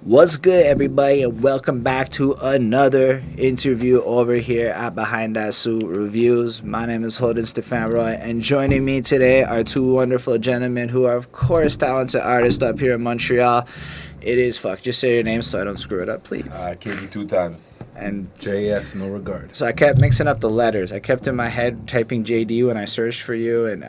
What's good, everybody, and welcome back to another interview over here at Behind That Suit Reviews. My name is Holden Stephan Roy, and joining me today are two wonderful gentlemen who are, of course, talented artists up here in Montreal. It is just say your name so I don't screw it up, please. KD 2 times. And JS, no regard. so I kept mixing up the letters. I kept in my head typing JD when I searched for you, and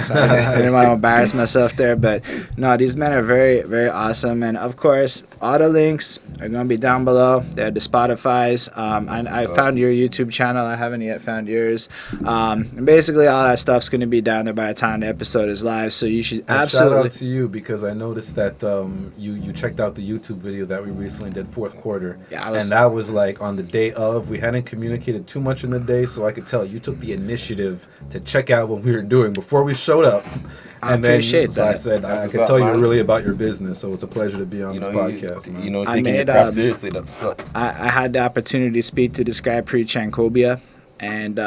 so I didn't want to embarrass myself there. But no, these men are very, very awesome. And of course, all the links are going to be down below. They're the Spotify's. I found your YouTube channel. I haven't yet found yours. And basically, all that stuff's going to be down there by the time the episode is live. So you should absolutely. Shout out to you because I noticed that you checked out the YouTube video that we recently did, fourth quarter. Yeah, and that was like on the day of. We hadn't communicated too much in the day, so I could tell you took the initiative to check out what we were doing before we showed up. I appreciate that. So I said, I could tell you're really about your business, so it's a pleasure to be on this podcast, man. Taking your craft seriously, that's what's up. I had the opportunity to speak to this guy, Pre-Chancobia, and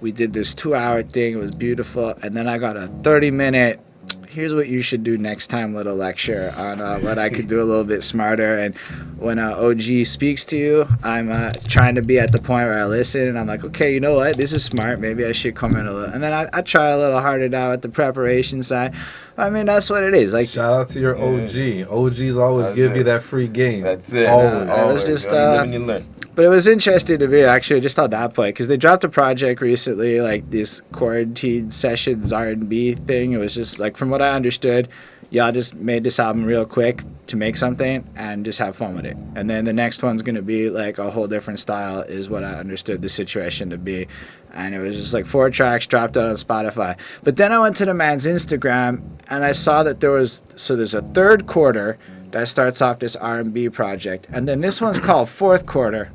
we did this 2-hour thing. It was beautiful. And then I got a 30-minute, here's what you should do next time little lecture on what I could do a little bit smarter. And when OG speaks to you, I'm trying to be at the point where I listen and I'm like, okay, you know what? This is smart. Maybe I should come in a little. And then I try a little harder now at the preparation side. I mean, that's what it is. Like, shout out to your OG. OGs always give you that free game. That's it. Always. It's just, you live and you learn. But it was interesting to me, actually, just on that point, because they dropped a project recently, like this quarantine sessions R&B thing. It was just, like, from what I understood, y'all just made this album real quick to make something and just have fun with it. And then the next one's going to be, like, a whole different style is what I understood the situation to be. And it was just, like, 4 tracks dropped out on Spotify. But then I went to the man's Instagram, and I saw that there's a third quarter that starts off this R&B project. And then this one's called Fourth Quarter.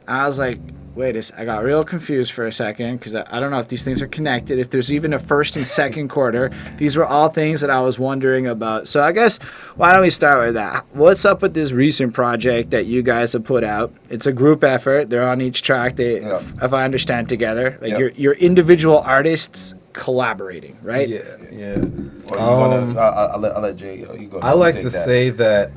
I was like, wait, I got real confused for a second because I don't know if these things are connected, if there's even a first and second quarter. These were all things that I was wondering about. So I guess, why don't we start with that? What's up with this recent project that you guys have put out? It's a group effort. They're on each track, if I understand, together. Like you're individual artists collaborating, right? Yeah. I'll let Jay, you go. I like to say that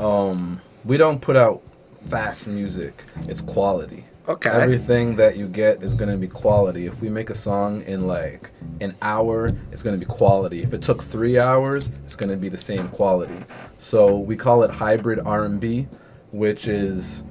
we don't put out fast music. It's quality. Okay. Everything that you get is going to be quality. If we make a song in like an hour, it's going to be quality. If it took 3 hours, it's going to be the same quality. So we call it hybrid R&B, which is,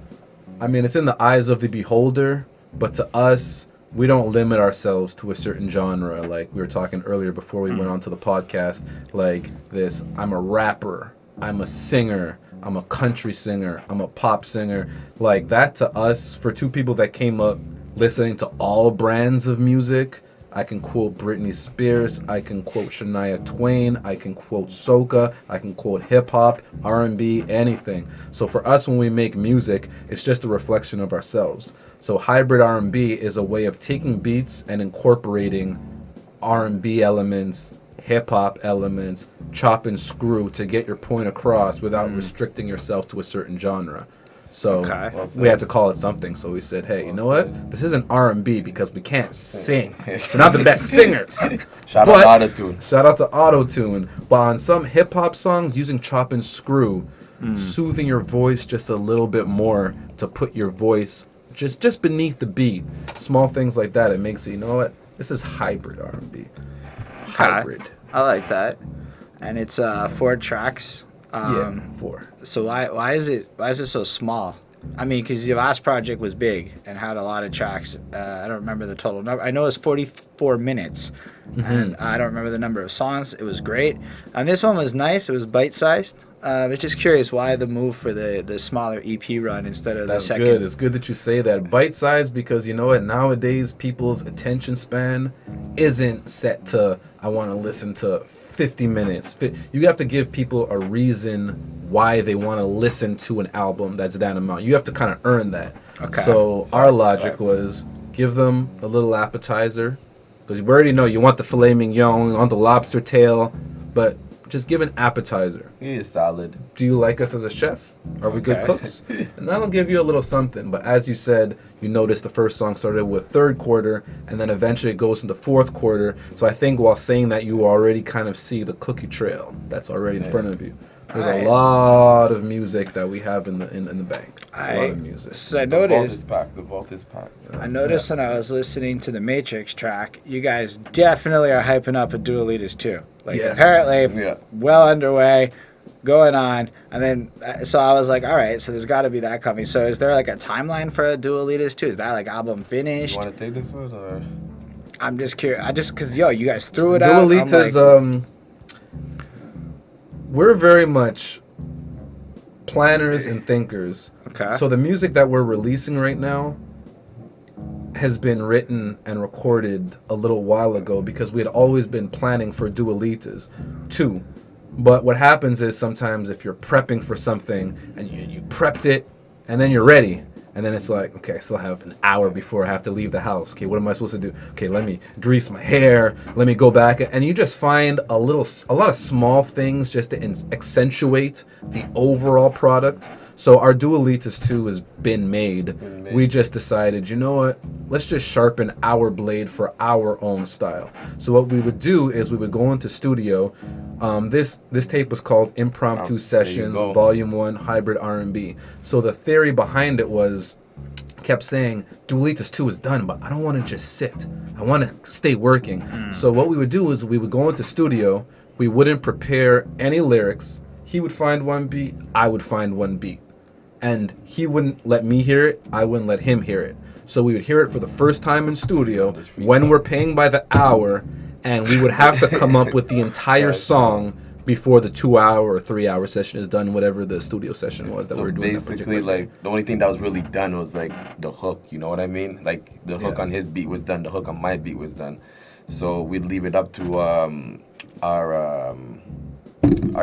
I mean, it's in the eyes of the beholder, but to us, we don't limit ourselves to a certain genre. Like we were talking earlier before we went on to the podcast, like this, I'm a rapper, I'm a singer, I'm a country singer, I'm a pop singer. Like that to us, for two people that came up listening to all brands of music, I can quote Britney Spears, I can quote Shania Twain, I can quote soca, I can quote hip hop, R&B, anything. So for us, when we make music, it's just a reflection of ourselves. So hybrid R&B is a way of taking beats and incorporating R&B elements, hip-hop elements, chop and screw to get your point across without restricting yourself to a certain genre. So we had to call it something. So we said, hey, you know what? This isn't R&B because we can't sing. We're not the best singers. Shout out to Auto-Tune. Shout out to Auto-Tune. But on some hip-hop songs, using chop and screw, soothing your voice just a little bit more to put your voice just beneath the beat. Small things like that. It makes it, you know what? This is hybrid R&B. Hybrid. I like that. And it's 4 tracks. 4. So why is it so small? I mean, because your last project was big and had a lot of tracks. I don't remember the total number. I know it's 44 minutes, and I don't remember the number of songs. It was great. And this one was nice. It was bite-sized. I was just curious why the move for the smaller EP run instead of the second. Good. It's good that you say that. Bite-sized because, you know what, nowadays people's attention span isn't set to, I want to listen to 50 minutes. You have to give people a reason why they want to listen to an album that's that amount. You have to kind of earn that. Okay. So our logic was give them a little appetizer because we already know you want the filet mignon, you want the lobster tail, but just give an appetizer. He is solid. Do you like us as a chef? Are we good Okay. cooks? And that'll give you a little something. But as you said, you noticed the first song started with third quarter, and then eventually it goes into fourth quarter. So I think while saying that, you already kind of see the cookie trail that's already in front of you. There's Alright. a lot of music that we have in the bank. A lot Alright. of music. So I The vault noticed. is packed. The vault is packed. I noticed when I was listening to the Matrix track, you guys definitely are hyping up a Dualitas too. Like Yes. apparently, Yeah. well underway, going on, and then so I was like, all right, so there's got to be that coming. So is there like a timeline for a Dualitas too? Is that like album You finished? want to take this one or? I'm just curious. because you guys threw it out. I'm Dualitas, like, we're very much planners and thinkers. Okay. So the music that we're releasing right now has been written and recorded a little while ago because we had always been planning for Dualitas too. But what happens is sometimes if you're prepping for something and you prepped it and then you're ready, and then it's like, okay, I still have an hour before I have to leave the house. Okay, what am I supposed to do? Okay, let me grease my hair. Let me go back. And you just find a lot of small things just to accentuate the overall product. So our Dualitas 2 has been made. We just decided, you know what? Let's just sharpen our blade for our own style. So what we would do is we would go into studio. This tape was called Impromptu Sessions, go. Volume 1, Hybrid R&B. So the theory behind it was, kept saying, Dualitas 2 is done, but I don't want to just sit. I want to stay working. So what we would do is we would go into studio. We wouldn't prepare any lyrics. He would find one beat. I would find one beat. And he wouldn't let me hear it. I wouldn't let him hear it. So we would hear it for the first time in studio when we're paying by the hour, and we would have to come up with the entire song before the 2-hour or 3-hour session is done, whatever the studio session was that we So were doing. that basically, particular day. like the only thing that was really done was like the hook. You know what I mean? Like the hook Yeah. on his beat was done. The hook on my beat was done. So we'd leave it up to our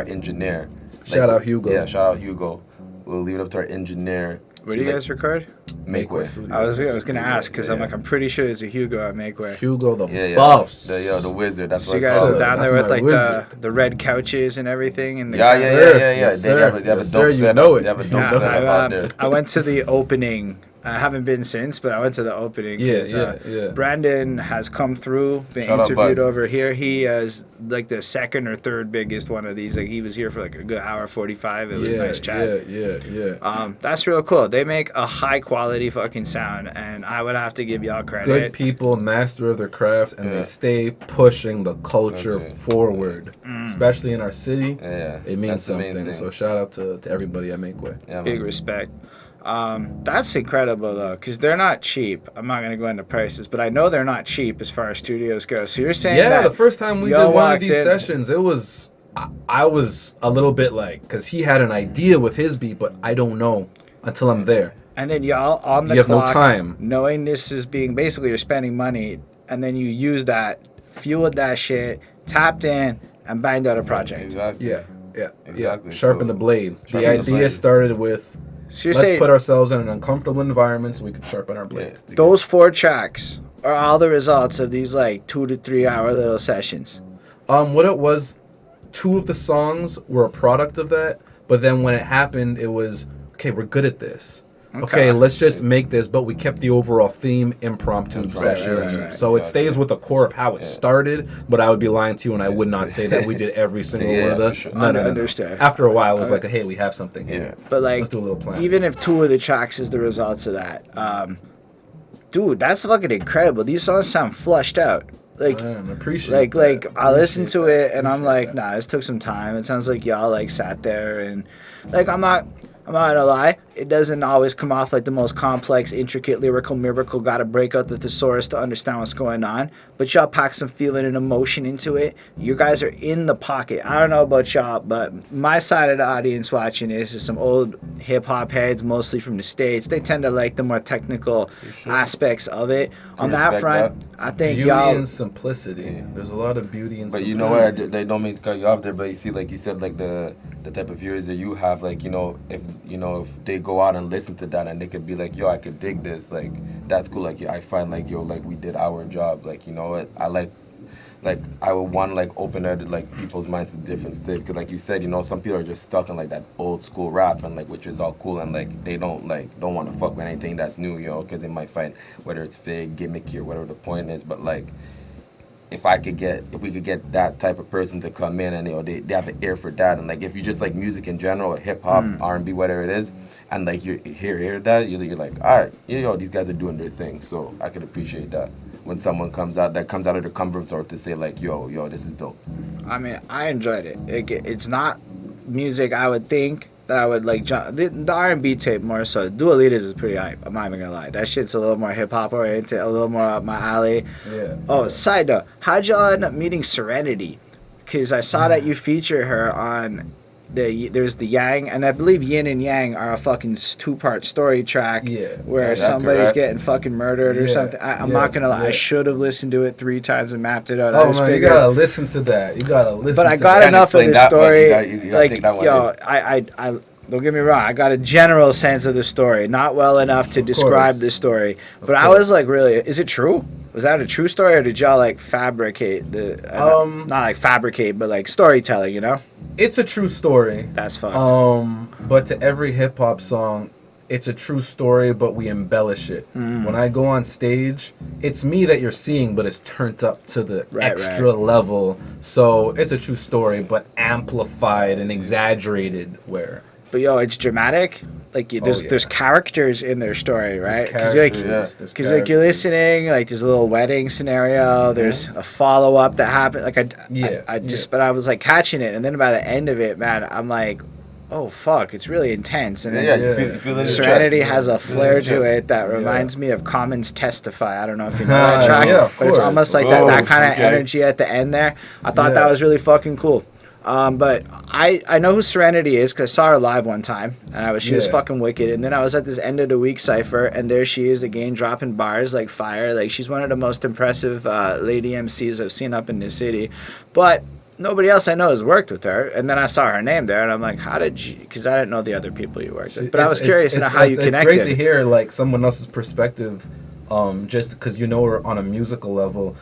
engineer. Shout out Hugo. Yeah, shout out Hugo. We'll leave it up to our engineer. where do you guys record? Make way. Studio. I was gonna ask because I'm like, I'm pretty sure there's a Hugo at Makeway. Hugo the Yeah, yeah. boss. The wizard. That's So what you I guys call are it. down That's there with my like wizard. the red couches and everything, and the Yeah. Yes, They have a yes, dope sir, you setup. know it. They have a dope Yeah, setup out there. I went to the opening. I haven't been since, but I went to the opening. 'Cause, Yeah. Brandon has come through, been Shout out interviewed Buds. over here. He is like the second or third biggest one of these. Like he was here for like a good hour 45. It was nice chat. Yeah. That's real cool. They make a high quality fucking sound, and I would have to give y'all Good credit. people, master of their craft, and Yeah. they stay pushing the culture That's it. forward, especially in our city. Yeah, It means that's the main something. thing. So shout out to everybody at Makeway. Yeah, Big man. respect. That's incredible though, because they're not cheap. I'm not gonna go into prices, but I know they're not cheap as far as studios go. So you're saying Yeah, that the first time we did y'all one of walked these in- sessions, it was I was a little bit like, because he had an idea with his beat, but I don't know until I'm there. and then y'all on the You have no clock, time. knowing this is being basically you're spending money, and then you use that, fueled that shit, tapped in, and banged out a project. Exactly. Yeah. Exactly. Sharpen So- the blade. The Sharpen the idea blade. started with So you're let's saying put ourselves in an uncomfortable environment so we can sharpen our blade. Yeah. those 4 tracks are all the results of these like 2 to 3 hour little sessions. What it was, 2 of the songs were a product of that, but then when it happened, it was, okay, we're good at this. Okay, let's just make this, but we kept the overall theme impromptu session. right. So it stays with the core of how it started, but I would be lying to you and I would not say that we did every single Yeah, one of the... for sure. No. Understand. After a while, it was like, hey, we have something here. But like, Let's do a little plan. even if 2 of the tracks is the results of that, dude, that's fucking incredible. These songs sound flushed out. Like, Man, I appreciate like that. I listened to Appreciate it and I'm like, nah, this took some time. It sounds like y'all like sat there and like I'm not gonna lie, it doesn't always come off like the most complex, intricate lyrical miracle. Got to break out the thesaurus to understand what's going on. But y'all pack some feeling and emotion into it. You guys are in the pocket. I don't know about y'all, but my side of the audience watching this is some old hip hop heads, mostly from the States. They tend to like the more technical aspects of it. On that respect front, that. I think Beauty y'all. and simplicity. There's a lot of beauty and But simplicity. you know what? They don't mean to cut you off there. But you see, like you said, like the type of viewers that you have, like if they go out and listen to that and they could be like, yo, I could dig this. Like that's cool. Like I find like yo, like we did our job. Like you know what? I like like I would want to like open up like people's minds to different stuff, because like you said, you know, some people are just stuck in like that old school rap, and like which is all cool, and like they don't want to fuck with anything that's new, you know, because they might find whether it's fake, gimmicky, or whatever the point is. But like if we could get that type of person to come in, and you know they have an ear for that, and like if you just like music in general, or hip hop, R&B, whatever it is, and like you hear that, you're like, all right, you know, these guys are doing their thing. So I could appreciate that when someone comes out of their comfort zone to say like, yo, this is dope. I mean, I enjoyed it. It's not music I would think that I would like. The R&B tape more so. Dua Lipa's is pretty hype. I'm not even gonna lie. That shit's a little more hip hop oriented, a little more up my alley. Yeah. Oh, side note, how'd y'all end up meeting Serenity? Because I saw that you feature her on there's the Yang, and I believe Yin and Yang are a fucking 2-part story track. Yeah. Where Is that somebody's correct? getting fucking murdered or Yeah, something. I'm yeah, not gonna lie. I yeah. should have listened to it 3 times and mapped it out. I Oh just man, you figured- gotta listen to that. You gotta listen. but I to got that. enough of explain the that one. story. You gotta Like, take that one yo, in. I don't get me wrong. I got a general sense of the story, not well enough to describe course. the story. But I course. was like, really, is it true? Was that a true story, or did y'all like fabricate not like fabricate, but like storytelling? You know, It's a true story. that's fucked. But to every hip hop song, it's a true story, but we embellish it. When I go on stage, it's me that you're seeing, but it's turned up to the Right, extra level. So it's a true story, but amplified and exaggerated. Where But yo, it's dramatic. Like there's yeah. there's characters in their story, right? there's like, characters, there's Because like you're characters. listening, like there's a little wedding scenario. There's a follow up that happened. Like I just, but I was like catching it, and then by the end of it, man, I'm like, oh fuck, it's really intense. And then Yeah, Yeah. you feel it in your Serenity chest. has a You feel flair in your to chest. it that Yeah. reminds me of Common's Testify. I don't know if you know that track, Yeah, of but it's course. almost like Oh, that kind of okay. energy at the end there. I thought Yeah. that was really fucking cool. But I know who Serenity is because I saw her live one time, and she was Yeah. fucking wicked. And then I was at this end of the week cipher, and there she is again dropping bars like fire. Like she's one of the most impressive lady MCs I've seen up in this city. But nobody else I know has worked with her. And then I saw her name there, and I'm like, how did you? Because I didn't know the other people you worked with. But I was curious to know how you connected. It's great to hear like someone else's perspective. Just because you know her on a musical level.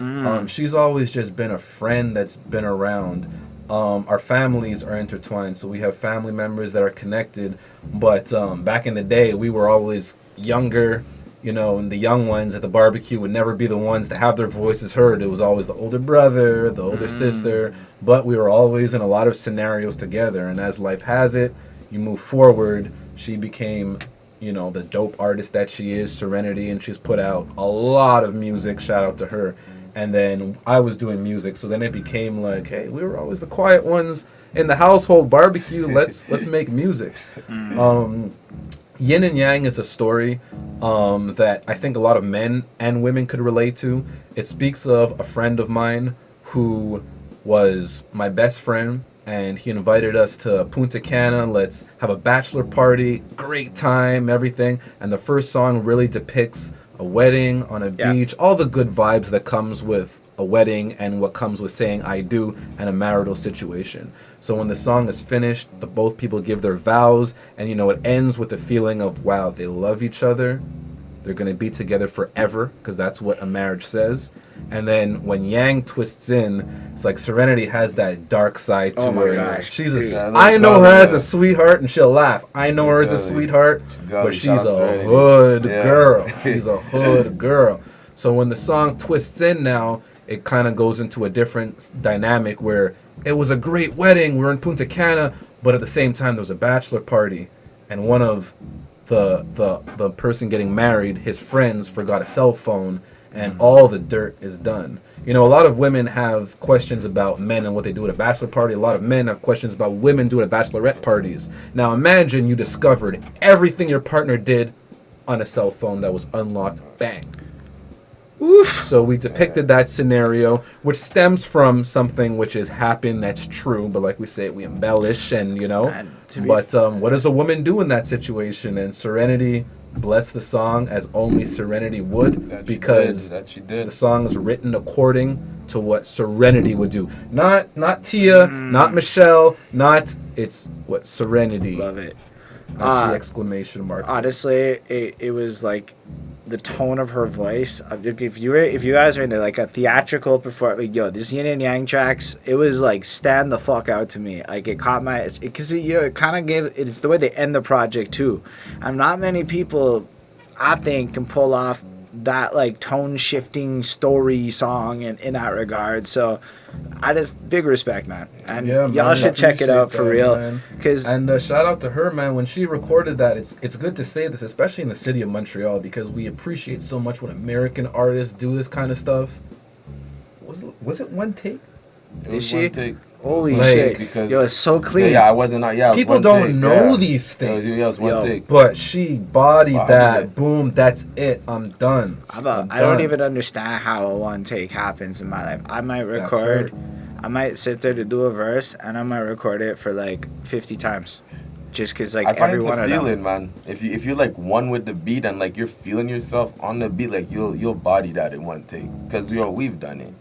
She's always just been a friend that's been around. Our families are intertwined, so we have family members that are connected. But back in the day, we were always younger, you know, and the young ones at the barbecue would never be the ones to have their voices heard. It was always the older brother, the older sister, but we were always in a lot of scenarios together. And as life has it, you move forward. She became, you know, the dope artist that she is, Serenity, and she's put out a lot of music. Shout out to her. And then I was doing music, so then it became like, hey, we were always the quiet ones in the household barbecue. Let's make music. Yin and Yang is a story that I think a lot of men and women could relate to. It speaks of a friend of mine who was my best friend, and he invited us to Punta Cana. Let's have a bachelor party, great time, everything. And the first song really depicts a wedding on a beach, all the good vibes that comes with a wedding and what comes with saying I do and a marital situation. So when the song is finished, both people give their vows, and you know, it ends with the feeling of, wow, they love each other. They're going to be together forever, because that's what a marriage says. And then when Yang twists in, it's like Serenity has that dark side to Oh my her. gosh. She's Yeah, I know her as a yeah. sweetheart, and she'll laugh. I know her as a Golly. sweetheart, but Golly, she's shout out a Serenity. hood Yeah. girl. She's a hood girl. So when the song twists in now, it kind of goes into a different dynamic where it was a great wedding. We're in Punta Cana, but at the same time there was a bachelor party, and one of the person getting married, his friends forgot a cell phone, and all the dirt is done. You know, a lot of women have questions about men and what they do at a bachelor party. A lot of men have questions about women do at bachelorette parties. Now imagine you discovered everything your partner did on a cell phone that was unlocked. Bang. So we depicted that scenario, which stems from something which has happened that's true, but like we say, we embellish and, you know. And to be- But what does a woman do in that situation? And Serenity blessed the song as only Serenity would, That she because did, that she did. the song is written according to what Serenity would do. Not Tia, not Michelle, it's what Serenity. Love it. That's the exclamation mark. Honestly, it was like the tone of her voice. If you guys are into like a theatrical performance, like, yo, this Yin and Yang tracks, it was like stand the fuck out to me. Like it caught my, because it kind of gave, it's the way they end the project too. And not many people, I think, can pull off that like tone shifting story song in that regard. So I just big respect, man. And y'all should check it out for real. And shout out to her, man. When she recorded that, it's good to say this, especially in the city of Montreal, because we appreciate so much when American artists do this kind of stuff. Was it one take? Did she? One take. Holy Like, shit! because- Yo, it's so clean. Yeah, I wasn't. Yeah, it was People one don't take, know yeah. these things. It was one Yo. take. But she bodied that. it. Boom, that's it. I'm done. I I'm don't done. even understand how a one take happens in my life. I might That's record, her. I might sit there to do a verse, and I might record it for like 50 times, just cause like I find every it's one a of them. feeling, man. If you're like one with the beat and like you're feeling yourself on the beat, like you'll body that in one take. Cause we've done it.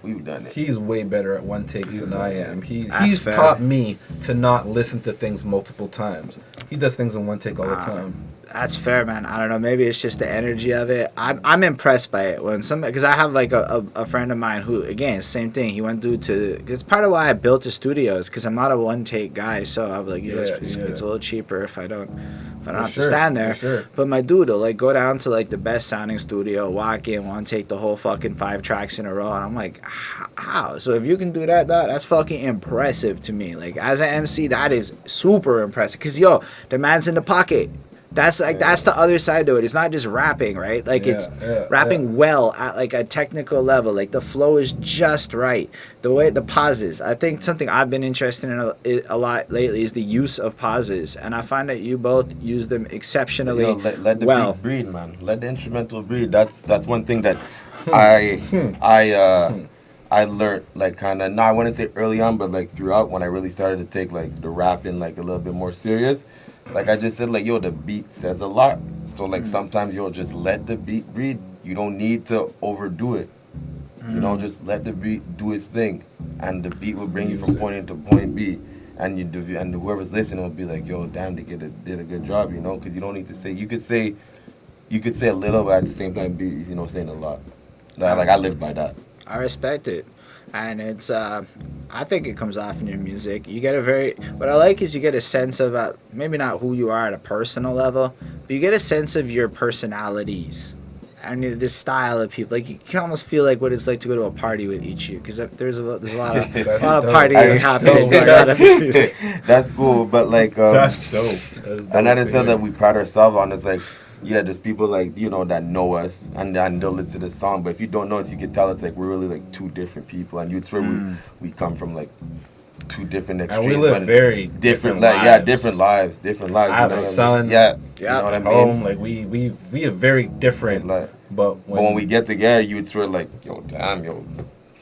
We've done it. He's way better at one takes than I am. That's He's fair. taught me to not listen to things multiple times. He does things in one take all the time. That's fair, man. I don't know. Maybe it's just the energy of it. I'm impressed by it when because I have like a friend of mine who, again, same thing. He went it's part of why I built a studio is because I'm not a one take guy. So I'm like, it's a little cheaper if I don't have to stand there. Sure. But my dude will like go down to like the best sounding studio, walk in, one take the whole fucking 5 tracks in a row, and I'm like, how? So if you can do that, that's fucking impressive to me. Like as an MC, that is super impressive. Cause yo, the man's in the pocket. That's like that's the other side to it. It's not just rapping, right? Like it's rapping well at like a technical level. Like the flow is just right. The way the pauses. I think something I've been interested in a lot lately is the use of pauses, and I find that you both use them exceptionally Let the well. beat breathe, man. Let the instrumental breathe. That's one thing that I learned like kind of. No, I wouldn't say early on, but like throughout when I really started to take like the rapping like a little bit more serious. Like I just said, like, yo, the beat says a lot. So, like, sometimes, yo, just let the beat breathe. You don't need to overdo it. You know, just let the beat do its thing. And the beat will bring you from point A to point B. And whoever's listening will be like, yo, damn, they did a good job, you know? Because you don't need to say, you could say a little, but at the same time be, you know, saying a lot. Like I live by that. I respect it. And it's, I think it comes off in your music. You get what I like is you get a sense of, maybe not who you are at a personal level, but you get a sense of your personalities and the style of people. Like you can almost feel like what it's like to go to a party with each of you, because there's a lot of partying happening. That's cool, but like, That's dope. Another thing that we pride ourselves on is like, yeah, there's people like, you know, that know us and they'll listen to the song. But if you don't know us, you can tell it's like we're really like two different people. And you'd swear we come from like two different extremes. And we live very different lives. Yeah, different lives. I have a son. Yeah. You know what I mean? Home, like we are very different. Like, but when we get together, you'd swear like, yo, damn, yo,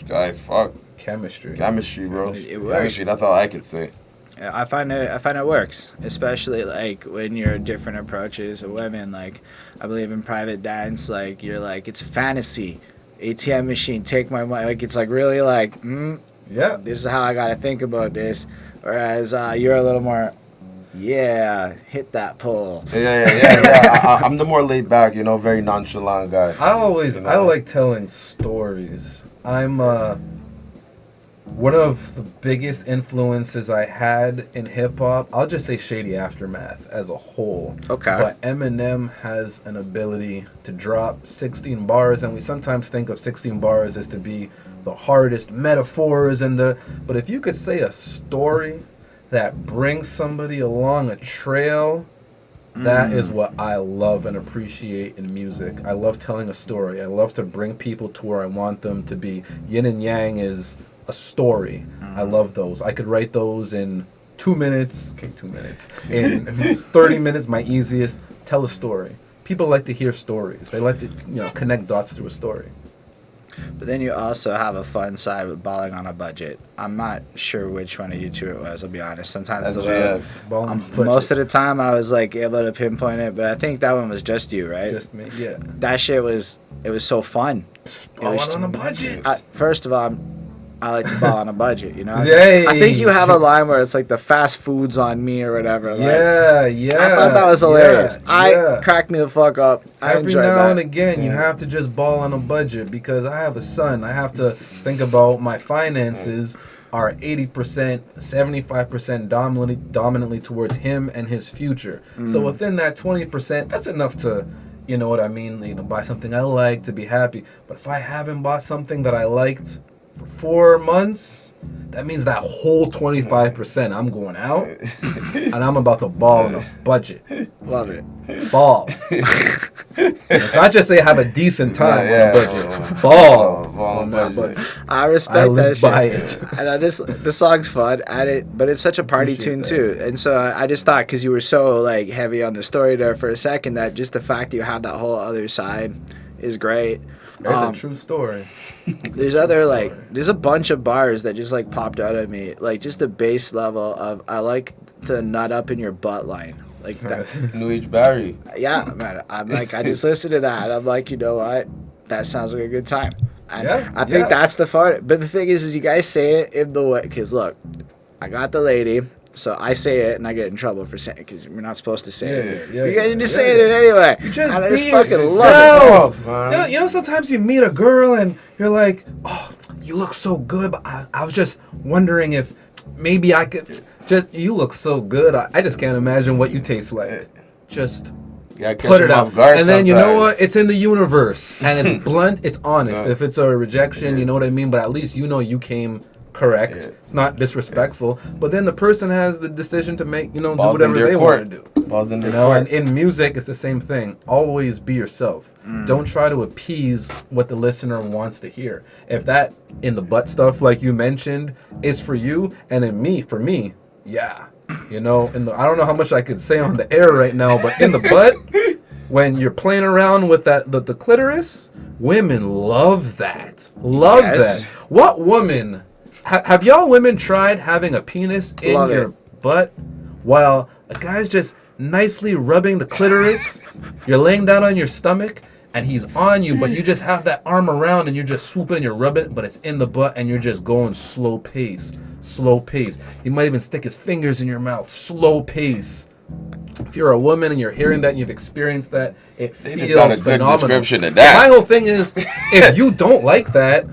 guys, fuck. Chemistry, bro. It works. Chemistry, that's all I could say. I find it works, especially like when you're different approaches of women. Like I believe in private dance, like you're like it's fantasy, ATM machine, take my money. Like it's like really like, this is how I gotta think about this. Whereas you're a little more, hit that pole. Yeah. I'm the more laid back, you know, very nonchalant guy. I like telling stories. I'm one of the biggest influences I had in hip-hop, I'll just say Shady Aftermath as a whole. Okay. But Eminem has an ability to drop 16 bars, and we sometimes think of 16 bars as to be the hardest metaphors but if you could say a story that brings somebody along a trail, that is what I love and appreciate in music. I love telling a story. I love to bring people to where I want them to be. Yin and Yang is a story. I love those. I could write those in 2 minutes. Okay, 2 minutes. In 30 minutes, my easiest. Tell a story. People like to hear stories. They like to, connect dots through a story. But then you also have a fun side with balling on a budget. I'm not sure which one of you two it was, I'll be honest. Sometimes most of the time I was like able to pinpoint it, but I think that one was just you, right? Just me, yeah. That shit was so fun. Balling on a budget. First of all, I like to ball on a budget, you know? Hey. I think you have a line where it's like the fast food's on me or whatever. Like, Yeah. I thought that was hilarious. Yeah. Cracked me the fuck up. I Every enjoyed now that. and again, you have to just ball on a budget because I have a son. I have to think about my finances are 80%, 75% dominantly towards him and his future. So within that 20%, that's enough to, you know what I mean, buy something I like, to be happy. But if I haven't bought something that I liked for 4 months, that means that whole 25% I'm going out and I'm about to ball on a budget. Love it. Ball. Let's not just say have a decent time on a budget. Ball On that budget. I respect I that live shit. by it. And the song's fun, but it's such a party Appreciate tune that. too. And so I just thought, because you were so like heavy on the story there for a second, that just the fact that you have that whole other side is great. There's a true story. There's there's a bunch of bars that just like popped out at me, like just the base level of I like the nut up in your butt line. Like that. New Age Barry. Yeah, man. I'm like, I just listened to that. And I'm like, you know what? That sounds like a good time. And Yeah, I think yeah. that's the fun. But the thing is you guys say it in the way. Because look, I got the lady, so I say it and I get in trouble for saying it because we're not supposed to say it. Yeah, You guys are just yeah, saying yeah. it anyway. You just and I be just fucking yourself. love Man. You know, sometimes you meet a girl and you're like, oh, you look so good, but I was just wondering if maybe I could just, you look so good. I just can't imagine what you taste like. Just Yeah, put it out. And then you know what? It's It's in the universe. And it's blunt, it's honest. Yeah. If it's a rejection, you know what I mean? But at least you know you came correct. Yeah. It's not disrespectful. But then the person has the decision to make, do Balls in whatever their they court. want to do. Balls in their You know, court. and in music, it's the same thing. Always be yourself. Don't try to appease what the listener wants to hear. If that in the butt stuff, like you mentioned, is for you, and for me, yeah. You know, I don't know how much I could say on the air right now, but in the butt, when you're playing around with the clitoris, women love that. Love Yes. that. What woman? Have y'all women tried having a penis in Love your butt while a guy's just nicely rubbing the clitoris? You're laying down on your stomach and he's on you, but you just have that arm around and you're just swooping and you're rubbing, but it's in the butt and you're just going slow pace. Slow pace. He might even stick his fingers in your mouth. Slow pace. If you're a woman and you're hearing that and you've experienced that, it They feels just got a good phenomenal. description of So that. my whole thing is, if you don't like that,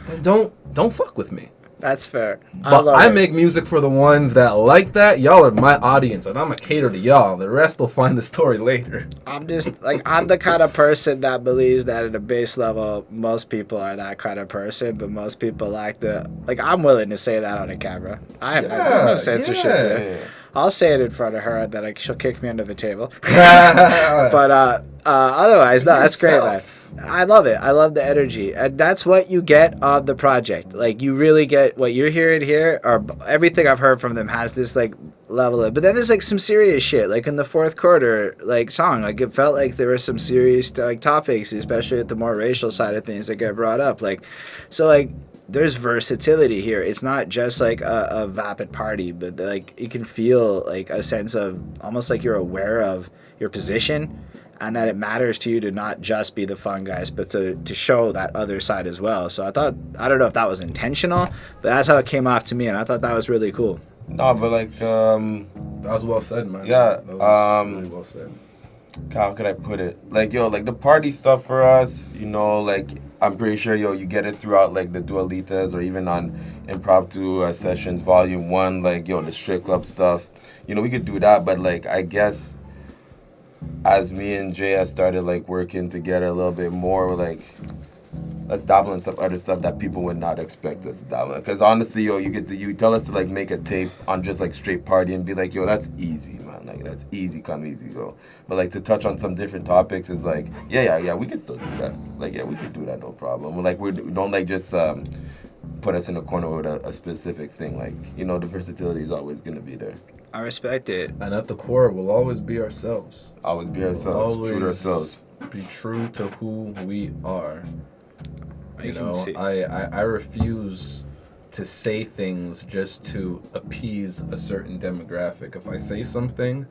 then don't fuck with me. That's fair. But love I it. make music for the ones that like that. Y'all are my audience, and I'm gonna cater to y'all. The rest will find the story later. I'm just like, I'm the kind of person that believes that at a base level, most people are that kind of person, but most people like I'm willing to say that on a camera. There's no censorship there. I'll say it in front of her, that she'll kick me under the table. But otherwise, no, that's great, man. I love it. I love the energy, and that's what you get on the project. Like, you really get what you're hearing here, or everything I've heard from them has this like level of. But then there's like some serious shit, like in the fourth quarter, like song. Like, it felt like there were some serious like topics, especially at the more racial side of things that get brought up. Like, so like. There's versatility here. It's not just like a vapid party, but like you can feel like a sense of almost like you're aware of your position and that it matters to you to not just be the fun guys, but to show that other side as well. So I don't know if that was intentional, but that's how it came off to me, and I thought that was really cool. No, but like, That was well said, man. Yeah, That was really well said. how could I put it? Like, yo, like the party stuff for us, like I'm pretty sure, you get it throughout like the Dua Lipas or even on Impromptu Sessions Volume 1, like, the strip club stuff. We could do that, but like, I guess as me and Jay started like working together a little bit more, we're like, let's dabble in some other stuff that people would not expect us to dabble in. Because honestly, you tell us to like make a tape on just like straight party and be like, yo, that's easy, man. Like, that's easy, come easy, go. But like to touch on some different topics is like, yeah, we can still do that. Like, yeah, we could do that, no problem. Like, we don't like just put us in a corner with a specific thing. Like, the versatility is always gonna be there. I respect it. And at the core, we'll always be ourselves. Always be ourselves, true to ourselves. Be true to who we are. You can see. I refuse to say things just to appease a certain demographic. If I say something,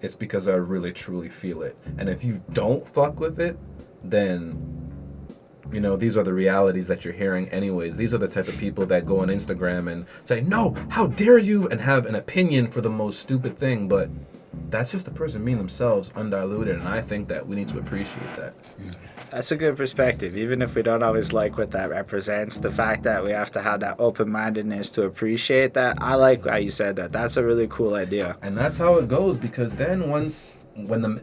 it's because I really truly feel it. And if you don't fuck with it, then these are the realities that you're hearing anyways. These are the type of people that go on Instagram and say, no, how dare you, and have an opinion for the most stupid thing. But that's just the person being themselves, undiluted, and I think that we need to appreciate that. That's a good perspective, even if we don't always like what that represents. The fact that we have to have that open-mindedness to appreciate that, I like how you said that. That's a really cool idea. And that's how it goes, because then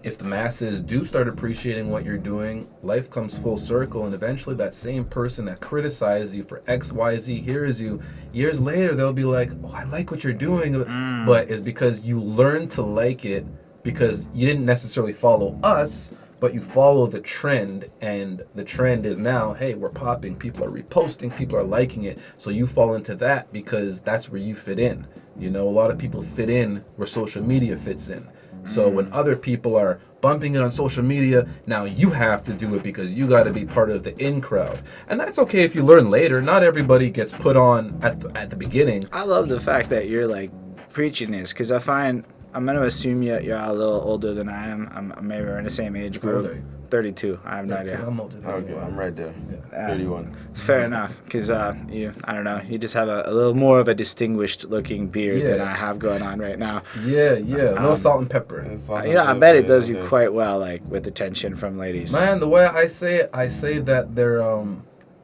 if the masses do start appreciating what you're doing, life comes full circle, and eventually that same person that criticized you for X, Y, Z hears you. Years later, they'll be like, oh, I like what you're doing. But it's because you learned to like it because you didn't necessarily follow us, but you follow the trend, and the trend is now, hey, we're popping, people are reposting, people are liking it, so you fall into that because that's where you fit in. A lot of people fit in where social media fits in. So when other people are bumping it on social media, now you have to do it because you got to be part of the in crowd. And that's okay if you learn later. Not everybody gets put on at the beginning. I love the fact that you're like preaching this, because I'm going to assume you're a little older than I am. I'm maybe we're in the same age group. 32. I have no idea. I'm older than Okay, you. I'm right there. Yeah. 31. Fair enough, because I don't know, you just have a little more of a distinguished looking beard than I have going on right now. Yeah, a little salt and pepper. I bet it does you quite well, like with attention from ladies. Man, the way I say it, I say that they're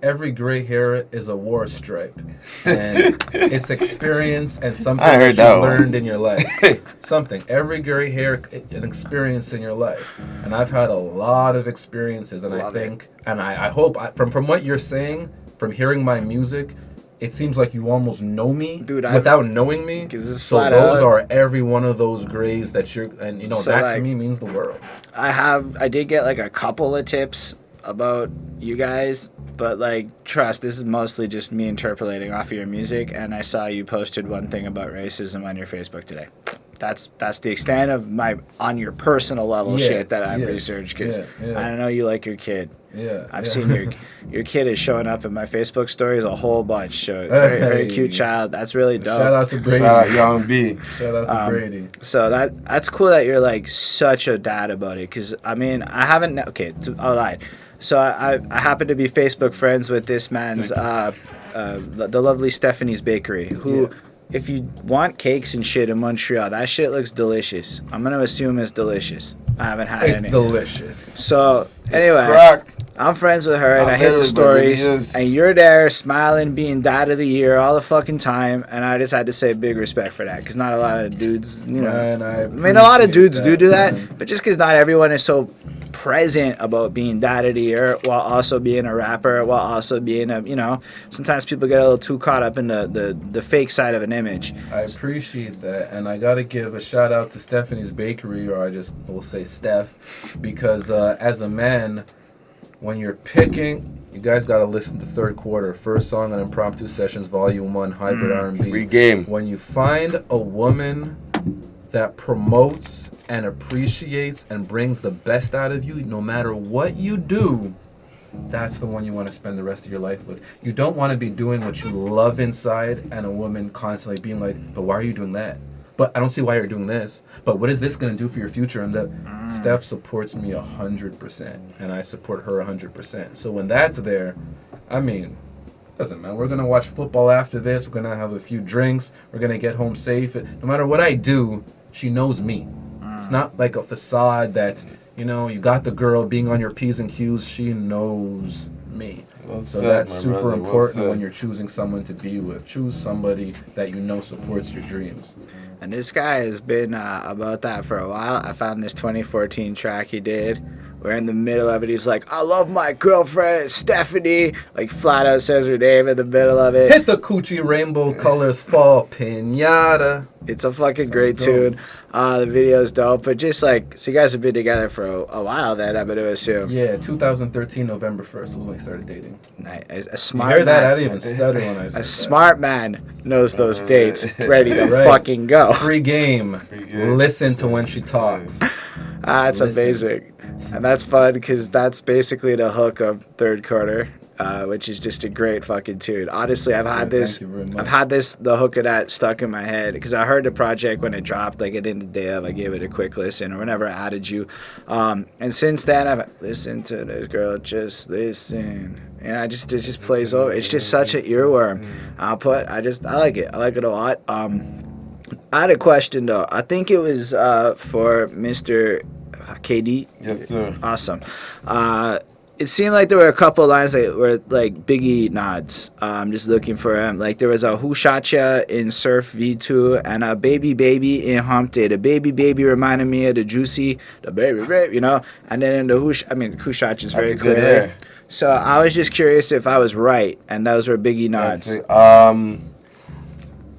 every gray hair is a war stripe, and it's experience and something that you learned in your life. Every gray hair, an experience in your life, and I've had a lot of experiences, and I hope from what you're saying, from hearing my music, it seems like you almost know me, dude, without knowing me. So those are every one of those grays that you're, and so that to me means the world. I did get like a couple of tips about you guys, but like, trust, this is mostly just me interpolating off of your music, and I saw you posted one thing about racism on your Facebook today. That's the extent of my on your personal level shit that I've researched, because I don't know, you like your kid. I've seen your kid is showing up in my Facebook stories a whole bunch. So very cute child. That's really dope. Shout out to Brady. Shout out Young B. Shout out to Brady. So that's cool that you're like such a dad about it, because I mean, I haven't. Okay, I lied. So I happen to be Facebook friends with this man's the lovely Stephanie's Bakery, who. If you want cakes and shit in Montreal, that shit looks delicious. I'm going to assume it's delicious. I haven't had any. It's delicious. So, anyway, I'm friends with her, and I hit the stories, and you're there smiling, being dad of the year all the fucking time, and I just had to say big respect for that, because not a lot of dudes, Man, I mean, a lot of dudes do that, but just because not everyone is so present about being dad of the year while also being a rapper, while also being sometimes people get a little too caught up in the fake side of an image. I appreciate that, and I gotta give a shout out to Stephanie's Bakery, or I just will say Steph, because as a man, when you're picking, you guys gotta listen to Third Quarter, first song on Impromptu Sessions, Volume 1, Hybrid R&B. Free game. When you find a woman that promotes and appreciates and brings the best out of you, no matter what you do, that's the one you want to spend the rest of your life with. You don't want to be doing what you love inside, and a woman constantly being like, but why are you doing that? But I don't see why you're doing this. But what is this going to do for your future? And Steph supports me 100%, and I support her 100%. So when that's there, I mean, doesn't matter. We're going to watch football after this. We're going to have a few drinks. We're going to get home safe. No matter what I do, she knows me. It's not like a facade that, you got the girl being on your P's and Q's. She knows me. So that's super important when you're choosing someone to be with. Choose somebody that supports your dreams. And this guy has been about that for a while. I found this 2014 track he did. We're in the middle of it. He's like, I love my girlfriend, Stephanie. Like, flat out says her name in the middle of it. Hit the coochie rainbow colors fall pinata. It's a fucking great tune. The video's dope. But just like, so you guys have been together for a while then, I'm going to assume. Yeah, 2013, November 1st was when we started dating. Nice. A smart you heard that? man. I didn't even stutter when I said that. A smart man knows those dates, ready to fucking go. Free game. Listen to when she talks. That's amazing. And that's fun because that's basically the hook of Third Quarter. which is just a great fucking tune. Honestly, Yes, sir. Thank you very much. the hook of that stuck in my head because I heard the project when it dropped, like at the end of the day, I gave it a quick listen or whenever I added you. And since then, I've listened to this girl, just listen. And it just plays over. It's just such an earworm. I like it. I like it a lot. I had a question though. I think it was for Mr. KD. Yes, sir. Awesome. It seemed like there were a couple lines that were like Biggie nods. I'm just looking for him. Like there was a Who Shot Ya in Surf V2 and a Baby Baby in Hump Day. The Baby Baby reminded me of the Juicy, the Baby Baby, you know. And then in the Who Shot Ya is very That's a good clear. air. So I was just curious if I was right, and those were Biggie nods.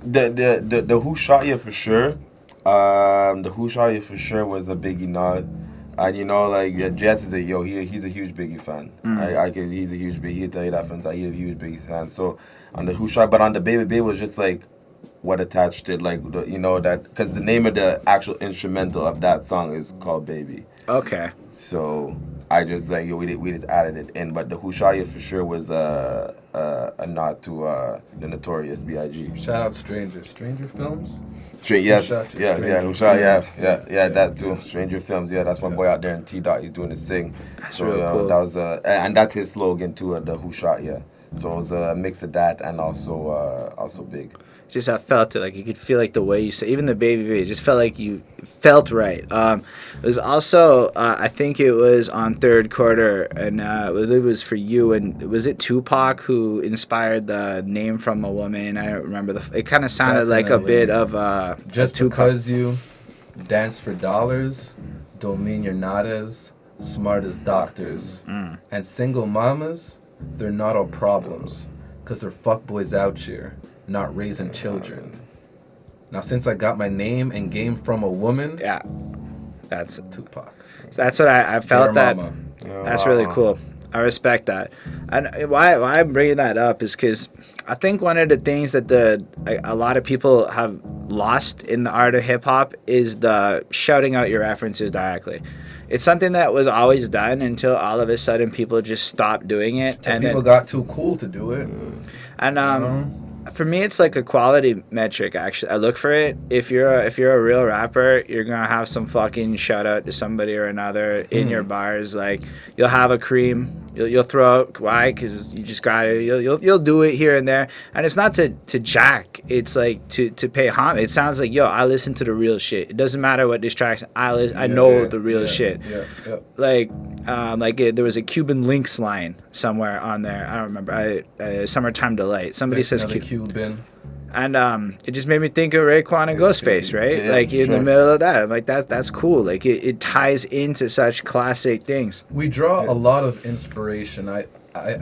The Who Shot Ya for sure. The Who Shot Ya for sure was a Biggie nod. And you know, like Jess is he's a huge Biggie fan. He's a huge Biggie. He'll tell you that from inside. He's a huge Biggie fan. So on the Who Shot, but on the Baby Baby was just like what attached it, like that because the name of the actual instrumental of that song is called Baby. Okay. So I just like we just added it in, but the Who Shot Ya for sure was a nod to the Notorious B.I.G. Shout out Stranger Films. Yes, Who Shot Ya, yeah, Stranger Who Shot Ya, Films. yeah, that too. Stranger Films, yeah, that's my boy out there in T-Dot. He's doing his thing. That's so real cool. that was and that's his slogan too, the Who Shot Ya. So it was a mix of that and also big. Just I felt it, like you could feel like the way you say, even the Baby Baby, it just felt like you felt right. It was also I think it was on Third Quarter, and it was for you. And was it Tupac who inspired the Name from a Woman? I don't remember it kind of sounded like a bit of just Tupac. because you dance for dollars, don't mean you're not as smart as doctors. And single mamas, they're not all problems, cause they're fuckboys out here, not raising children. Now, since I got my name and game from a woman, Yeah, that's Tupac. that's what I felt. Dear That mama. that's really cool. I respect that. And why I'm bringing that up is because I think one of the things that a lot of people have lost in the art of hip hop is the shouting out your references directly. It's something that was always done until all of a sudden people just stopped doing it, And people got too cool to do it. And for me, it's like a quality metric. Actually, I look for it. If you're a real rapper, you're gonna have some fucking shout out to somebody or another in your bars. Like you'll have a cream. You'll throw out why? Because you just got it. You'll do it here and there. And it's not to jack. It's like to pay homage. It sounds like I listen to the real shit. It doesn't matter what distracts. I know the real shit. Yeah. Like there was a Cuban Links line somewhere on there. I don't remember. Summertime Delight. Somebody says Cuban. And it just made me think of Raekwon and Ghostface, right? Yeah, like in sure. the middle of that. I'm like, that's cool. Like it ties into such classic things. We draw a lot of inspiration. I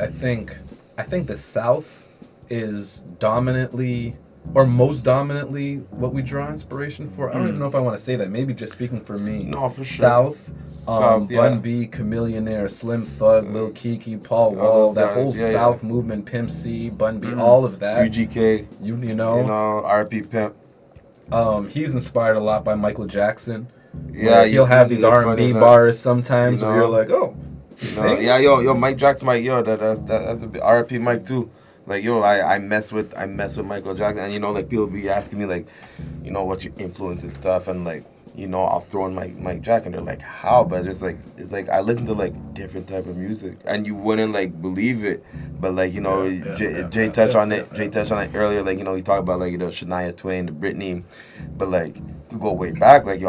think the South is dominantly or most dominantly what we draw inspiration for. I don't even know if I want to say that. Maybe just speaking for me. No, for sure. South, South, Bun B, Chameleonaire, Slim Thug, Lil Kiki, Paul Wall, those that guys, whole yeah, South movement, Pimp C, Bun B, all of that. UGK, You know, RP Pimp. he's inspired a lot by Michael Jackson. Yeah, Where he'll have these R&B funny, bars sometimes you where you're know. like, oh, he sings? Yeah, yo, Mike Jackson, that's a bit RP Mike too. Like I mess with Michael Jackson, and like people be asking me like, what's your influence and stuff, and like I'll throw in Mike Jack, and they're like, how? But it's like I listen to like different type of music, and you wouldn't like believe it, but like Jay touched on it. Jay touched on it earlier, like he talked about like Shania Twain, the Britney, but like you go way back, like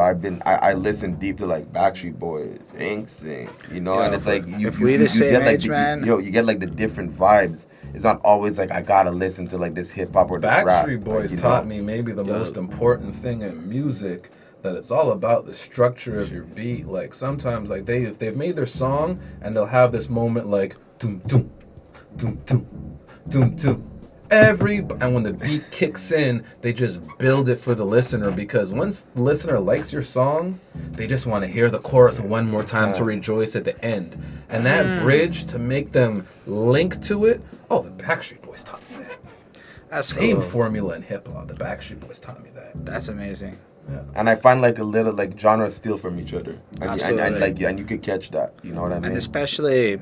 I listen deep to like Backstreet Boys, NSYNC, and it's like If we the same get like age, man. you get like the different vibes. It's not always like I gotta listen to like this hip hop or this rap. Backstreet Boys taught me maybe the most important thing in music, that it's all about the structure of your beat. Like sometimes like they've made their song and they'll have this moment like doom doom doom doom doom doom and when the beat kicks in, they just build it for the listener, because once the listener likes your song, they just want to hear the chorus one more time to rejoice at the end. And that bridge to make them link to it, the Backstreet Boys taught me that. That's Same cool. formula in hip hop. The Backstreet Boys taught me that. That's amazing. Yeah. And I find like a little like genre steal from each other, and Absolutely. and you could catch that. You know what I mean? And especially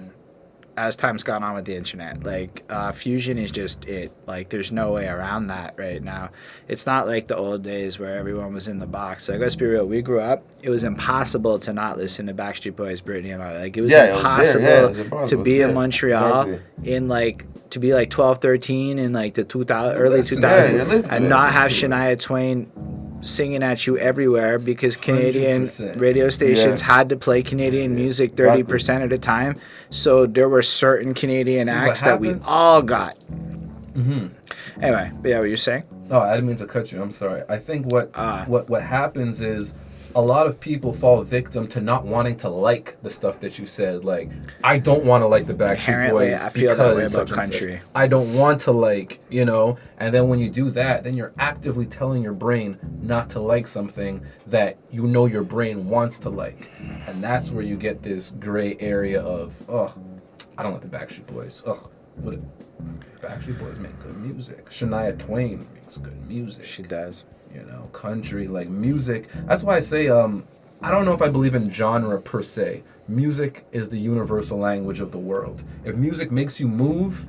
as time's gone on with the internet. Like fusion is just it. Like there's no way around that right now. It's not like the old days where everyone was in the box. Like let's be real, we grew up. It was impossible to not listen to Backstreet Boys, Britney, and all that. Like it was impossible, it was impossible to be in yeah, Montreal exactly. in like to be like 12, 13 in like the 2000 early 2000s and not have Shania Twain singing at you everywhere because Canadian 100%. radio stations Yeah. had to play Canadian music 30% of the time. So there were certain Canadian See, acts what that we happened- all got. Anyway, but yeah, what you're saying? No, I didn't mean to cut you. I'm sorry. I think what happens is a lot of people fall victim to not wanting to like the stuff that you said. Like, I don't want to like the Backstreet Inherently, Boys I feel that way because about such and such. country. I don't want to like, you know. And then when you do that, then you're actively telling your brain not to like something that you know your brain wants to like, and that's where you get this gray area of, oh, I don't like the Backstreet Boys. Oh, what? Backstreet Boys make good music. Shania Twain makes good music. She does. You know, country, like music. That's why I say, I don't know if I believe in genre per se. Music is the universal language of the world. If music makes you move,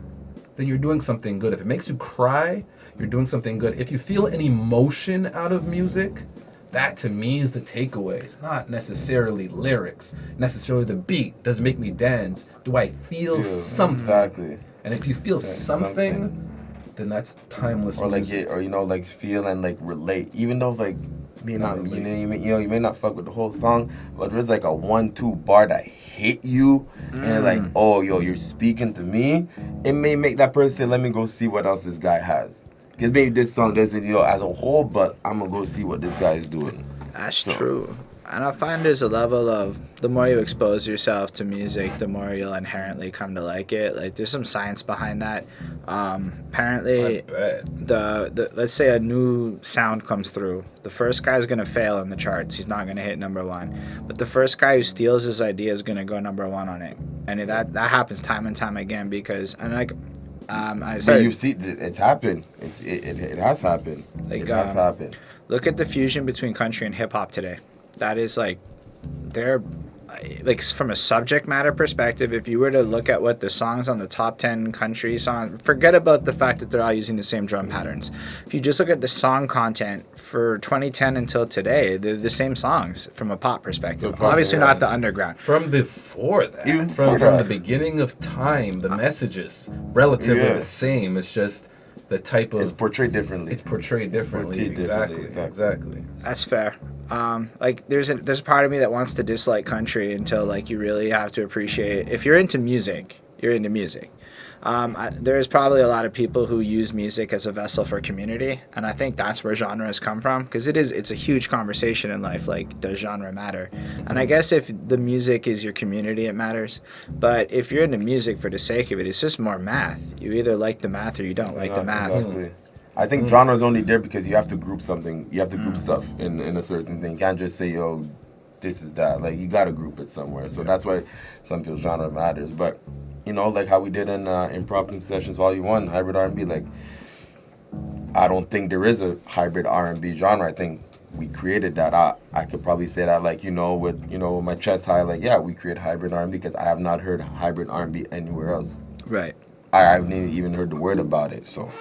then you're doing something good. If it makes you cry, you're doing something good. If you feel an emotion out of music, that to me is the takeaway. It's not necessarily lyrics, necessarily the beat. Does it make me dance? Do I feel something? Exactly. And if you feel something, then that's timeless Or like music. or you know like feel and like relate, even though like may not relate. you may not fuck with the whole song, but there's like a 1-2 bar that hit you and like, oh yo, you're speaking to me. It may make that person say, let me go see what else this guy has, because maybe this song doesn't, you know, as a whole, but I'm gonna go see what this guy is doing. That's So- true. And I find there's a level of the more you expose yourself to music, the more you'll inherently come to like it. Like there's some science behind that. Apparently, I bet. the let's say a new sound comes through, the first guy's gonna fail in the charts. He's not gonna hit number one. But the first guy who steals his idea is gonna go number one on it. And that happens time and time again because and like I But said, you've seen it's happened. It has happened. Like, It has happened. look at the fusion between country and hip hop today. That is like, they're like from a subject matter perspective. If you were to look at what the songs on the top 10 country songs, forget about the fact that they're all using the same drum patterns. If you just look at the song content for 2010 until today, they're the same songs from a pop perspective. Obviously not the underground. From before that, Even from before that. the beginning of time, the messages relatively Yeah. the same. It's just the type of It's portrayed differently. it's portrayed differently. portrayed differently, Exactly. That's fair. Like there's a part of me that wants to dislike country until like you really have to appreciate. If you're into music, you're into music. There's probably a lot of people who use music as a vessel for community, and I think that's where genres come from, because it's a huge conversation in life. Like, does genre matter? And I guess if the music is your community, it matters. But if you're into music for the sake of it, it's just more math. You either like the math or you don't like the math. Exactly. I think genre is only there because you have to group something. You have to group stuff in a certain thing. You can't just say, yo, this is that. Like, you got to group it somewhere. So that's why some people's genre matters. But, you know, like how we did in Improv Sessions Volume 1, hybrid R&B, like, I don't think there is a hybrid R&B genre. I think we created that. I could probably say that, like, with my chest high, like, yeah, we create hybrid R&B because I have not heard hybrid R&B anywhere else. Right. I haven't even heard the word about it, so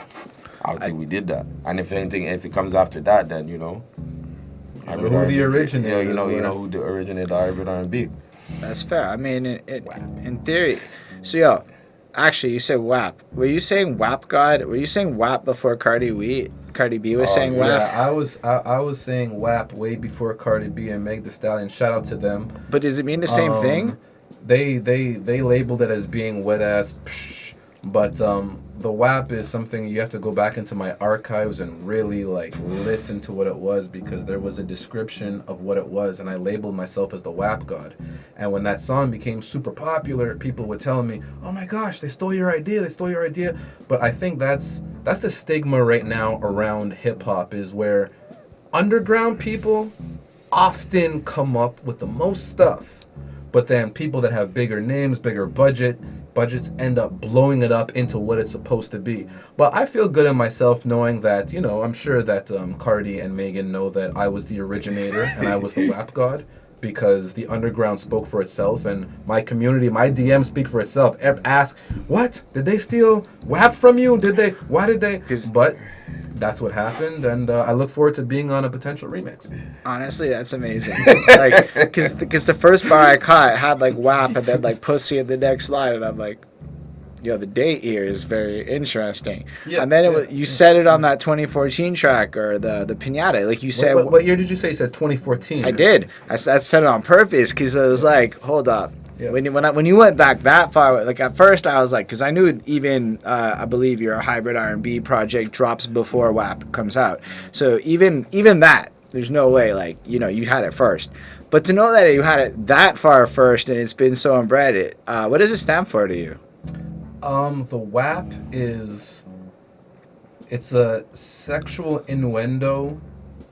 I would say we did that. And if anything, if it comes after that, then hybrid who the R&B, originator you know is, who the originated hybrid R&B. That's fair. I mean, in theory. So, yo, actually, you said WAP. Were you saying WAP God? Were you saying WAP before Cardi B was saying WAP? Yeah, I was saying WAP way before Cardi B and Meg Thee Stallion. Shout out to them. But does it mean the same thing? They labeled it as being wet ass, psh, but the WAP is something you have to go back into my archives and really like listen to what it was, because there was a description of what it was, and I labeled myself as the WAP God. And when that song became super popular, people were telling me, "Oh my gosh, they stole your idea! They stole your idea!" But I think that's the stigma right now around hip hop, is where underground people often come up with the most stuff. But then people that have bigger names, bigger budgets end up blowing it up into what it's supposed to be. But I feel good in myself knowing that, I'm sure that Cardi and Megan know that I was the originator and I was the WAP God. because the underground spoke for itself, and my community, my DM speak for itself. Ask, what? Did they steal WAP from you? Did they? Why did they? But that's what happened, and I look forward to being on a potential remix. Honestly, that's amazing. Like, because the first bar I caught had like WAP and then like pussy in the next line, and I'm like, yo, the date here is very interesting. Yeah, and then you said it on that 2014 track or the Pinata. Like you said, what year did you say? You said 2014. I did. I said it on purpose because I was like, hold up. Yeah. When you went back that far, like at first I was like, because I knew even I believe your hybrid R&B project drops before WAP comes out. So even that, there's no way like you had it first. But to know that you had it that far first and it's been so embedded, what does it stand for to you? The WAP it's a sexual innuendo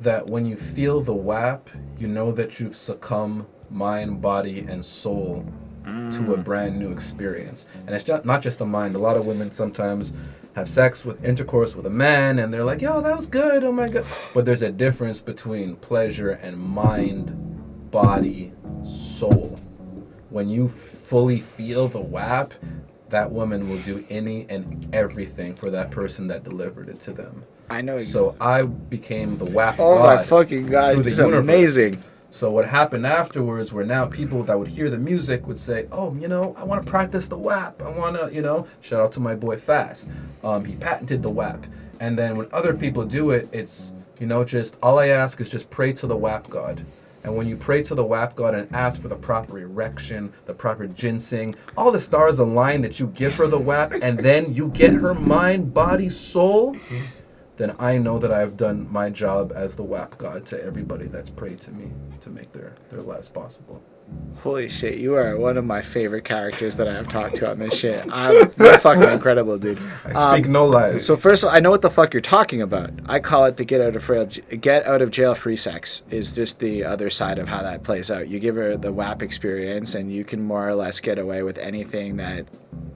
that when you feel the WAP, you know that you've succumbed mind, body, and soul to a brand new experience. And it's not just the mind. A lot of women sometimes have sex with intercourse with a man and they're like, yo, that was good, oh my god. But there's a difference between pleasure and mind, body, soul. When you fully feel the WAP, that woman will do any and everything for that person that delivered it to them. I know. So I became the WAP Oh god. my fucking god, through the it's universe. amazing. So what happened afterwards were now people that would hear the music would say, oh, I want to practice the WAP. I want to, shout out to my boy Fast. He patented the WAP. And then when other people do it, it's, just all I ask is just pray to the WAP god. And when you pray to the WAP god and ask for the proper erection, the proper ginseng, all the stars align that you give her the WAP, and then you get her mind, body, soul, then I know that I've done my job as the WAP god to everybody that's prayed to me to make their lives possible. Holy shit, you are one of my favorite characters that I have talked to on this shit. You're fucking incredible, dude. I speak no lies. So first of all, I know what the fuck you're talking about. I call it the get out of jail free sex is just the other side of how that plays out. You give her the WAP experience and you can more or less get away with anything that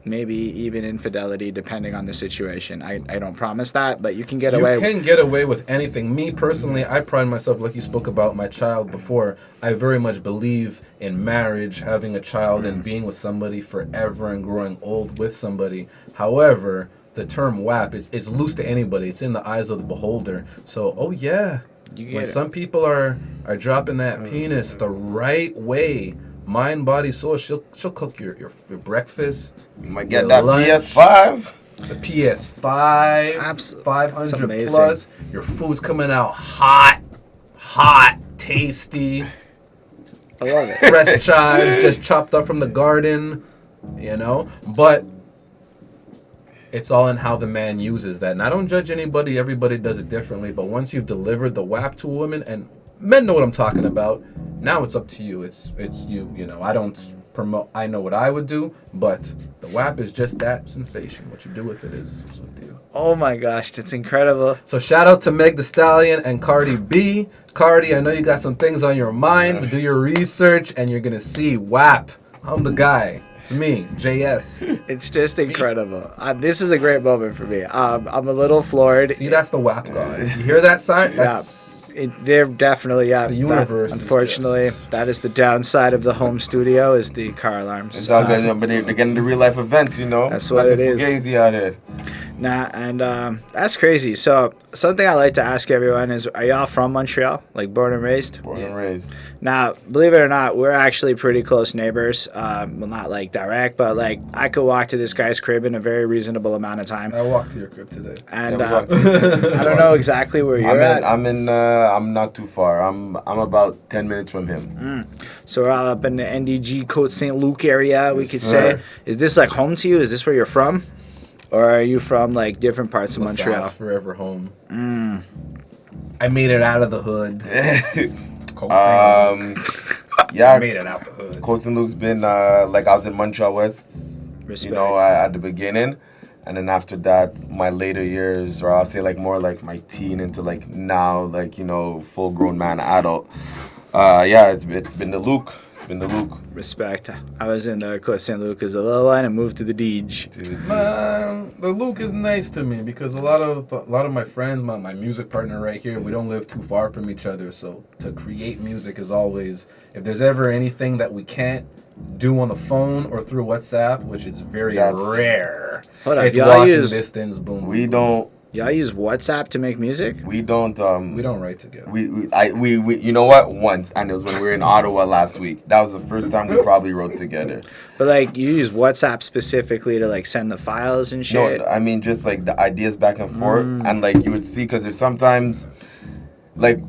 maybe even infidelity depending on the situation. I don't promise that, but you can get away. You can get away with anything. Me personally, I pride myself, like you spoke about my child before, I very much believe in marriage, having a child and being with somebody forever and growing old with somebody. However, the term WAP, it's loose to anybody. It's in the eyes of the beholder. So, oh yeah, when some people are dropping that penis the right way, mind, body, soul, she'll cook your breakfast. You might get that lunch, PS5. The PS5, Absolutely. 500 plus. Your food's coming out hot, tasty. I love it. Fresh chives just chopped up from the garden, But it's all in how the man uses that. And I don't judge anybody. Everybody does it differently. But once you've delivered the WAP to a woman, and men know what I'm talking about, now it's up to you. It's you. I don't promote. I know what I would do, but the WAP is just that sensation. What you do with it is with you. Oh my gosh, that's incredible. So shout out to Meg Thee Stallion and Cardi B. Cardi, I know you got some things on your mind, but do your research and you're gonna see WAP. I'm the guy. It's me, JS. It's just incredible. This is a great moment for me. I'm a little floored. See, that's the WAP god. You hear that sign? They're definitely, the universe. Unfortunately, that is the downside of the home studio is the car alarms. It's all good, but they're getting the real life events, That's what it is. Fugazi out here. Nah, and that's crazy. So something I like to ask everyone is, are y'all from Montreal? Like born and raised? Born and raised. Now, believe it or not, we're actually pretty close neighbors. Well, not like direct, but like I could walk to this guy's crib in a very reasonable amount of time. I walked to your crib today. And I don't know exactly where you're at. I'm not too far. I'm about 10 minutes from him. So we're all up in the NDG Côte St. Luc area, we could say. Is this like home to you? Is this where you're from? Or are you from like different parts of Montreal? Forever home. I made it out of the hood. Yeah, I made it out the hood. Côte St. Luc's been like I was in Montreal West, Respect. At the beginning, and then after that, my later years, or I'll say like more like my teen into like now, like full grown man, adult. Yeah, it's been the Luke. It's been the Luke. Respect. I was in the Coast St. Luke as a little one and moved to the Deej. Man, the Luke is nice to me because a lot of my friends, my music partner right here, we don't live too far from each other. So to create music is always, if there's ever anything that we can't do on the phone or through WhatsApp, which is very rare. Hold up, it's y'all walking use- distance. Boom. We boom, don't. Y'all use WhatsApp to make music? We don't. boom. We don't write together. We. You know what? Once, and it was when we were in Ottawa last week. That was the first time we probably wrote together. But like you use WhatsApp specifically to like send the files and shit? No, I mean just like the ideas back and forth, and like you would see because there's sometimes, like,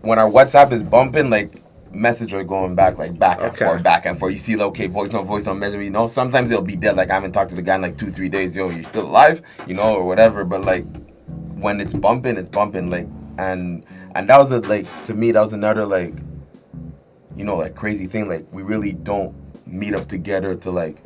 when our WhatsApp is bumping, like message are going back and forth, back and forth. You see, like, okay, voice note, message. You know, sometimes it'll be dead. Like I haven't talked to the guy in like 2-3 days. Yo, you're still alive? You know, or whatever. But like when it's bumping. Like and that was to me that was another like, you know, like crazy thing. Like we really don't meet up together to like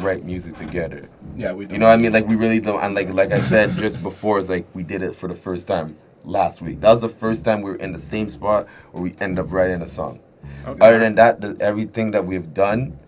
write music together. Yeah, we do. You know what I mean? Like we really don't. And like I said just before, it's like we did it for the first time last week. That was the first time we were in the same spot where we end up writing a song. Okay. Other than that, everything that we've done,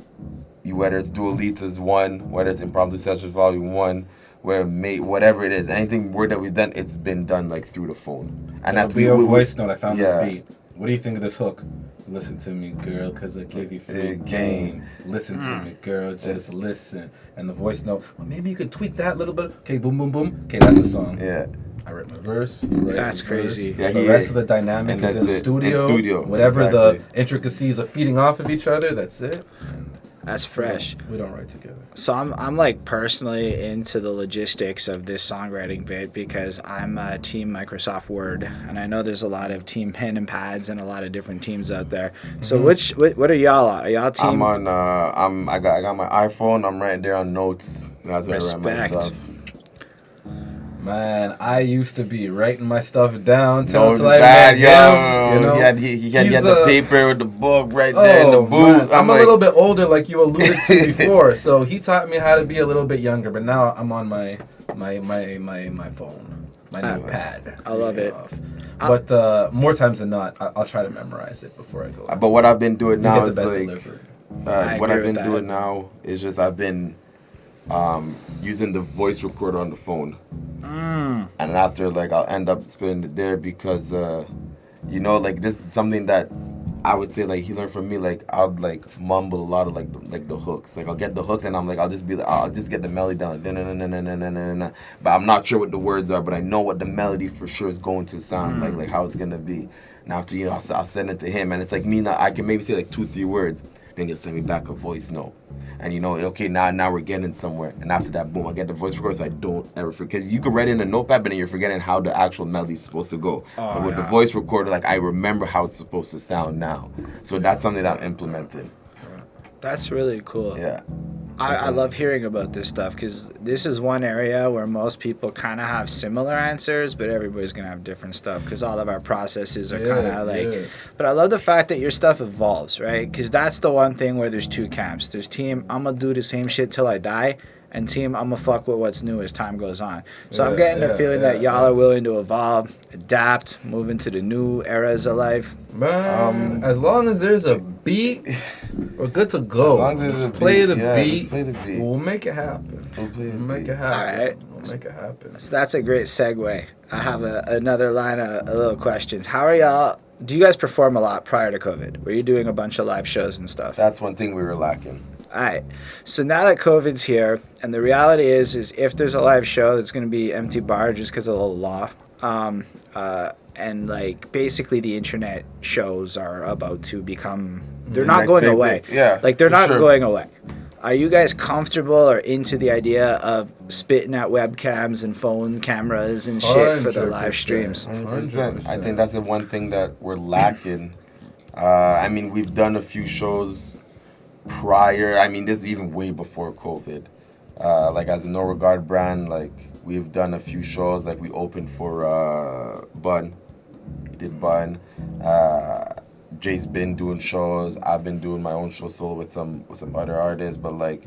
whether it's Dualitas 1, whether it's Impromptu Sessions Volume 1, whatever it is, anything word that we've done, it's been done like through the phone. And that'll be a voice note. I found this beat. What do you think of this hook? Listen to me, girl, cause I give you free game. Listen to me, girl, just listen. And the voice note, well, maybe you could tweak that a little bit. Okay, boom, boom, boom. Okay, that's the song. Yeah. I write my verse. He writes That's his crazy. Verse. Yeah, the rest of the dynamic is in studio. Whatever the intricacies of feeding off of each other, that's it. And that's fresh. We don't write together. So I'm like personally into the logistics of this songwriting bit because I'm team Microsoft Word, and I know there's a lot of team pen and pads and a lot of different teams out there. So what are y'all on? Are y'all team? I'm on. I got my iPhone. I'm right there on notes. That's where I write my stuff. Man, I used to be writing my stuff down till I met him. You know? He had the paper with the book right there in the booth. I'm a little bit older, like you alluded to before, so he taught me how to be a little bit younger. But now I'm on my phone, my new pad. I love it. But more times than not, I'll try to memorize it before I go. But what I've been doing now is just I've been using the voice recorder on the phone. And after, like, I'll end up spinning it there because, you know, like, this is something that I would say, like, he learned from me. Like, I'll, like, mumble a lot of, like the hooks. Like, I'll get the hooks and I'm like, I'll just get the melody down, like, na. But I'm not sure what the words are, but I know what the melody for sure is going to sound like how it's going to be. And after, you know, I'll send it to him. And it's like me now, I can maybe say, like, 2-3 words. Then he'll send me back a voice note. And you know, okay, now we're getting somewhere. And after that, boom, I get the voice recorder so I don't ever forget. Because you can write in a notepad, but then you're forgetting how the actual melody is supposed to go. But with the voice recorder, like, I remember how it's supposed to sound now. So that's something that I'm implementing. That's really cool. Yeah. I love hearing about this stuff because this is one area where most people kind of have similar answers, but everybody's going to have different stuff because all of our processes are kind of like... Yeah. But I love the fact that your stuff evolves, right? Because that's the one thing where there's two camps. There's team, I'm going to do the same shit till I die, and team, I'm going to fuck with what's new as time goes on. So I'm getting the feeling that y'all are willing to evolve, adapt, move into the new eras of life. Man, as long as there's a beat, we're good to go. As long as there's a play the beat, we'll make it happen. We'll make it happen. All right. We'll make it happen. So that's a great segue. I have another line of little questions. How are y'all? Do you guys perform a lot prior to COVID? Were you doing a bunch of live shows and stuff? That's one thing we were lacking. All right. So now that COVID's here, and the reality is if there's a live show, it's going to be empty bar just because of the law. And like basically the internet shows are about to become, they're not going away. Yeah. Like they're not going away. Are you guys comfortable or into the idea of spitting at webcams and phone cameras and shit for the live streams? 100%. I think that's the one thing that we're lacking. I mean, we've done a few shows prior. I mean, this is even way before COVID. Like as a No Regard brand, like we've done a few shows. Like we opened for Bun. We did Bun. Jay's been doing shows. I've been doing my own show solo with some other artists. But like,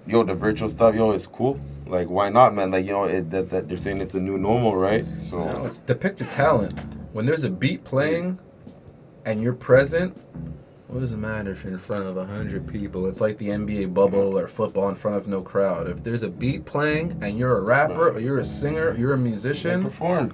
yo, the virtual stuff, yo, is cool. Like, why not, man? Like, you know, that they're saying it's the new normal, right? So it's depict your talent. When there's a beat playing, and you're present, what does it matter if you're in front of 100 people? It's like the NBA bubble or football in front of no crowd. If there's a beat playing and you're a rapper or you're a singer, you're a musician, perform.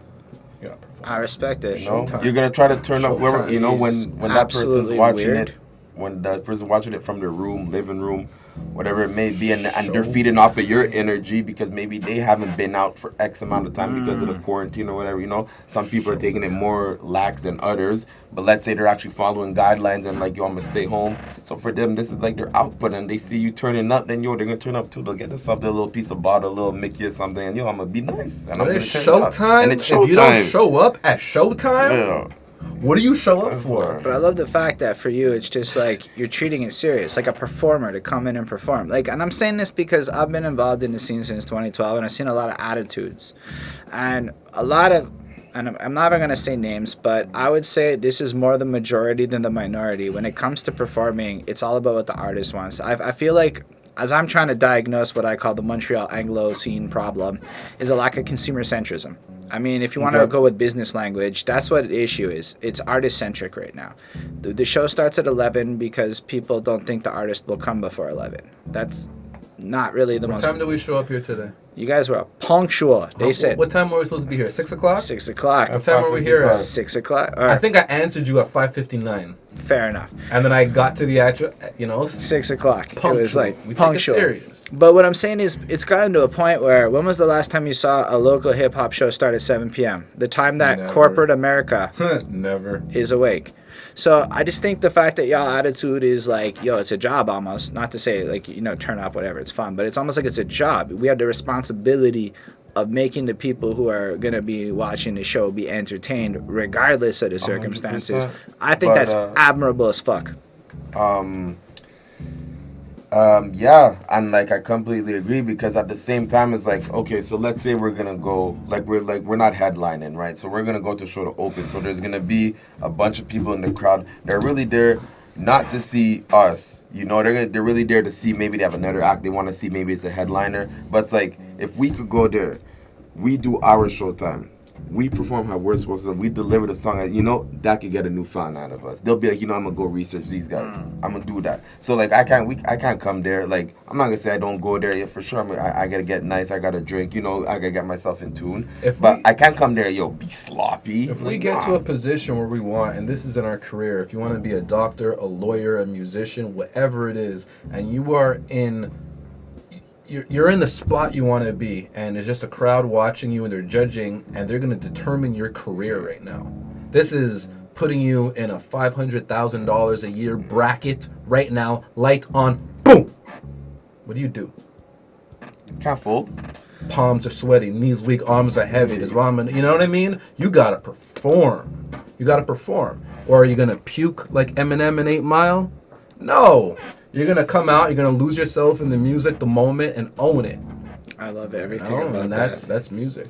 you gotta perform. I respect it. You know, Showtime. you're gonna try to turn up wherever, Showtime. you know, It when is that person's absolutely watching weird. it, when that person's watching it from their room, living room, whatever it may be, and they're Show. feeding off of your energy because maybe they haven't been out for X amount of time because of the quarantine or whatever, you know. Some people are taking it more lax than others, but let's say they're actually following guidelines and like, yo, I'm gonna stay home. So for them, this is like their output, and they see you turning up, then yo, they're gonna turn up too. They'll get themselves a little piece of bottle, a little Mickey or something, and yo, I'm gonna be nice. And I'm But gonna it's turn up. showtime. And it's If you don't showtime. show up at showtime, Yeah. what do you show up for? But I love the fact that for you, it's just like you're treating it serious, like a performer to come in and perform. Like, and I'm saying this because I've been involved in the scene since 2012, and I've seen a lot of attitudes, and a lot of, and I'm not even gonna say names, but I would say this is more the majority than the minority. When it comes to performing, it's all about what the artist wants. I feel like, as I'm trying to diagnose what I call the Montreal Anglo scene problem, is a lack of consumer centrism. I mean, if you want to Okay. go with business language, that's what the issue is. It's artist-centric right now. The show starts at 11 because people don't think the artist will come before 11. That's not really the What most... time do we show up here today? You guys were punctual. They said What time were we supposed to be here? 6 o'clock? 6 o'clock. What time were we here at? 6 o'clock? All I right, think I answered you at 5:59, fair enough. and then I got to the actual, 6 o'clock. It was like we punctual. take it serious. But what I'm saying is, it's gotten to a point where, when was the last time you saw a local hip hop show start at 7 p.m.? The time that Never. corporate America Never. is awake. So I just think the fact that y'all attitude is like, yo, it's a job almost. Not to say like, you know, turn up, whatever, it's fun, but it's almost like it's a job. We have the responsibility of making the people who are going to be watching the show be entertained regardless of the circumstances. 100%. I think But, that's admirable as fuck. Yeah, and like I completely agree because at the same time it's like, okay, so let's say we're gonna go we're not headlining, right? So we're gonna go to show to open. So there's gonna be a bunch of people in the crowd. They're really there not to see us, you know. They're really there to see, maybe they have another act they want to see, maybe it's a headliner. But it's like, if we could go there, we do our showtime. We perform how we're supposed to. We deliver the song. You know, that could get a new fan out of us. They'll be like, you know, I'm gonna go research these guys. I'm gonna do that. So like, I can't come there. Like, I'm not gonna say I don't go there. Yeah, for sure. I gotta get nice. I gotta drink. You know, I gotta get myself in tune. But I can't come there. Yo, be sloppy. If we Like, get to a position where we want, and this is in our career, if you want to be a doctor, a lawyer, a musician, whatever it is, and you are in, you're in the spot you want to be, and there's just a crowd watching you, and they're judging, and they're going to determine your career right now. This is putting you in a $500,000 a year bracket right now, light on, boom! What do? can't fold. Palms are sweaty, knees weak, arms are heavy. There's ramen. You know what I mean? You gotta perform. Or are you gonna puke like Eminem in 8 Mile? No. You're gonna come out. You're gonna lose yourself in the music, the moment, and own it. I love everything Oh, about and that. that's music.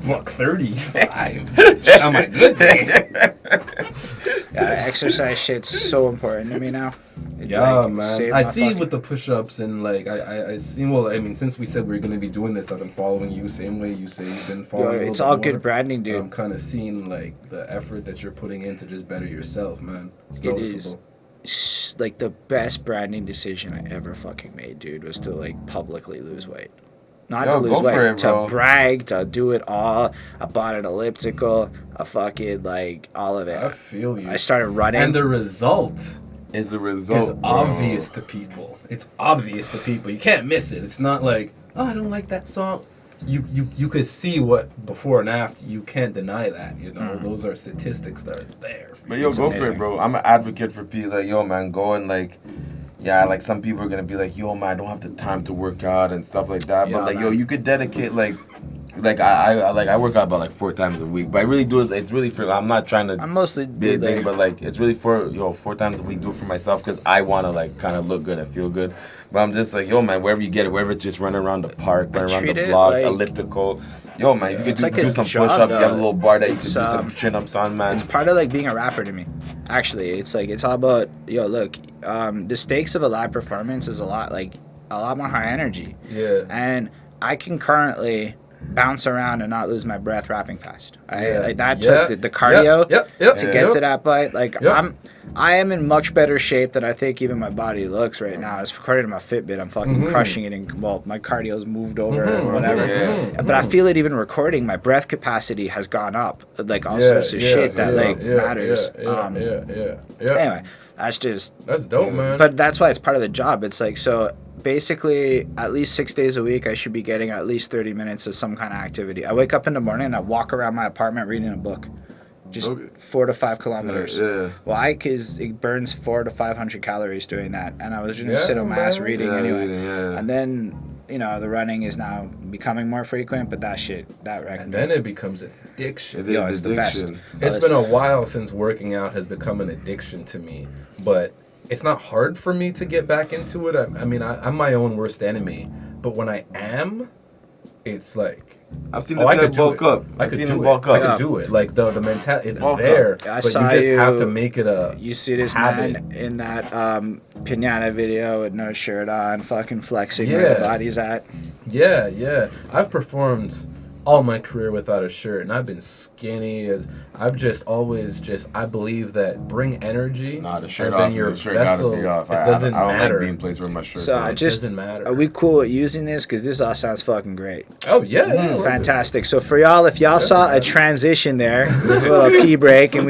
Look, 35. On my good day. Yeah, exercise shit's so important to me now. It, Yeah, like, man. saved I my see fucking- with the push-ups and like I see. Well, I mean, since we said we are gonna be doing this, I've been following you. Same way you say you've been following. Yo, a little it's bit all more. good branding, dude. I'm kind of seeing like the effort that you're putting in to just better yourself, man. It's It noticeable. is like the best branding decision I ever fucking made, dude, was to like publicly lose weight. Not Yo, to lose go for weight, it, bro. to brag, to do it all. I bought an elliptical, a fucking like all of it. I feel you. I started running. And the result Is the result is obvious to people. It's obvious to people. You can't miss it. It's not like, oh, I don't like that song. You could see what before and after. You can't deny that. You know, those are statistics that are there. But yo, It's go for amazing. it, bro. I'm an advocate for people. Like, yo, man, go and like, yeah, like some people are gonna be like, yo, man, I don't have the time to work out and stuff like that. Yeah, But like, man. yo, you could dedicate like I work out about like 4 times a week. But I really do it. It's really for. I'm not trying to I'm mostly be a thing, like, but like it's really for 4 times a week. Do it for myself because I want to like kind of look good and feel good. But I'm just like, yo, man, wherever you get it, wherever it's just running around the park, running around treat the it block, like- elliptical. Yo, man, if you could It's do, like a do some job, push-ups, you have a though. little bar that you It's, can do some chin-ups on, man. it's part of like being a rapper to me. Actually, it's like it's all about, yo, look, the stakes of a live performance is a lot more high energy. Yeah. And I can currently bounce around and not lose my breath rapping fast. Yeah. Like that Yeah. took the cardio Yep. to get to that point. Like Yep. I am in much better shape than I think even my body looks right now. As according to my Fitbit, I'm fucking crushing it. And well, my cardio's moved over and whatever. Yeah. But I feel it even recording. My breath capacity has gone up. Like all sorts of shit that matters. Anyway, That's dope, man. but that's why it's part of the job. It's like, so basically at least 6 days a week I should be getting at least 30 minutes of some kind of activity. I wake up in the morning and I walk around my apartment reading a book. Just 4 to 5 kilometers. Yeah. Why? Because it burns 400 to 500 calories doing that. And I was just going to sit on my ass reading anyway. And then, you know, the running is now becoming more frequent, but that wrecked And me. then it becomes addiction. It's the best. It's been a while since working out has become an addiction to me, but it's not hard for me to get back into it. I mean, I'm my own worst enemy, but when I am, it's like, I've seen this guy bulk up. I could do it. Like the mentality is there, I but saw you just you- have to make it a You see this habit. man in that pinata video with no shirt on, fucking flexing where the body's at. Yeah. I've performed all my career without a shirt, and I've been skinny as I've just always I believe that bring energy. Nah, the shirt and off. then your The shirt vessel, gotta be off. It I doesn't don't matter. like being placed with my shirt. So on. I just, doesn't matter. are we cool at using this? Because this all sounds fucking great. Oh yeah, we're Fantastic. So for y'all, if y'all saw a transition there, there's a little pee break, and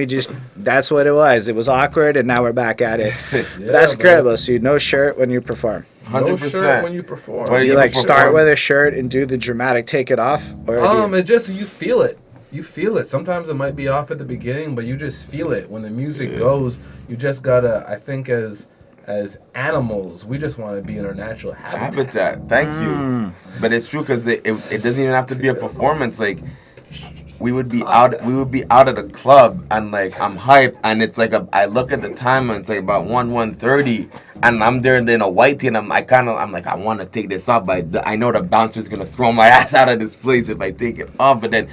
that's what it was. It was awkward, and now we're back at it. But that's incredible. So no shirt when you perform. good. No 100%. shirt when you perform. What Do do you you like perform? start with a shirt and do the dramatic take it off? Or do you, It just you feel it. You feel it. Sometimes it might be off at the beginning, but you just feel it when the music goes. You just gotta. I think as animals, we just want to be in our natural habitat. Thank you. But it's true because it doesn't even have to be a performance. Like we would be out at a club and like I'm hyped and it's like I look at the time and it's like about 1:30 and I'm there in a white tee and I'm like I want to take this off, but I know the bouncer's gonna throw my ass out of this place if I take it off. But then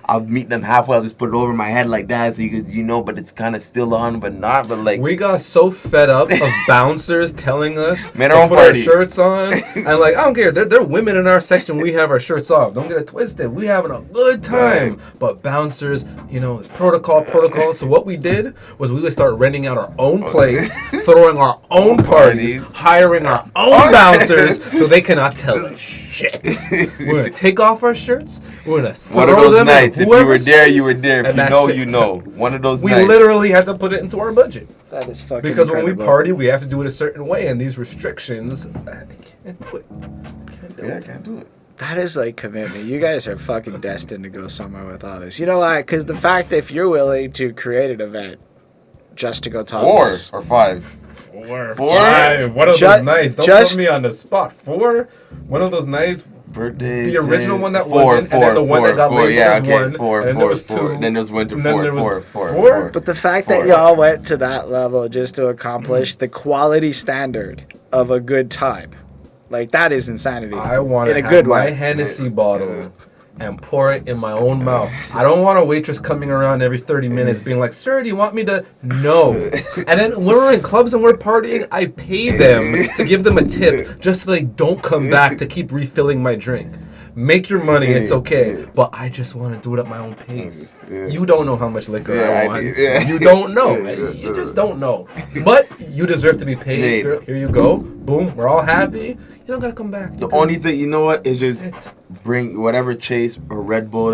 I'll meet them halfway. I'll just put it over my head like that, so but it's kind of still on, but not. But like We got so fed up of bouncers telling us Man, to our own put our party. shirts on, and like I don't care. They're women in our section. We have our shirts off. Don't get it twisted. We having a good time. But bouncers, it's protocol. So what we did was we would start renting out our own place, throwing our own parties, hiring our own bouncers, so they cannot tell us shit. We're gonna take off our shirts. We're gonna throw one of those them nights. in If you were whoever's there, you face, were there. If and you that's know, it. you know. One of those We nights. literally had to put it into our budget. that is fucking Because when we incredible. party, we have to do it a certain way, and these restrictions, I can't do it. I can't do it. That is like commitment. You guys are fucking destined to go somewhere with all this. You know why? Because the fact that if you're willing to create an event just to go talk 4 this, or 5. 4, Four? 5. One of Ju- those nights. Don't just- put me on the spot. 4. One of those nights. Birthday. The original one that 4, wasn't, and then the one that got labeled yeah, as okay, one, 4, and then 4, there was 4. 2, Then there was winter and then 4, there was 4, 4. 4. but the fact that 4. y'all went to that level just to accomplish the quality standard of a good time, like that is insanity. I want in to a have good my way. Hennessy bottle and pour it in my own mouth. I don't want a waitress coming around every 30 minutes being like, "Sir, do you want me to?" No. And then when we're in clubs and we're partying, I pay them to give them a tip just so they don't come back to keep refilling my drink. Make your money, it's okay. But I just want to do it at my own pace. You don't know how much liquor I want. You don't know. You just don't know. But you deserve to be paid. Here you go. Boom. We're all happy. You don't gotta come back. The only thing, you know what, is just bring whatever Chase or Red Bull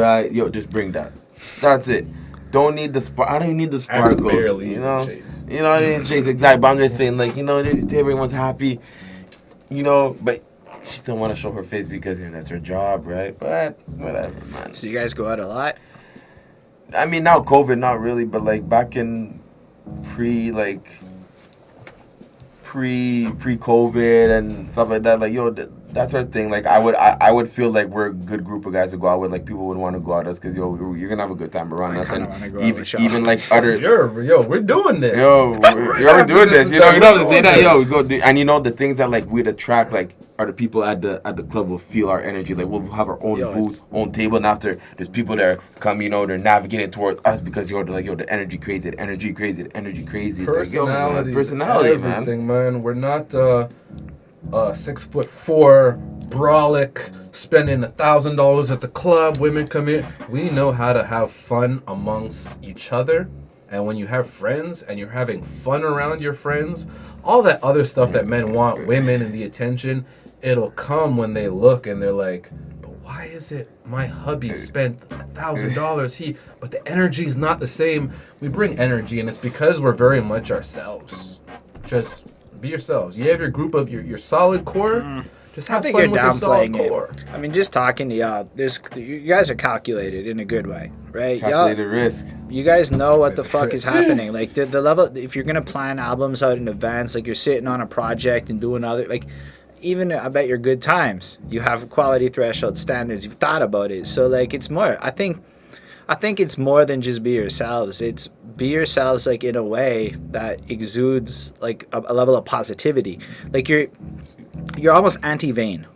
just bring that. That's it. Don't need the I don't even need the sparkles. barely you know, Chase. you know, I didn't Chase exactly. But I'm just saying, like, everyone's happy. But she still want to show her face because that's her job, right? But whatever, man. So you guys go out a lot. I mean, now COVID, not really, but like back in pre-COVID and stuff like that, like that sort of thing. Like I would feel like we're a good group of guys to go out with. Like people would want to go out with us because you're gonna have a good time around us. kinda And wanna go out with y'all. even like other We're doing this. we're doing this. You don't have to say that. Yo, We go do, and the things that like we'd attract like are the people at the club will feel our energy. Like we'll have our own booth, own table, and after there's people that come, they're navigating towards us because the energy crazy, the energy crazy, the energy crazy. It's like, Personality, personality, everything, man. We're not 6'4" brolic, spending $1,000 at the club, women come in. We know how to have fun amongst each other. And when you have friends and you're having fun around your friends, all that other stuff that men want, women and the attention, it'll come when they look and they're like, but why is it my hubby spent $1,000? But the energy's not the same. We bring energy, and it's because we're very much ourselves. Just be yourselves. You have your group of your solid core. Just have fun with your solid core. I mean, just talking to y'all, you guys are calculated in a good way, right? Calculated risk. You guys know what the fuck is happening. Like the level, if you're gonna plan albums out in advance, like you're sitting on a project and doing other, like even I bet your good times, you have quality threshold standards. You've thought about it, so like it's more. I think it's more than just be yourselves. It's be yourselves like in a way that exudes like a level of positivity. Like you're almost anti-vain.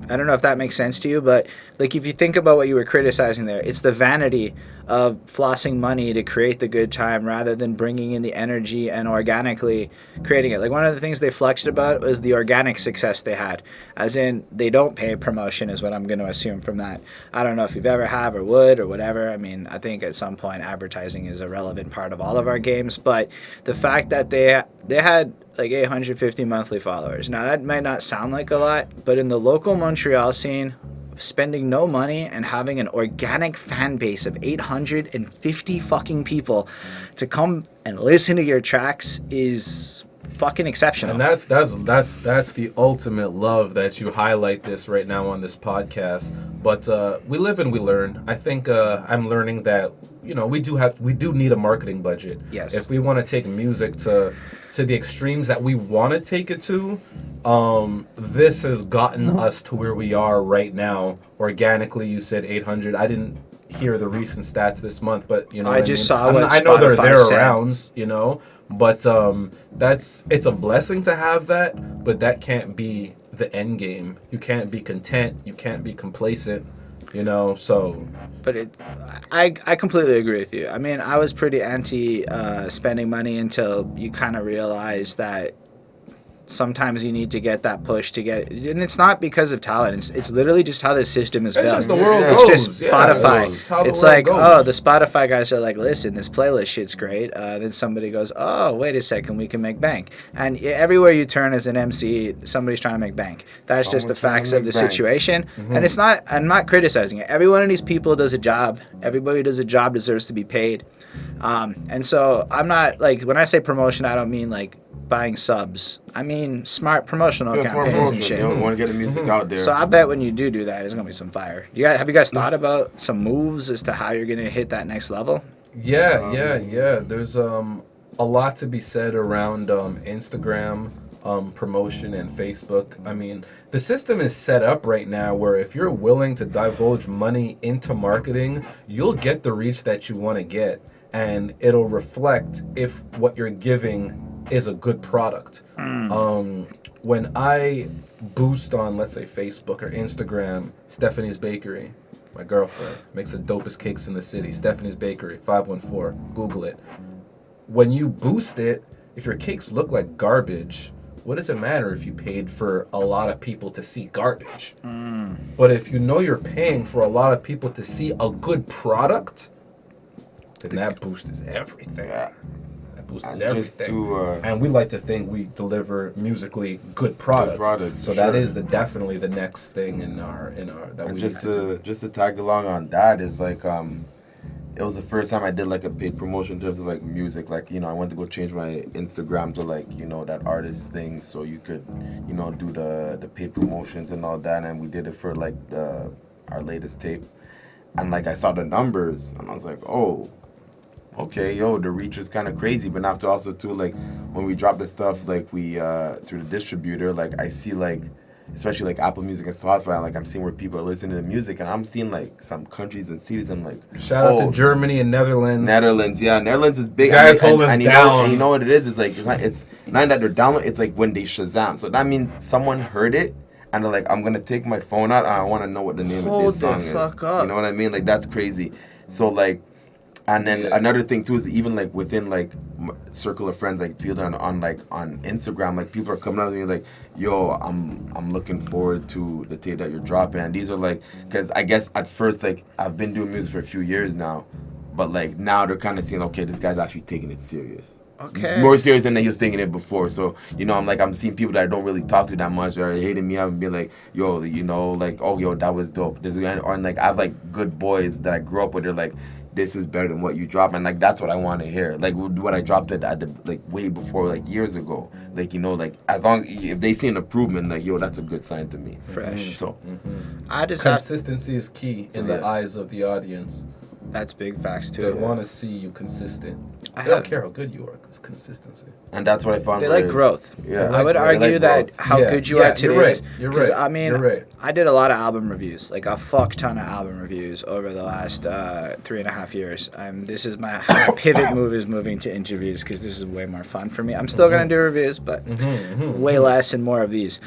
I don't know if that makes sense to you, but like if you think about what you were criticizing there, it's the vanity of flossing money to create the good time rather than bringing in the energy and organically creating it. Like one of the things they flexed about was the organic success they had, as in they don't pay promotion is what I'm going to assume from that. I don't know if you've ever have or would or whatever. I mean, I think at some point advertising is a relevant part of all of our games, but the fact that they had like 850 monthly followers. Now that might not sound like a lot, but in the local Montreal scene, spending no money and having an organic fan base of 850 fucking people to come and listen to your tracks is fucking exceptional. And that's the ultimate love that you highlight this right now on this podcast. But we live and we learn. I think I'm learning that we do need a marketing budget. Yes. If we want to take music to the extremes that we want to take it to, this has gotten us to where we are right now. Organically, you said 800. I didn't hear the recent stats this month, but I just saw what I know they're Spotify there said. around, but it's a blessing to have that, but that can't be the end game. You can't be content. You can't be complacent. So. But I completely agree with you. I mean, I was pretty anti spending money until you kind of realize that sometimes you need to get that push to get it. And it's not because of talent. It's literally just how the system is built. It's just the world It's goes. just Spotify. It's like, goes. the Spotify guys are like, listen, this playlist shit's great. Then somebody goes, oh, wait a second, we can make bank. And everywhere you turn as an MC, somebody's trying to make bank. That's just the facts of the situation. And it's not, I'm not criticizing it. Every one of these people does a job. Everybody who does a job deserves to be paid. And so I'm not, like, when I say promotion, I don't mean like buying subs. I mean smart promotional campaigns and shit. You want to get the music out there. So I bet when you do that, it's gonna be some fire. Have you guys thought about some moves as to how you're gonna hit that next level? Yeah. There's a lot to be said around Instagram promotion and Facebook. I mean, the system is set up right now where if you're willing to divulge money into marketing, you'll get the reach that you want to get, and it'll reflect if what you're giving is a good product. When I boost on, let's say, Facebook or Instagram, Stephanie's Bakery, my girlfriend makes the dopest cakes in the city. Stephanie's Bakery, 514, Google it. When you boost it, if your cakes look like garbage, what does it matter if you paid for a lot of people to see garbage? But if you know you're paying for a lot of people to see a good product, then that boost is everything. Boosts everything. And we like to think we deliver musically good products. So that is definitely the next thing in our that we just to tag along on that is like it was the first time I did like a paid promotion in terms of like music. Like, I went to go change my Instagram to like, that artist thing so you could, do the paid promotions and all that, and we did it for like our latest tape. And like I saw the numbers and I was like, oh, okay, the reach is kind of crazy. But after also too, like when we drop the stuff, like we through the distributor, like I see like, especially like Apple Music and Spotify, like I'm seeing where people are listening to the music, and I'm seeing like some countries and cities. I'm like, shout out to Germany and Netherlands. Netherlands is big. Guys, hold us down. And you know what it is? It's like it's not that they're downloading. It's like when they Shazam. So that means someone heard it. And they're like, I'm gonna take my phone out. I want to know what the name of this song is. Hold the fuck up. You know what I mean? Like that's crazy. So like, And then Yeah. another thing too is even like within like circle of friends, like people on like on Instagram, like people are coming up to me like, "Yo, I'm looking forward to the tape that you're dropping." And these are like, because I guess at first like I've been doing music for a few years now, but like now they're kind of seeing, okay, this guy's actually taking it serious. Okay. It's more serious than he was taking it before. So, you know, I'm seeing people that I don't really talk to that much are hitting me up and being like, yo, you know, like, oh, yo, that was dope. Or like, I have like good boys that I grew up with. They're like, this is better than what you dropped. And like, that's what I want to hear. Like, what I dropped it at the, like, way before, like, years ago. Like, you know, like, as long if they see an improvement, like, yo, that's a good sign to me. Fresh. So, I just have, Consistency is key in the yeah. eyes of the audience. that's big facts They too. want to see you consistent. I They don't have- care how good you are. It's consistency. and that's what I found. They like growth. Yeah. I would They like argue that growth. how Yeah, good you yeah, are today. you're right, is- you're 'cause, right, I mean, you're right. I did a lot of album reviews, like a fuck ton of album reviews over the last 3.5 years. This is my pivot move is moving to interviews because this is way more fun for me. I'm still gonna do reviews, but way less and more of these.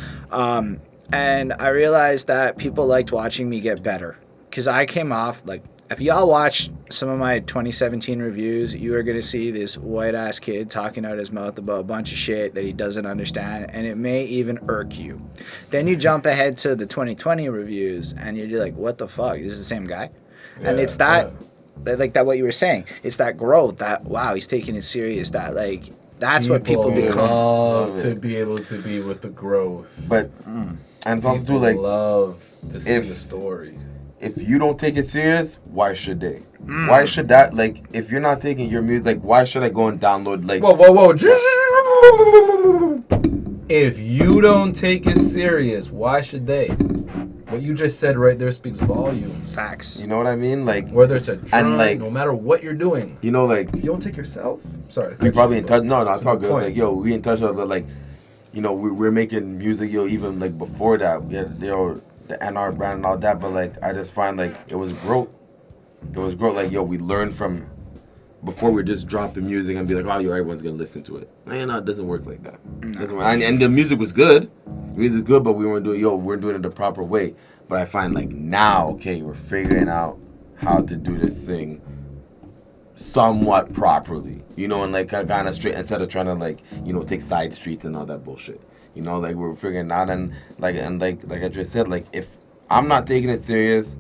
And I realized that people liked watching me get better because I came off like. If y'all watch some of my 2017 reviews, you are going to see this white-ass kid talking out his mouth about a bunch of shit that he doesn't understand, and it may even irk you. Then you jump ahead to the 2020 reviews, and you're like, what the fuck? This is the same guy? And Yeah, it's that, like that what you were saying. It's that growth, that, wow, he's taking it serious, that, like, that's what people become. love Love to it. be able to be with the growth. But, and it's also too, People like, love to see if- the story. if you don't take it serious, why should they? Why should that, like, if you're not taking your music, like, why should I go and download, like, Whoa. If you don't take it serious, why should they? What you just said right there speaks volumes. Facts. you know what I mean? Like, Whether it's a drum, like- no matter what you're doing, you know, like, if you don't take yourself, sorry. we probably in touch. No, That's it's all a good. point. Like, yo, we in touch with, like, you know, we're making music, yo, even, like, before that. We had, yo, the NR brand and all that, but, like, I just find, like, it was growth. It was growth. Like, yo, we learned from before we just dropping music and be like, oh, yo, everyone's gonna listen to it. Man, no, it doesn't work like that. Doesn't work. And the music was good. The music was good, but we weren't doing, we're doing it the proper way. But I find, like, now, okay, we're figuring out how to do this thing somewhat properly, you know, and like kind of straight instead of trying to, like, you know, take side streets and all that bullshit, you know, like we're figuring out. And like I just said, like, if I'm not taking it serious,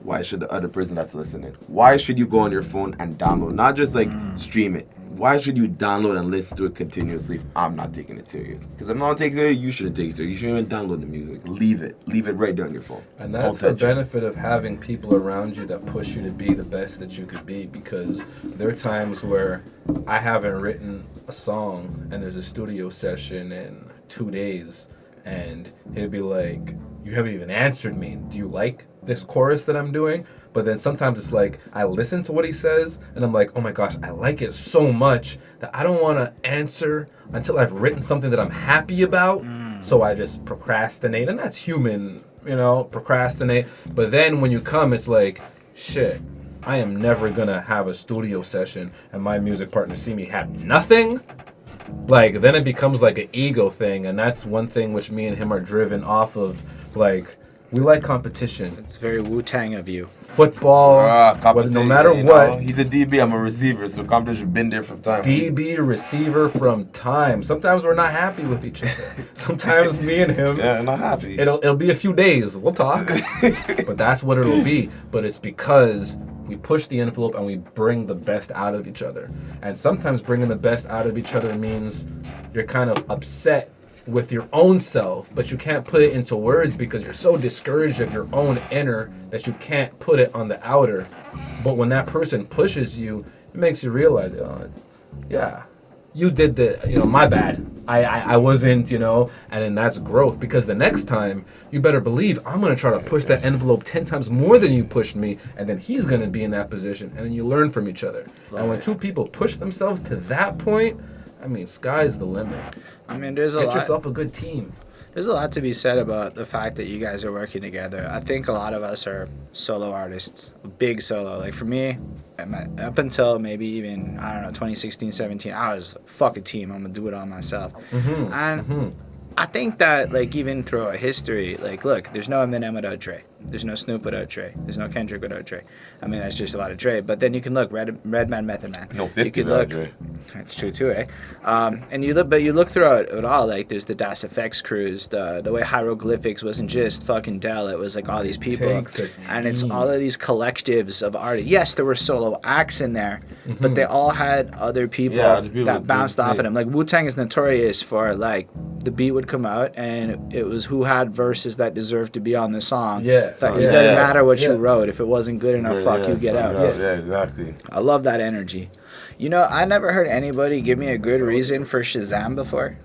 why should the other person that's listening? Why should you go on your phone and download, not just like stream it? Why should you download and listen to it continuously if I'm not taking it serious? Because if I'm not taking it serious, you shouldn't take it serious. You shouldn't even download the music. Leave it right there on your phone. And Don't that's the touch it. benefit of having people around you that push you to be the best that you could be, because there are times where I haven't written a song and there's a studio session in 2 days and he'll be like, you haven't even answered me. Do you like this chorus that I'm doing? But then sometimes it's like I listen to what he says and I'm like, oh my gosh, I like it so much that I don't want to answer until I've written something that I'm happy about. So I just procrastinate, and that's human, you know, procrastinate. But then when you come, it's like, shit, I am never gonna have a studio session and my music partner see me have nothing. Like, then it becomes like an ego thing, and that's one thing which me and him are driven off of. Like, we like competition. It's very Wu-Tang of you. Football, whether, Competition, no matter you what, know, he's a DB, I'm a receiver, so competition been there from time. DB receiver from time. Sometimes we're not happy with each other. Sometimes me and him, Yeah, not happy. it'll be a few days. We'll talk, but that's what it'll be. But it's because we push the envelope and we bring the best out of each other. And sometimes bringing the best out of each other means you're kind of upset with your own self, but you can't put it into words because you're so discouraged of your own inner that you can't put it on the outer. But when that person pushes you, it makes you realize, oh, yeah, you did the, you know, my bad. I wasn't, you know, and then that's growth, because the next time you better believe I'm going to try to push that envelope 10 times more than you pushed me, and then he's going to be in that position, and then you learn from each other. And when two people push themselves to that point, I mean, sky's the limit. I mean, there's a Get lot. yourself a good team. There's a lot to be said about the fact that you guys are working together. I think a lot of us are solo artists, big solo. Like for me, up until maybe even, I don't know, 2016, 17, I was fuck a team. I'm gonna do it all myself. And I think that, like, even throughout history, like, look, there's no Eminem without Dre. There's no Snoop without Dre. There's no Kendrick without Dre. I mean, that's just a lot of Dre. But then you can look, Redman, Method Man. No You 50 could without look, Dre. that's true too, eh? And you look throughout it all. Like, there's the Das FX crews. The way Hieroglyphics wasn't just fucking Dell. It was like all these people, Takes a and it's team. all of these collectives of artists. Yes, there were solo acts in there, but they all had other people, Yeah, other people that bounced off yeah. of them. Like Wu-Tang is notorious for, like, the beat would come out and it was who had verses that deserved to be on the song. Yeah, That it yeah, doesn't yeah. matter what you Yeah. wrote. If it wasn't good enough, fuck you, get out. Yeah, exactly. I love that energy. You know, I never heard anybody give me a good reason for Shazam before.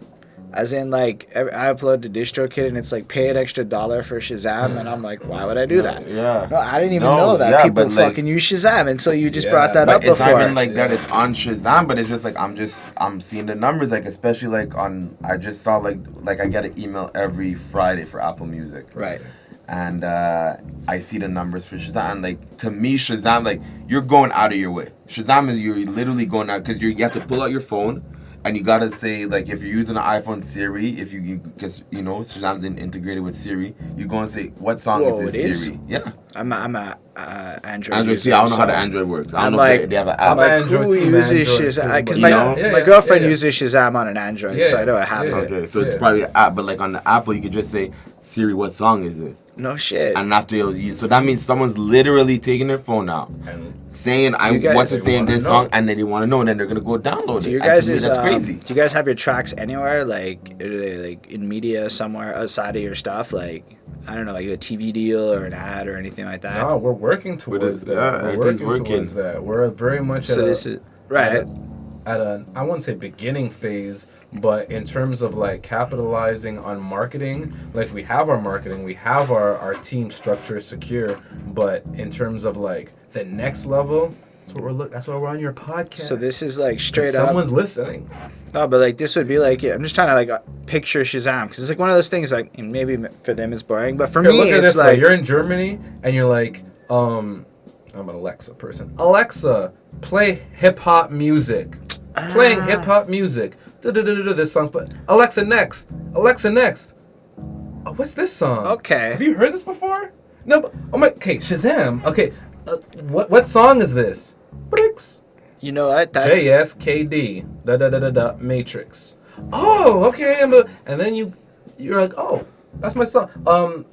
As in, like, I upload to DistroKid and it's like, pay an extra $1 for Shazam, and I'm like, why would I do that? Yeah. No, I didn't even No, know that yeah, people but, like- fucking use Shazam until you just Yeah, brought that But up it's before. not even like that it's on Shazam, but it's just like I'm seeing the numbers, like especially like on I just saw like I get an email every Friday for Apple Music. Right. And I see the numbers for Shazam. And like to me, Shazam, like you're going out of your way. Shazam is you're literally going out because you have to pull out your phone and you gotta say like if you're using an iPhone Siri, if you because you know Shazam's integrated with Siri, you go and say what song Whoa, is it this is? Siri? Yeah. I'm a Android. Android. user, See, I don't know how so the Android works. I I'm don't know like, if they have an I'm app. like, Android who team, uses Android Shazam? team, Because but my, you know- my girlfriend yeah. uses Shazam on an Android, Yeah, so I know I have yeah. it. Okay, so it's Yeah. probably an app, but like on the Apple, you could just say Siri, what song is this? No shit. And after you, so that means someone's literally taking their phone out, And saying, you guys- what's it They saying wanna this know. song, and then they want to know, and then they're gonna go download Do it. you And guys to me, that's crazy. do you guys have your tracks anywhere, like, are they, like, in media somewhere outside of your stuff, like, I don't know, like a TV deal or an ad or anything like that? no, we're working towards that. yeah, We're everything's working working. towards that. We're very much So at this a, is right. at a I wouldn't say beginning phase, but in terms of like capitalizing on marketing, like we have our marketing, we have our team structure secure, but in terms of like the next level, that's why we're on your podcast. So this is like straight up. Someone's listening. No, but like this would be like, I'm just trying to like picture Shazam because it's like one of those things like, and maybe for them it's boring, but for Here, me look at it's this way. like, You're in Germany and you're like, I'm an Alexa person. Alexa, play hip hop music. Playing hip hop music. This song's playing. Alexa next. Alexa next. Oh, what's this song? Okay. Have you heard this before? No. But, oh my. Okay, Shazam. Okay. What song is this? Bricks. you know what? That's JSKD. Matrix. Oh, okay. And then you're like, oh, that's my song.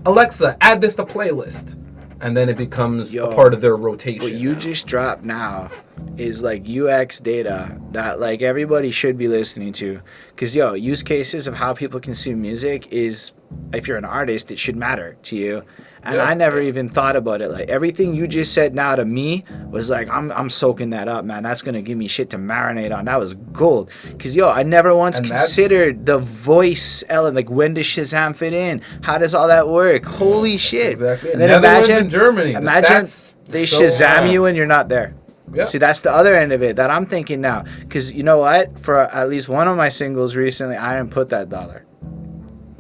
Alexa, add this to playlist. And then it becomes Yo, a part of their rotation. what you just dropped now is like UX data that like everybody should be listening to, because use cases of how people consume music is, if you're an artist, it should matter to you. And Yeah. I never even thought about it. Like everything you just said now to me was like, I'm soaking that up, man. That's gonna give me shit to marinate on. That was gold. Cause I never once And that's- considered the voice element. Like when does Shazam fit in? How does all that work? Holy shit! exactly it. And then Netherlands imagine, and Germany, the imagine stats they show Shazam that. you and you're not there. Yeah. See, that's the other end of it that I'm thinking now. Because you know what? For at least one of my singles recently, I didn't put that $1.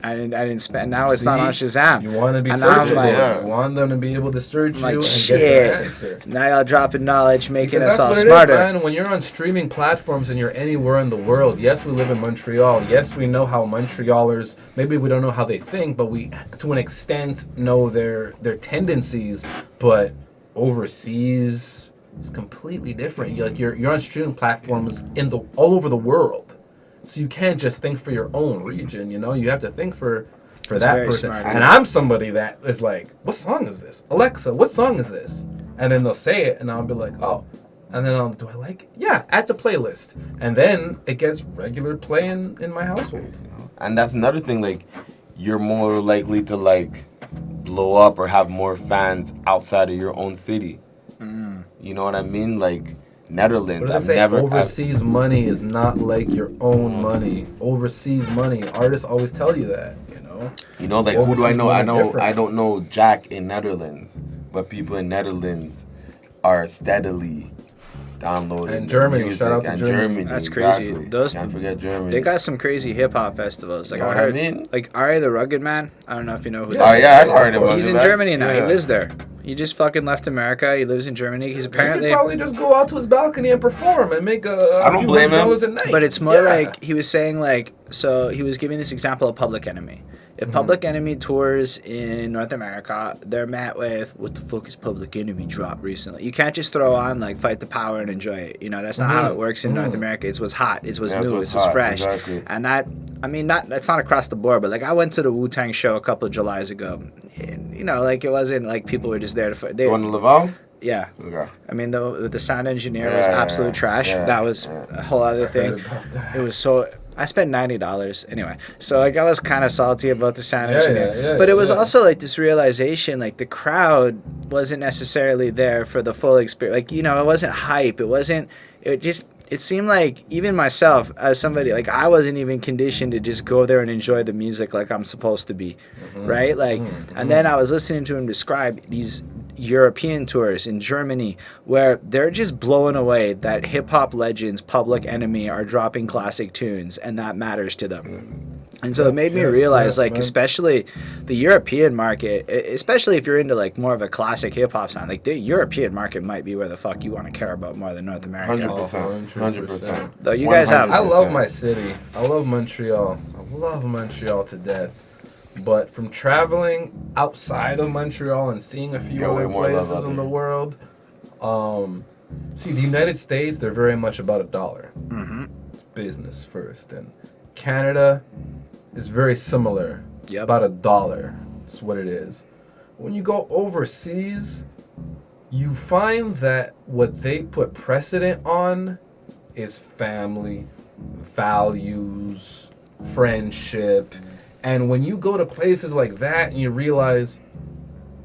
I didn't spend. Now it's not on Shazam. You want to be And now I'm searchable. like- You want them to be able to search I'm like, you and shit. get the answer. Now y'all dropping knowledge, making Because us that's all what smarter. it is, man. When you're on streaming platforms and you're anywhere in the world, yes, we live in Montreal. Yes, we know how Montrealers, maybe we don't know how they think, but we, to an extent, know their tendencies. But overseas is completely different. You're on streaming platforms all over the world. So you can't just think for your own region, You have to think for That's that very person. smart. And I'm somebody that is like, what song is this? Alexa, what song is this? And then they'll say it, and I'll be like, oh. And then do I like it? Yeah, add to playlist. And then it gets regular play in my household. And that's another thing, like, you're more likely to, like, blow up or have more fans outside of your own city. You know what I mean? Like, Netherlands, What do they I've say? never... Overseas money is not like your own money. Overseas money, artists always tell you that, You know, like, who do I Overseas know? money different. I don't know Jack in Netherlands, but people in Netherlands are steadily downloading And Germany, music, shout out to and Germany. That's crazy. Exactly. Those- Can't forget Germany. They got some crazy hip hop festivals. Like You know I what I heard, mean? like Ari the Rugged Man. I don't know if you know who. Yeah. that Oh is. yeah, I've heard of him. He's in Germany now. He Yeah. lives there. He just fucking left America. He lives in Germany. He's He apparently. could probably just go out to his balcony and perform and make I don't few blame him. $100 a night. But it's more Yeah. like he was saying, like, so he was giving this example of Public Enemy. If Public Enemy tours in North America, they're met with, what the fuck is Public Enemy dropped recently? You can't just throw on, like, Fight the Power and enjoy it. You know, that's not how it works in North America. It's what's hot. It's what's new. It's what's hot, fresh. exactly. And that, I mean, that's not across the board, but, like, I went to the Wu-Tang show a couple of Julys ago. And, you know, like, it wasn't like people were just there to... The one in Laval? Yeah. Okay. I mean, the sound engineer was Yeah, absolute trash. yeah, That was a whole other thing. about that. It was so... I spent $90 anyway. So, like, I was kind of salty about the sound engineer. yeah, but it was yeah. also, like, this realization, like, the crowd wasn't necessarily there for the full experience. Like, you know, it wasn't hype. It wasn't... It just... It seemed like even myself, as somebody, like, I wasn't even conditioned to just go there and enjoy the music like I'm supposed to be, right? Like, and then I was listening to him describe these European tours in Germany where they're just blowing away that hip-hop legends Public Enemy are dropping classic tunes, and that matters to them. And so it made me realize, like, man. especially the European market, especially if you're into, like, more of a classic hip-hop sound, like, the European market might be where the fuck you want to care about more than North America. 100%. 100%. Though you guys have... 100%. I love my city. I love Montreal. I love Montreal to death. But from traveling outside of Montreal and seeing a few Yeah, way other more love places out in the there. world, see, the United States, they're very much about a dollar. Business first. And Canada is very similar. It's Yep. about a dollar. That's what it is. When you go overseas, you find that what they put precedent on is family, values, friendship. And when you go to places like that and you realize,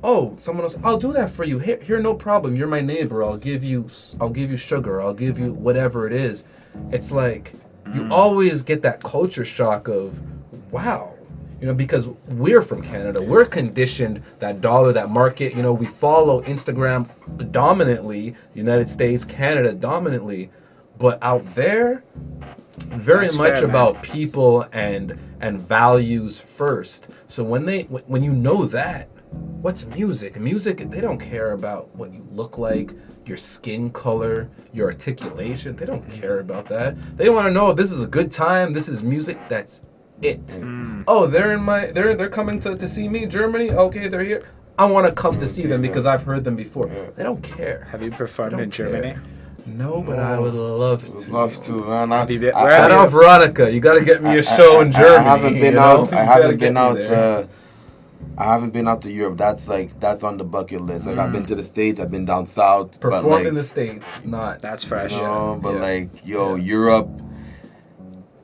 oh, someone else, I'll do that for you. Here, no problem. You're my neighbor. I'll give you sugar. I'll give you whatever it is. It's like you always get that culture shock of, wow. You know, because we're from Canada. We're conditioned that dollar, that market. You know, we follow Instagram dominantly, United States, Canada dominantly. But out there, very That's much fair, man. about people and values first. So when you know that, what's music? Music, they don't care about what you look like, your skin color, your articulation. They don't care about that. They want to know this is a good time. This is music. That's it. Oh, they're coming to see me, Germany. Okay, they're here. I want to come to see them because I've heard them before. They don't care. Have you performed They in don't Germany? care. No, but I would love to. Love to, man. Have you been- I- where Shout have out Veronica. You got to get me a show in Germany. I haven't been you out. know? I You haven't gotta been get me out. there. I haven't been out to Europe. That's on the bucket list. Like I've been to the States. I've been down south. but Perform like, in the States, not. That's fresh. no, but Yeah. like yo, Yeah.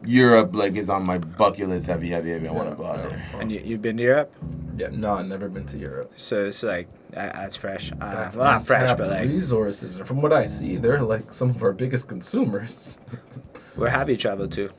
Europe like is on my bucket list. Heavy. I want to go out there. And you've been to Europe? Yeah, no, I've never been to Europe. So it's like, that's fresh. That's Well, not fresh, untapped but like, resources. And from what I see, they're like some of our biggest consumers. where have you traveled to?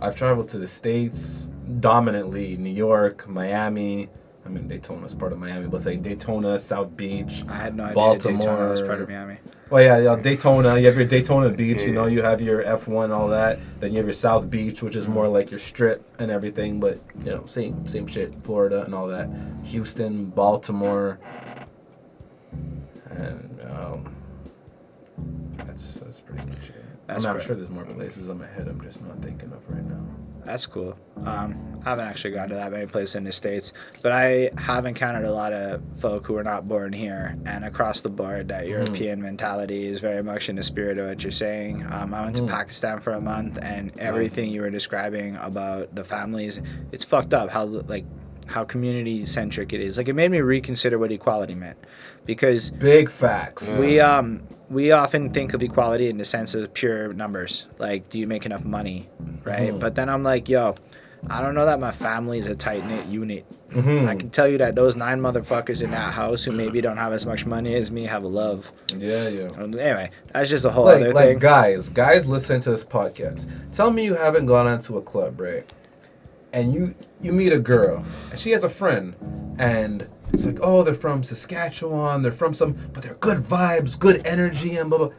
I've traveled to the States, dominantly New York, Miami. I mean, Daytona's part of Miami, but say Daytona, South Beach, I had no idea Baltimore. Daytona was part of Miami. Well, yeah, Daytona. You have your Daytona Beach, you know, you have your F1, all that. Then you have your South Beach, which is more like your strip and everything, but, you know, same shit, Florida and all that. Houston, Baltimore. And that's pretty much it. That's I'm fair. sure there's more places in my head I'm just not thinking of right now. That's cool. I haven't actually gone to that many places in the States, but I have encountered a lot of folk who are not born here, and across the board, that European mentality is very much in the spirit of what you're saying. I went to Pakistan for a month, and everything you were describing about the families, it's fucked up how community centric it is. Like, it made me reconsider what equality meant, because Big facts. we often think of equality in the sense of pure numbers. Like, do you make enough money, right? But then I'm like, yo, I don't know that my family is a tight-knit unit. I can tell you that those 9 motherfuckers in that house who maybe don't have as much money as me have a love. Yeah. Anyway, that's just a whole other thing. Guys listen to this podcast. Tell me you haven't gone out to a club, right? And you meet a girl, and she has a friend, and it's like, oh, they're from Saskatchewan, they're from but they're good vibes, good energy, and blah, blah.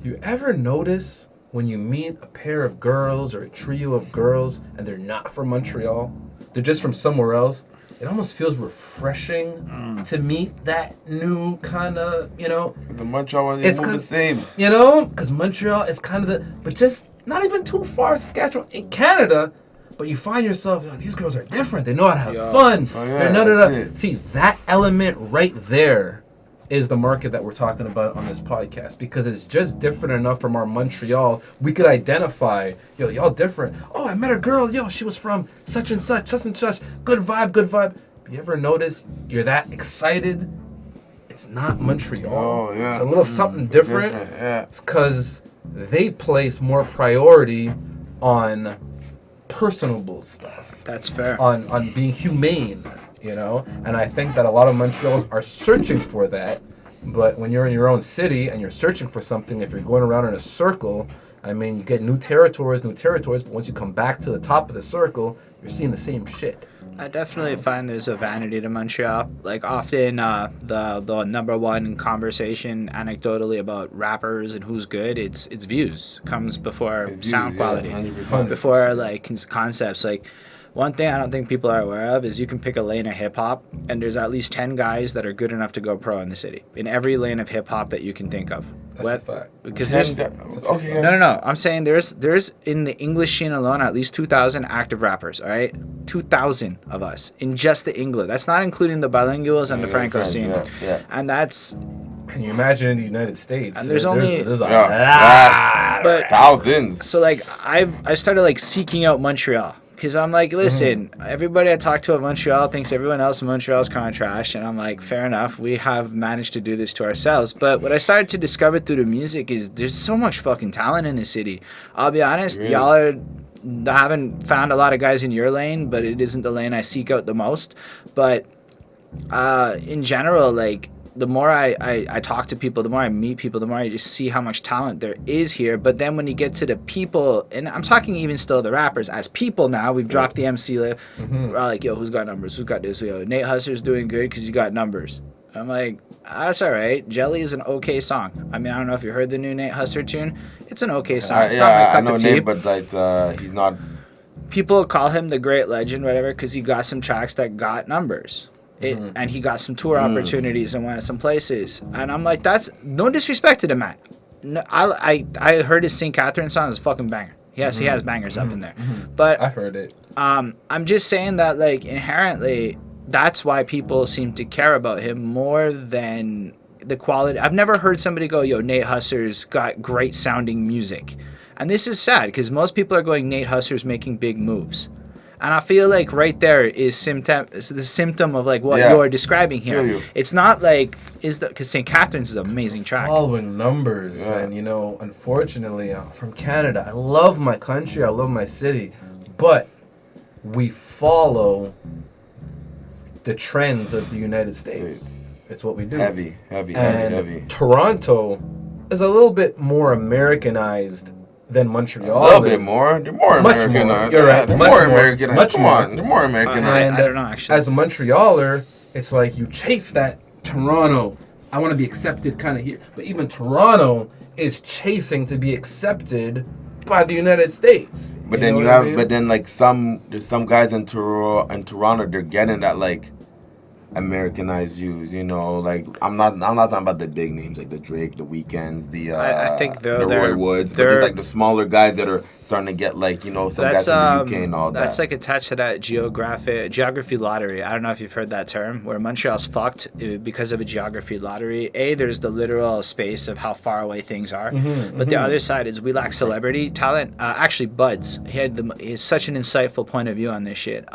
You ever notice when you meet a pair of girls or a trio of girls, and they're not from Montreal, they're just from somewhere else, it almost feels refreshing to meet that new kind of, you know. The Montreal, they move the same. You know, because Montreal is kind of but just not even too far, Saskatchewan, in Canada. But you find yourself, these girls are different. They know how to have fun. Oh, yeah, They're See, that element right there is the market that we're talking about on this podcast, because it's just different enough from our Montreal. We could identify, y'all different. Oh, I met a girl. She was from such and such, such and such. Good vibe, good vibe. You ever notice you're that excited? It's not Montreal. Oh, yeah. It's a little something different. Yeah. It's because they place more priority on personable stuff. That's fair. On being humane, and I think that a lot of Montreals are searching for that. But when you're in your own city and you're searching for something, if you're going around in a circle, I mean, you get new territories, but once you come back to the top of the circle, you're seeing the same shit. I definitely find there's a vanity to Montreal. Like, often the number one conversation anecdotally about rappers and who's good, it's views comes before sound quality, 100%. before like concepts. Like, one thing I don't think people are aware of is you can pick a lane of hip hop, and there's at least 10 guys that are good enough to go pro in the city in every lane of hip hop that you can think of. That's a fact. Because Okay. No. I'm saying there's in the English scene alone at least 2,000 active rappers. All right, 2,000 of us in just the English. That's not including the bilinguals and the Franco scene. Yeah. And that's. Can you imagine in the United States? And there's only there's but thousands. So like I started like seeking out Montreal. Because I'm like, listen, everybody I talk to at Montreal thinks everyone else in Montreal is kind of trash. And I'm like, fair enough. We have managed to do this to ourselves. But what I started to discover through the music is there's so much fucking talent in the city. I'll be honest, y'all I haven't found a lot of guys in your lane, but it isn't the lane I seek out the most. But in general, like, the more I talk to people, the more I meet people, the more I just see how much talent there is here. But then when you get to the people, and I'm talking even still the rappers, as people now, we've dropped the MC lift. We're like, who's got numbers? Who's got this? Nate Hustler's doing good because he got numbers. I'm like, that's all right. Jelly is an okay song. I mean, I don't know if you heard the new Nate Hustler tune. It's an okay song. It's not my cup I know of tea. Nate, but like he's not. People call him the great legend, whatever, because he got some tracks that got numbers. And he got some tour opportunities and went to some places. And I'm like, that's no disrespect to the man. No, I heard his St. Catherine song is a fucking banger. Yes, he has bangers up in there. But I've heard it. I'm just saying that, like, inherently, that's why people seem to care about him more than the quality. I've never heard somebody go, Nate Hustler's got great sounding music. And this is sad because most people are going, Nate Hustler's making big moves. And I feel like right there is the symptom of like what you're describing here. It's not like because St. Catharines is an amazing track. Following numbers, and unfortunately, from Canada, I love my country, I love my city, but we follow the trends of the United States. It's what we do. Heavy. Toronto is a little bit more Americanized than Montreal. A little bit more. They're more American. You're right. They're more American. Come on. They're more American. I don't know, actually. As a Montrealer, it's like you chase that Toronto. I want to be accepted kind of here. But even Toronto is chasing to be accepted by the United States. But then but then like there's some guys in Toronto, they're getting that like Americanized views, like I'm not talking about the big names like the Drake, the Weekends, I think the Roy Woods, but there's like the smaller guys that are starting to get like some guys from the UK and all that. That's like attached to that geography lottery. I don't know if you've heard that term, where Montreal's fucked because of a geography lottery. There's the literal space of how far away things are, but the other side is we lack celebrity talent. Actually, Buds, he has such an insightful point of view on this shit.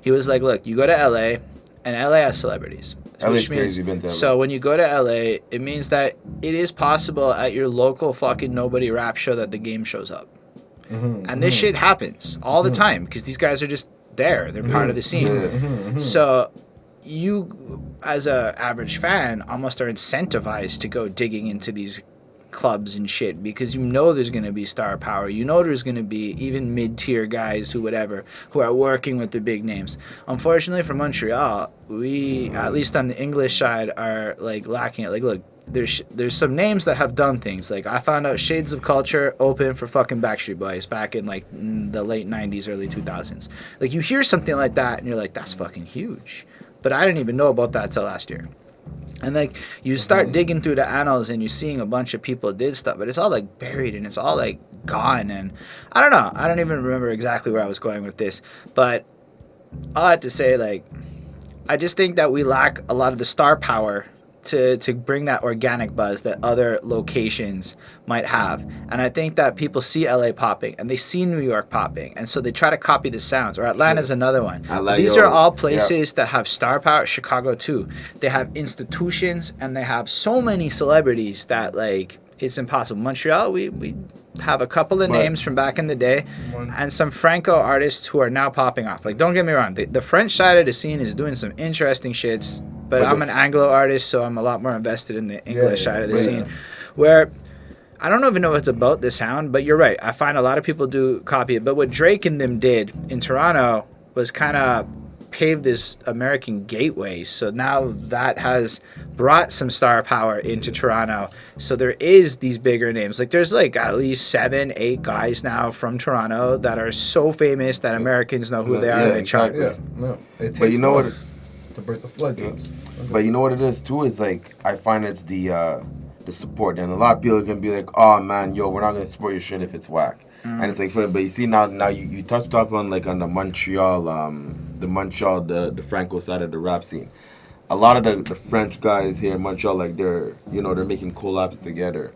He was like, look, you go to LA. And LA has celebrities. LA's crazy, been to LA. So when you go to LA, it means that it is possible at your local fucking nobody rap show that the game shows up. And this shit happens all the time because these guys are just there. They're part of the scene. So you, as a average fan, almost are incentivized to go digging into these clubs and shit because there's going to be star power. There's going to be even mid-tier guys who are working with the big names. Unfortunately for Montreal, we, at least on the English side, are like lacking it. Like, look, there's some names that have done things. Like I found out Shades of Culture open for fucking Backstreet Boys back in like the late 90s, early 2000s. Like you hear something like that and you're like, that's fucking huge. But I didn't even know about that till last year. And like you start digging through the annals and you're seeing a bunch of people did stuff, but it's all like buried and it's all like gone. And I don't know. I don't even remember exactly where I was going with this, but I had to say, like, I just think that we lack a lot of the star power to bring that organic buzz that other locations might have. And I think that people see LA popping and they see New York popping, and so they try to copy the sounds. Or Atlanta's another one. These are all places that have star power. Chicago too. They have institutions and they have so many celebrities that like it's impossible. Montreal, we have a couple of names from back in the day and some Franco artists who are now popping off. Like, don't get me wrong, the French side of the scene is doing some interesting shits, but I'm an Anglo artist, so I'm a lot more invested in the English side of the scene, where I don't even know if it's about the sound, but you're right. I find a lot of people do copy it. But what Drake and them did in Toronto was kind of paved this American gateway. So now that has brought some star power into Toronto. So there is these bigger names. Like there's like at least 7-8 guys now from Toronto that are so famous that Americans know who they are. They chart. But you know what? To break the floodgates. But you know what it is too is like I find it's the support, and a lot of people can be like, oh man, yo, we're not gonna support your shit if it's whack. And it's like, but you see now you touched up on like on the Montreal, the Franco side of the rap scene. A lot of the French guys here in Montreal, like they're making collabs together.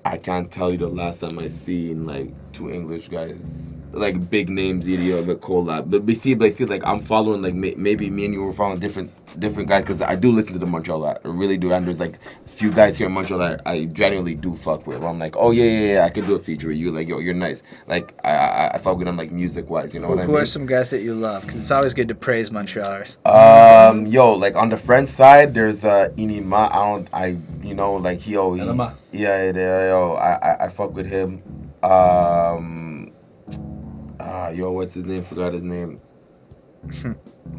I can't tell you the last time I seen like two English guys, like big names, of a collab. But we see, like I'm following, like maybe me and you were following different guys, because I do listen to the Montreal. I really do. And there's like a few guys here in Montreal that I genuinely do fuck with. I'm like, oh yeah, I could do a feature with you. Like, yo, you're nice. Like I fuck with them like music wise. You know what I mean? Who are some guys that you love? Because it's always good to praise Montrealers. Yo, like on the French side, there's Inima. I fuck with him. What's his name? Forgot his name.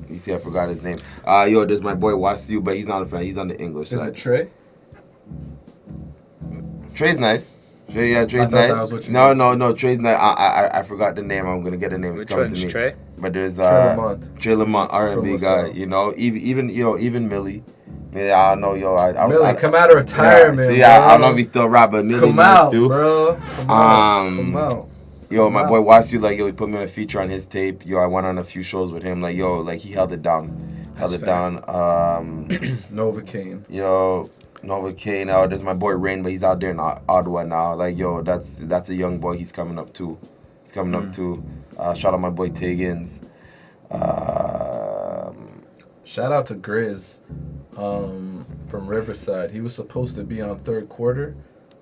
You see, I forgot his name. There's my boy Wasu, but he's not a French. He's on the English side. Is it Trey? Trey's nice. Trey's nice. That was what you No, Trey's nice. I forgot the name. I'm gonna get the name. Which one's to me. Trey? But there's Trey Lamont, R&B guy. You know, even Millie. Yeah, I don't know, Millie, come out of retirement. I don't know if he still rap, but Millie nice too. Bro. Come out. Yo, my boy Wasu, like, he put me on a feature on his tape. Yo, I went on a few shows with him. Like, he held it down. Novocaine. Yo, Novocaine. There's my boy Rain, but he's out there in Ottawa now. Like, yo, that's a young boy. He's coming up too. Shout out my boy Tiggins. Shout out to Grizz from Riverside. He was supposed to be on Third Quarter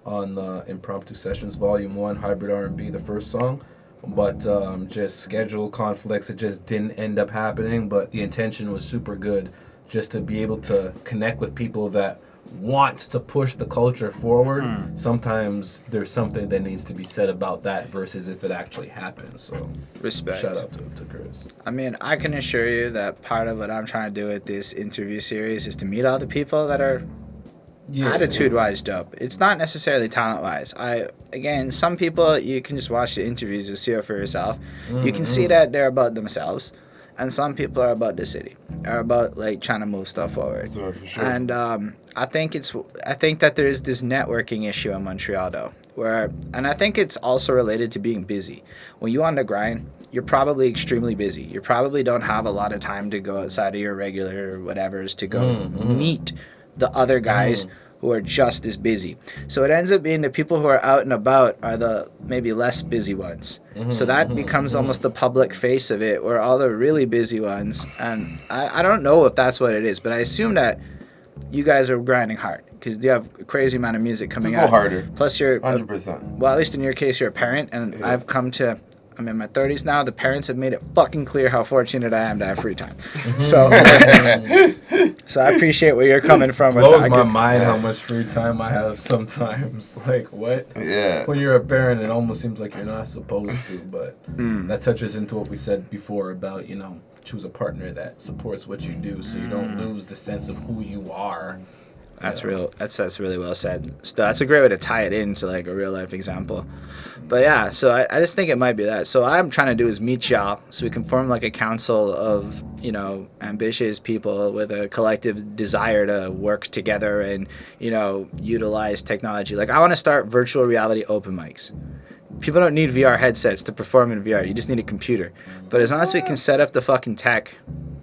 on Impromptu Sessions Volume 1, Hybrid R&B, the first song. But just schedule conflicts, it just didn't end up happening. But the intention was super good, just to be able to connect with people that want to push the culture forward. Sometimes there's something that needs to be said about that versus if it actually happens. So respect. Shout out to Chris. I mean, I can assure you that part of what I'm trying to do with this interview series is to meet all the people that are attitude-wise dope. It's not necessarily talent-wise. Some people, you can just watch the interviews and see it for yourself. You can see that they're about themselves, and some people are about the city, are about like trying to move stuff forward. So, for sure. And I think that there's this networking issue in Montreal though, and I think it's also related to being busy. When you're on the grind, you're probably extremely busy. You probably don't have a lot of time to go outside of your regular whatevers to go meet the other guys who are just as busy. So it ends up being the people who are out and about are the maybe less busy ones. So that becomes almost the public face of it, where all the really busy ones, and I don't know if that's what it is, but I assume that you guys are grinding hard because you have a crazy amount of music coming out. Go harder. Plus you're 100%. Well, at least in your case, you're a parent, and I'm in my 30s now. The parents have made it fucking clear how fortunate I am to have free time. So I appreciate where you're coming from. Blows my mind how much free time I have sometimes. Like, what? Yeah. When you're a parent, it almost seems like you're not supposed to, but that touches into what we said before about, choose a partner that supports what you do so you don't lose the sense of who you are That's real. That's really well said. So that's a great way to tie it into like a real life example. But yeah, so I just think it might be that. So what I'm trying to do is meet y'all so we can form like a council of, you know, ambitious people with a collective desire to work together and, you know, utilize technology. Like I want to start virtual reality open mics. People don't need VR headsets to perform in VR. You just need a computer. But as long as we can set up the fucking tech,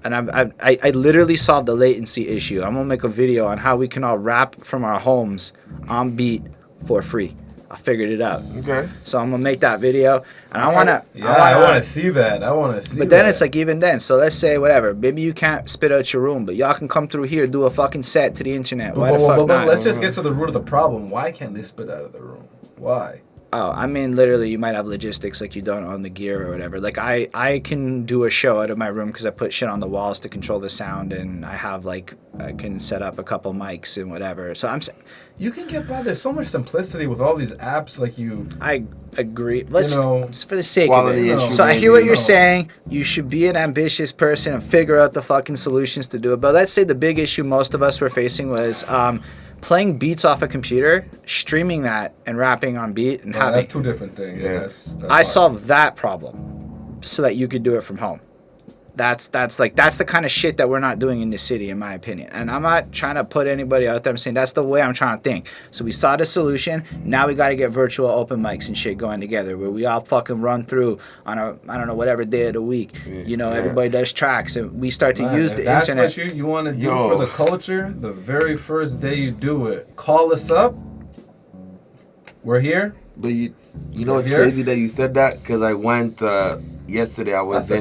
and I literally solved the latency issue. I'm gonna make a video on how we can all rap from our homes on beat for free. I figured it out. Okay. So I'm gonna make that video, and I wanna. I wanna see that. But then it's like even then. So let's say whatever. Maybe you can't spit out your room, but y'all can come through here, do a fucking set to the internet. Why the fuck not? Let's just get to the root of the problem. Why can't they spit out of the room? Why? Oh, I mean, literally, you might have logistics, like you don't own the gear or whatever. Like, I can do a show out of my room because I put shit on the walls to control the sound, and I have, like, I can set up a couple mics and whatever. So You can get by. There's so much simplicity with all these apps, like you... I agree. Let's, just for the sake of quality it. issue, So I maybe, hear what you're saying. You should be an ambitious person and figure out the fucking solutions to do it. But let's say the big issue most of us were facing was... playing beats off a computer, streaming that, and rapping on beat, and having... That's two different things. Yeah. That's I hard. solved that problem so that you could do it from home. That's the kind of shit that we're not doing in the city, in my opinion. And I'm not trying to put anybody out there. I'm saying that's the way I'm trying to think. So we saw the solution. Now we got to get virtual open mics and shit going together where we all fucking run through on a, I don't know, whatever day of the week. You know, everybody does tracks and we start to use the internet. That's what you want to do for the culture. The very first day you do it, call us up. We're here. But you know what's crazy that you said that? Because I went yesterday. I was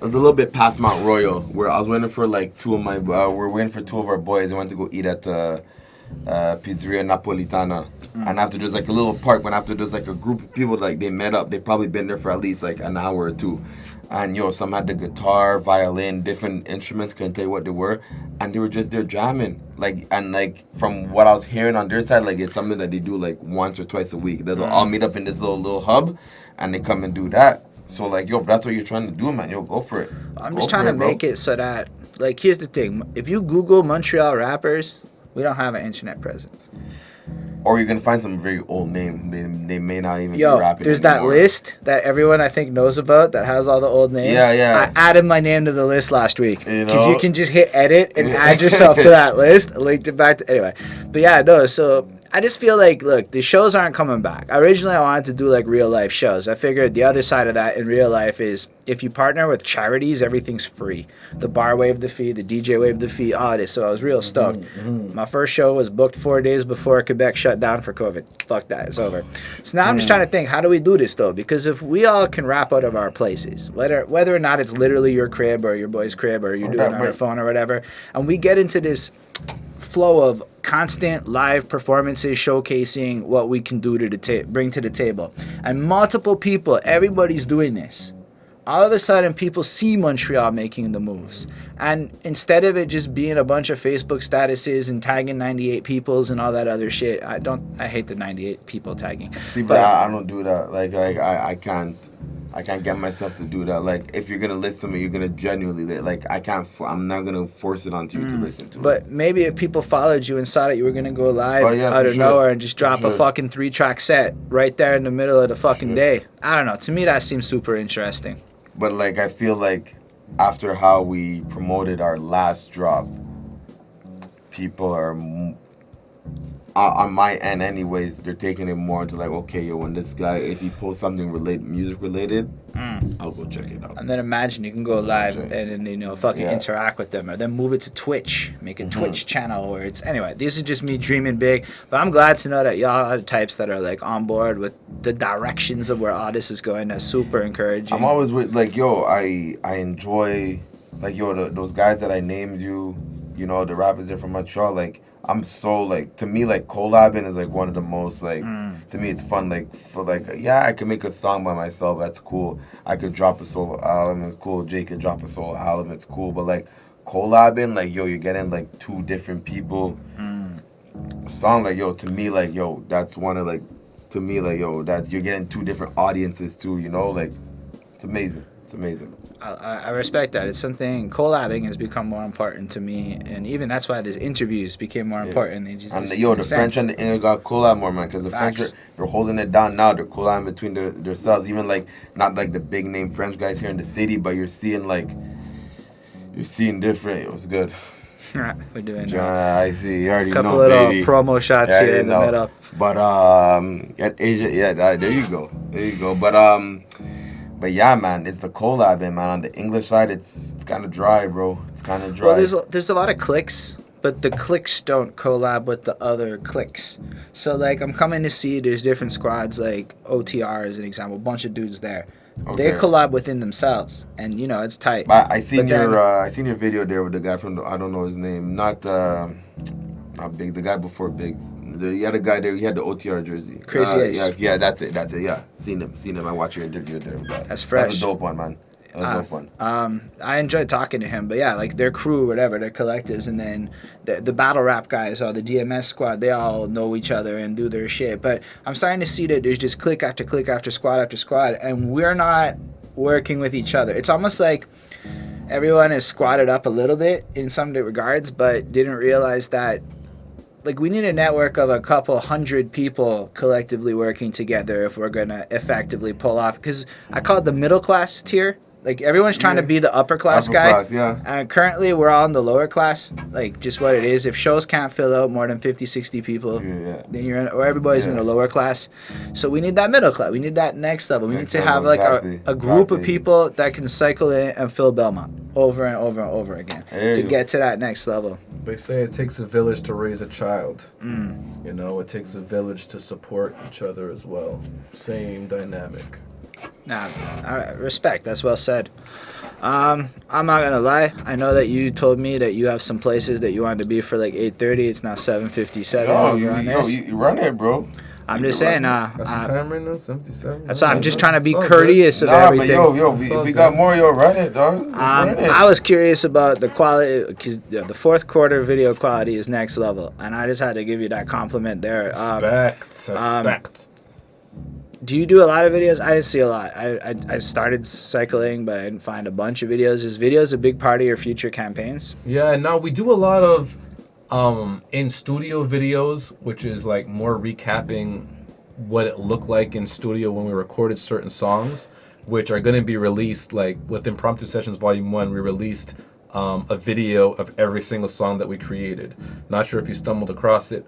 it was a little bit past Mount Royal, where I was waiting for like we're waiting for two of our boys. I went to go eat at Pizzeria Napolitana. And after there's like a little park, but after there's like a group of people, like they met up. They probably been there for at least like an hour or two. And some had the guitar, violin, different instruments, couldn't tell you what they were. And they were just there jamming. Like from what I was hearing on their side, like it's something that they do like once or twice a week. They'll all meet up in this little hub and they come and do that. So, like, if that's what you're trying to do, man, go for it. I'm just trying to make it so that, like, here's the thing. If you Google Montreal rappers, we don't have an internet presence. Or you're going to find some very old name. They may not even be rapping there's anymore. that list that everyone, I think, knows about that has all the old names. Yeah. I added my name to the list last week. Because You you can just hit edit and add yourself to that list. Linked it back to... Anyway. But yeah, no, so... I just feel like, look, the shows aren't coming back. Originally, I wanted to do, like, real-life shows. I figured the other side of that in real life is if you partner with charities, everything's free. The bar waived the fee, the DJ waived the fee, all this. So I was real stoked. My first show was booked 4 days before Quebec shut down for COVID. Fuck that. It's over. So now I'm just trying to think, how do we do this, though? Because if we all can rap out of our places, whether or not it's literally your crib or your boy's crib or you're doing it on your phone or whatever, and we get into this flow of constant live performances showcasing what we can do to bring to the table, and multiple people, everybody's doing this. All of a sudden, people see Montreal making the moves, and instead of it just being a bunch of Facebook statuses and tagging 98 peoples and all that other shit, I hate the 98 people tagging. See, but I don't do that. Like I can't get myself to do that. Like, if you're gonna listen to me, you're gonna genuinely like. I'm not gonna force it onto you to listen to. But maybe if people followed you and saw that you were gonna go live out of nowhere and just drop a fucking 3-track set right there in the middle of the fucking day. I don't know. To me, that seems super interesting. But like, I feel like after how we promoted our last drop, people are. On my end, anyways, they're taking it more into like, okay, when this guy, if he posts something music related, I'll go check it out. And then imagine you can go live and then fucking interact with them, or then move it to Twitch, make a Twitch channel where it's anyway. This is just me dreaming big, but I'm glad to know that y'all are the types that are like on board with the directions of where all this is going. That's super encouraging. I'm always with like, I enjoy like those guys that I named you, the rappers there from Montreal, like. I'm so like, to me, like collabing is like one of the most like, to me it's fun, like for like, I can make a song by myself, that's cool. I could drop a solo album, it's cool. Jay could drop a solo album, it's cool. But like collabing, like you're getting like two different people song, like to me, like that's one of like, to me, like that's, you're getting two different audiences too, like it's amazing. It's amazing. I respect that. It's something collabing has become more important to me, and even that's why these interviews became more important. They just, And just yo, make the French sense. and the English got collab more, man, because the French Facts. they're holding it down now. They're collabing between themselves. Even like not like the big name French guys here in the city, but you're seeing different. It was good. We're doing John, I see. You already a couple know, little baby. promo shots Yeah, here you in the know. middle. But at Asia, yeah, there you go, there you go. But yeah, man, it's the collab, man. On the English side, it's kind of dry, bro. It's kind of dry. Well, there's a lot of clicks, but the clicks don't collab with the other clicks. So like I'm coming to see there's different squads like OTR as an example, a bunch of dudes there. They Okay. collab within themselves, and it's tight. But I seen But then- I seen your video there with the guy from I don't know his name, not Big, the guy before Biggs. You had a guy there. He had the OTR jersey. Crazy Ace. Yeah, that's it. Yeah, seen him. I watch your interview there. That's fresh. That's a dope one, man. That's a dope one. I enjoyed talking to him, but yeah, like their crew, whatever, their collectives, and then the battle rap guys or the DMS squad, they all know each other and do their shit. But I'm starting to see that there's just click after click after squad, and we're not working with each other. It's almost like everyone is squatted up a little bit in some regards, but didn't realize that. Like, we need a network of a couple hundred people collectively working together if we're going to effectively pull off. Because I call it the middle class tier. Like, everyone's trying to be the upper class guy. Class, yeah. And currently, we're all in the lower class. Like, just what it is. If shows can't fill out more than 50, 60 people, Yeah. then you're in, or everybody's in the lower class. So we need that middle class. We need that next level. We Next need to level, have, like, exactly. a group of Exactly. people that can cycle in and fill Belmont over and over and over again There to you go. get to that next level. They say it takes a village to raise a child. You know, it takes a village to support each other as well. Same dynamic. Nah, respect. That's well said. I'm not gonna lie. I know that you told me that you have some places that you wanted to be for like 8:30. It's now 7:57. Yo, over on this. you run it, bro. I'm just saying. That's the time right now, 77. That's why I'm just trying to be Oh, good. courteous of Nah, but everything. if we got more, run it, dog. Just run it. I was curious about the quality because the fourth quarter video quality is next level, and I just had to give you that compliment there. Respect. Do you do a lot of videos? I didn't see a lot. I started cycling, but I didn't find a bunch of videos. Is videos a big part of your future campaigns? Yeah, now we do a lot of in studio videos, which is like more recapping what it looked like in studio when we recorded certain songs, which are going to be released like with Impromptu Sessions Volume 1. We released a video of every single song that we created. Not sure if you stumbled across it.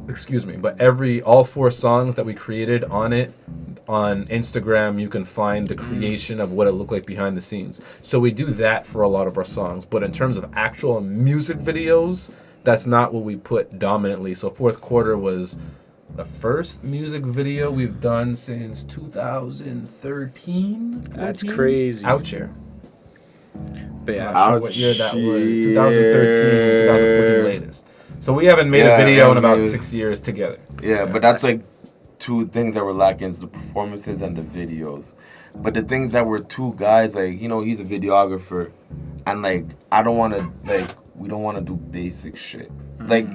Excuse me, but all 4 songs that we created on Instagram, you can find the creation of what it looked like behind the scenes. So we do that for a lot of our songs, but in terms of actual music videos, that's not what we put dominantly. So fourth quarter was the first music video we've done since 2013. That's 14? crazy. Out here. But yeah, Not sure what year that was. 2013, yeah. 2014 latest. So we haven't made a video in about 6 years together. Yeah, but that's like 2 things that were lacking: the performances and the videos. But the things that were 2 guys, like he's a videographer, and like we don't want to do basic shit. Like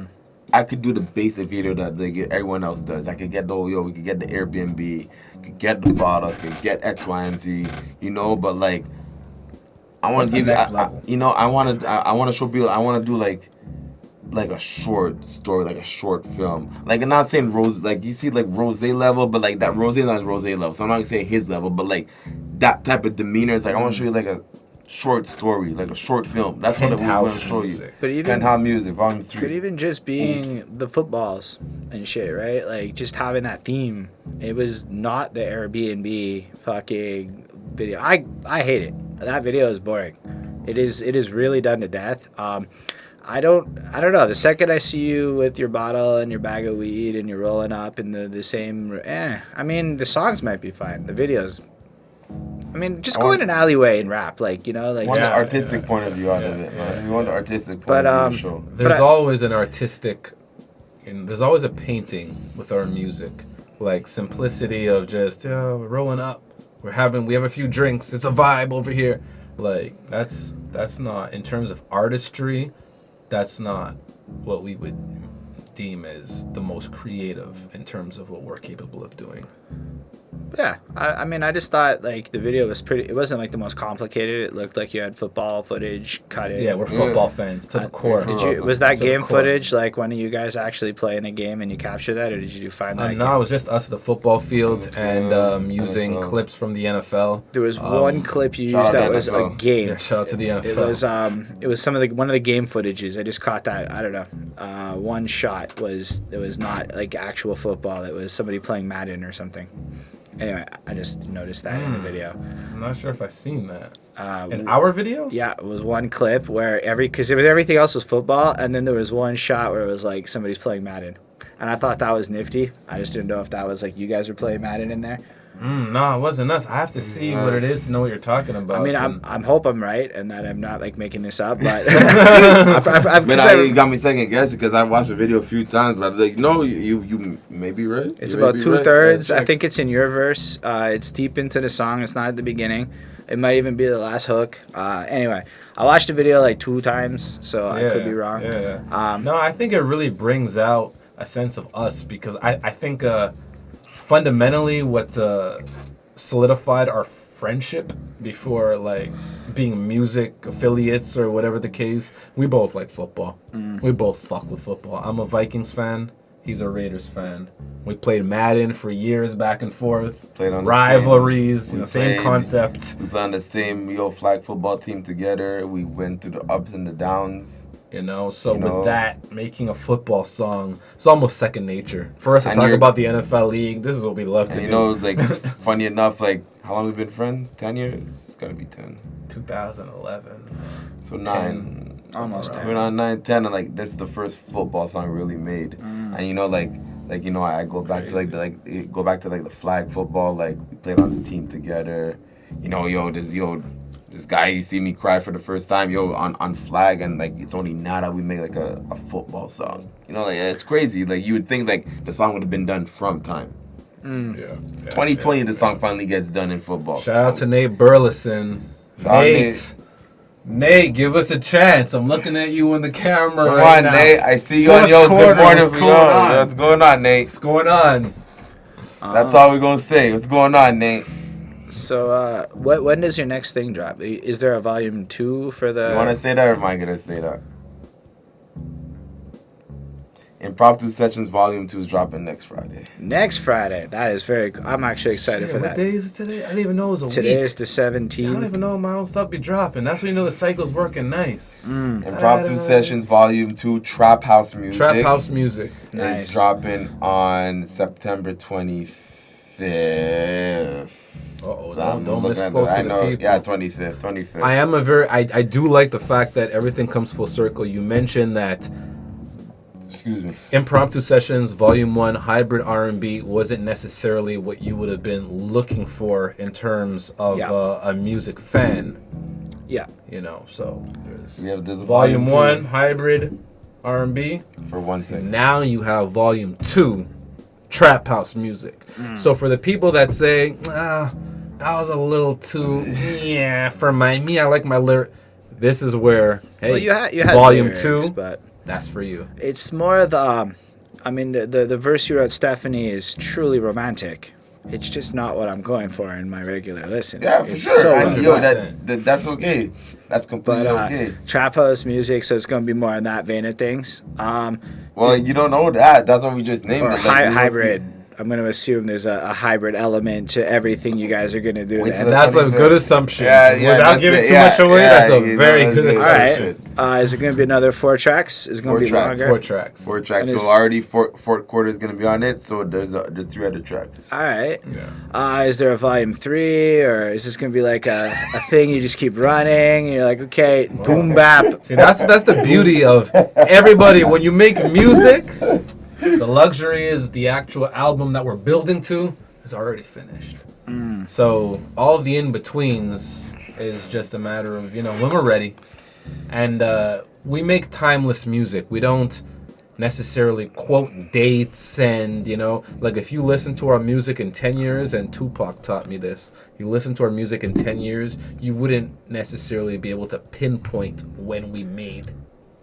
I could do the basic video that like everyone else does. I could get we could get the Airbnb, could get the bottles, could get X, Y, and Z. But like I want to give next level? I want to show people. I want to do like a short story, like a short film. Like I'm not saying Rose, like you see like Rose level, but like that Rose is not Rose level. So I'm not gonna say his level, but like that type of demeanor is like I want to show you like a short story, like a short film. That's what we want to show you. But even Penthouse Music, Volume 3. But even just being Oops. the footballs and shit, right? Like just having that theme. It was not the Airbnb fucking video. I hate it. That video is boring. It is really done to death. I don't know. The second I see you with your bottle and your bag of weed and you're rolling up in the same, I mean, the songs might be fine. The videos, I mean, just go in an alleyway and rap, like We want just, the artistic point of view out of it, man. We want the artistic point of view of the show. There's always an artistic, and there's always a painting with our music, like simplicity of just we're rolling up, we have a few drinks, it's a vibe over here. Like that's not, in terms of artistry, that's not what we would deem as the most creative in terms of what we're capable of doing. Yeah, I mean, I just thought like the video was pretty. It wasn't like the most complicated. It looked like you had football footage cut in. Yeah, we're football fans to the core. Did you? Was that To the game core. footage like one of you guys actually playing a game and you capture that, or did you find that? No, it was just us at the football field NFL, and using NFL. clips from the NFL. There was one clip you shout used out that to was a NFL. game. Yeah, shout out to the NFL. It was some of the one of the game footages. I just caught that. I don't know. One shot was it was not like actual football. It was somebody playing Madden or something. Anyway, I just noticed that in the video. I'm not sure if I've seen that. In In our video? Yeah, it was one clip where because everything else was football, and then there was one shot where it was like somebody's playing Madden, and I thought that was nifty. I just didn't know if that was like you guys were playing Madden in there. No, it wasn't us. I have to see what it is to know what you're talking about. I mean, and- I'm hope I'm right and that I'm not like making this up, but Man, you got me second guessing because I watched the video a few times, but I was like, no, you may be right. it's You may about be right. 2/3. Yeah, I think it's in your verse. It's deep into the song. It's not at the beginning. It might even be the last hook. Anyway, I watched the video like 2 times, so I could be wrong. Yeah. No, I think it really brings out a sense of us because I think fundamentally what solidified our friendship before like being music affiliates or whatever the case, we both like football. We both fuck with football. I'm a Vikings fan. He's a Raiders fan. We played Madden for years back and forth. Played on the rivalries, same- we same played- concept. We played on the same flag football team together. We went through the ups and the downs. You know, so You know. with that, making a football song, it's almost second nature. For us to And talk you're- about the NFL league, this is what we love to And do. you know, like, funny enough, like, how long we been friends? 10 years? It's gotta be 10. 2011. So 9. Almost Somewhere 10. We're on 9, 10, and like this is the first football song really made. And you know, like you know, I go back to like the flag football. Like we played on the team together. You know, this guy, you see me cry for the first time, on flag, and like it's only now that we made like a football song. You know, like it's crazy. Like you would think like the song would have been done from time. Yeah. 2020, the song finally gets done in football. Shout out to Nate Burleson. Shout out Nate, give us a chance. I'm looking at you in the camera Come right on, now. Nate. I see you Fourth on your quarter, good morning what's for going on? yo. What's going on, Nate? What's going on? That's all we're gonna say. What's going on, Nate? So, when does your next thing drop? Is there a volume 2 for the? You want to say that, or am I gonna say that? Impromptu Sessions Volume 2 is dropping next Friday. Next Friday. That is very. I'm actually excited Shit, for what that. day is it today? I didn't even know it was a Today week. is the I don't 17th. even know my own stuff be dropping. That's when you know the cycle's working nice. Impromptu Sessions Volume 2 Trap House Music Trap house music. Nice. is dropping on September 25th. Uh-oh, So I'm don't looking at misquote I to know, the people. yeah, 25th. I do like the fact that everything comes full circle. You mentioned that Excuse me. Impromptu Sessions Volume 1 Hybrid R&B wasn't necessarily what you would have been looking for in terms of Yeah. a music fan, Yeah. you know. So There's a Volume 2 1 Hybrid R&B. for one thing. Now you have Volume 2 Trap House Music. So for the people that say, that was a little too for me, I like my lyric. This is where Well, you had Volume lyrics, 2, but that's for you. it's more the. I mean, the verse you wrote, Stephanie, is truly romantic. It's just not what I'm going for in my regular listen. Yeah, for It's sure. so And, yo, romantic. that's okay. That's completely But okay. trap house music, so it's gonna be more in that vein of things. Well, you don't know that. That's what we just named Or it. Like, we don't see- hybrid. I'm gonna assume there's a hybrid element to everything you guys are gonna do. Wait then. till the That's a 25th. good assumption. Yeah, Without that's giving it. too Yeah, much away, yeah, that's a you know, very that's good good. All assumption. right. Is it gonna be another 4 tracks? Is it gonna 4 be tracks. longer? 4 tracks. 4 tracks. And So it's- already fourth quarter is gonna be on it. So there's 3 other tracks. All right. Yeah. Is there a volume 3, or is this gonna be like a thing you just keep running? And you're like, okay, boom bap. See, that's the beauty of everybody. When you make music, the luxury is the actual album that we're building to is already finished. So all of the in-betweens is just a matter of, when we're ready. And we make timeless music. We don't necessarily quote dates and, like if you listen to our music in 10 years, and Tupac taught me this, you listen to our music in 10 years, you wouldn't necessarily be able to pinpoint when we made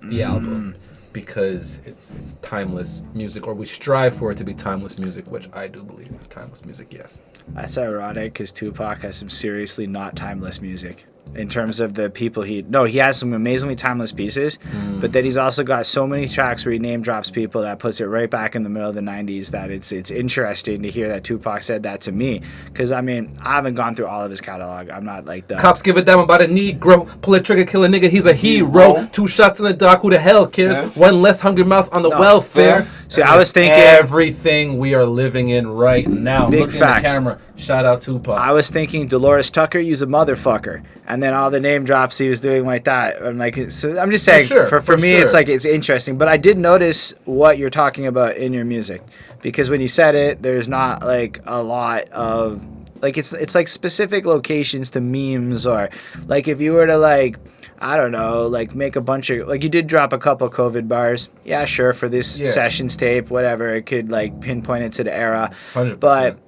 the album. because it's timeless music, or we strive for it to be timeless music, which I do believe is timeless music. Yes. That's ironic because Tupac has some seriously not timeless music. In terms of the people he has some amazingly timeless pieces, but then he's also got so many tracks where he name drops people that puts it right back in the middle of the 90s that it's interesting to hear that Tupac said that to me, because I mean I haven't gone through all of his catalog. I'm not like the Cops give a damn about a Negro, pull a trigger, kill a nigga, he's a hero. 2 shots in the dark, who the hell cares? Yes. 1 less hungry mouth on the welfare. See, I was thinking everything we are living in right now. Big Look facts. in the camera. Shout out Tupac. I was thinking Dolores Tucker, you's a motherfucker, and then all the name drops he was doing like that. I'm like, so I'm just saying, for me, it's like it's interesting. But I did notice what you're talking about in your music, because when you said it, there's not like a lot of like it's like specific locations to memes, or like if you were to like, I don't know, like make a bunch of, like you did drop a couple COVID bars. Yeah, sure, for this sessions tape, whatever, it could like pinpoint it to the era. 100%. But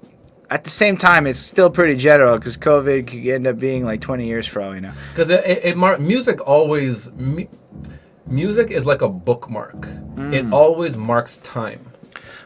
at the same time, it's still pretty general because COVID could end up being like 20 years for all you know. Because music is like a bookmark. It always marks time.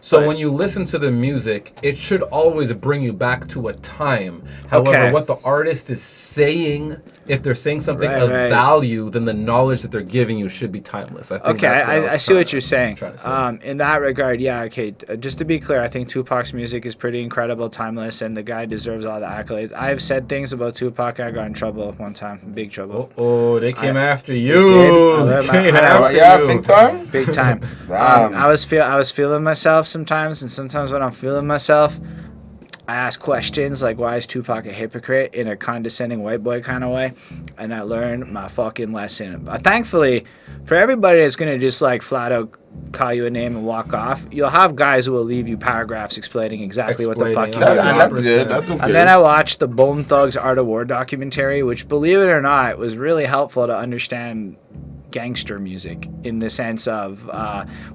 So when you listen to the music, it should always bring you back to a time. However, what the artist is saying, if they're saying something of value, then the knowledge that they're giving you should be timeless. I think I see what you're saying. Say. In that regard, yeah, okay. Just to be clear, I think Tupac's music is pretty incredible, timeless, and the guy deserves all the accolades. I've said things about Tupac. I got in trouble one time, big trouble. Oh, they came after you. Big time. Big time. I was feeling myself sometimes, and sometimes when I'm feeling myself, I ask questions like, why is Tupac a hypocrite, in a condescending white boy kind of way, and I learned my fucking lesson. But thankfully, for everybody that's going to just like flat out call you a name and walk off, you'll have guys who will leave you paragraphs explaining exactly what the fuck you did. That's good. That's okay. And then I watched the Bone Thugs Art of War documentary, which, believe it or not, was really helpful to understand gangster music, in the sense of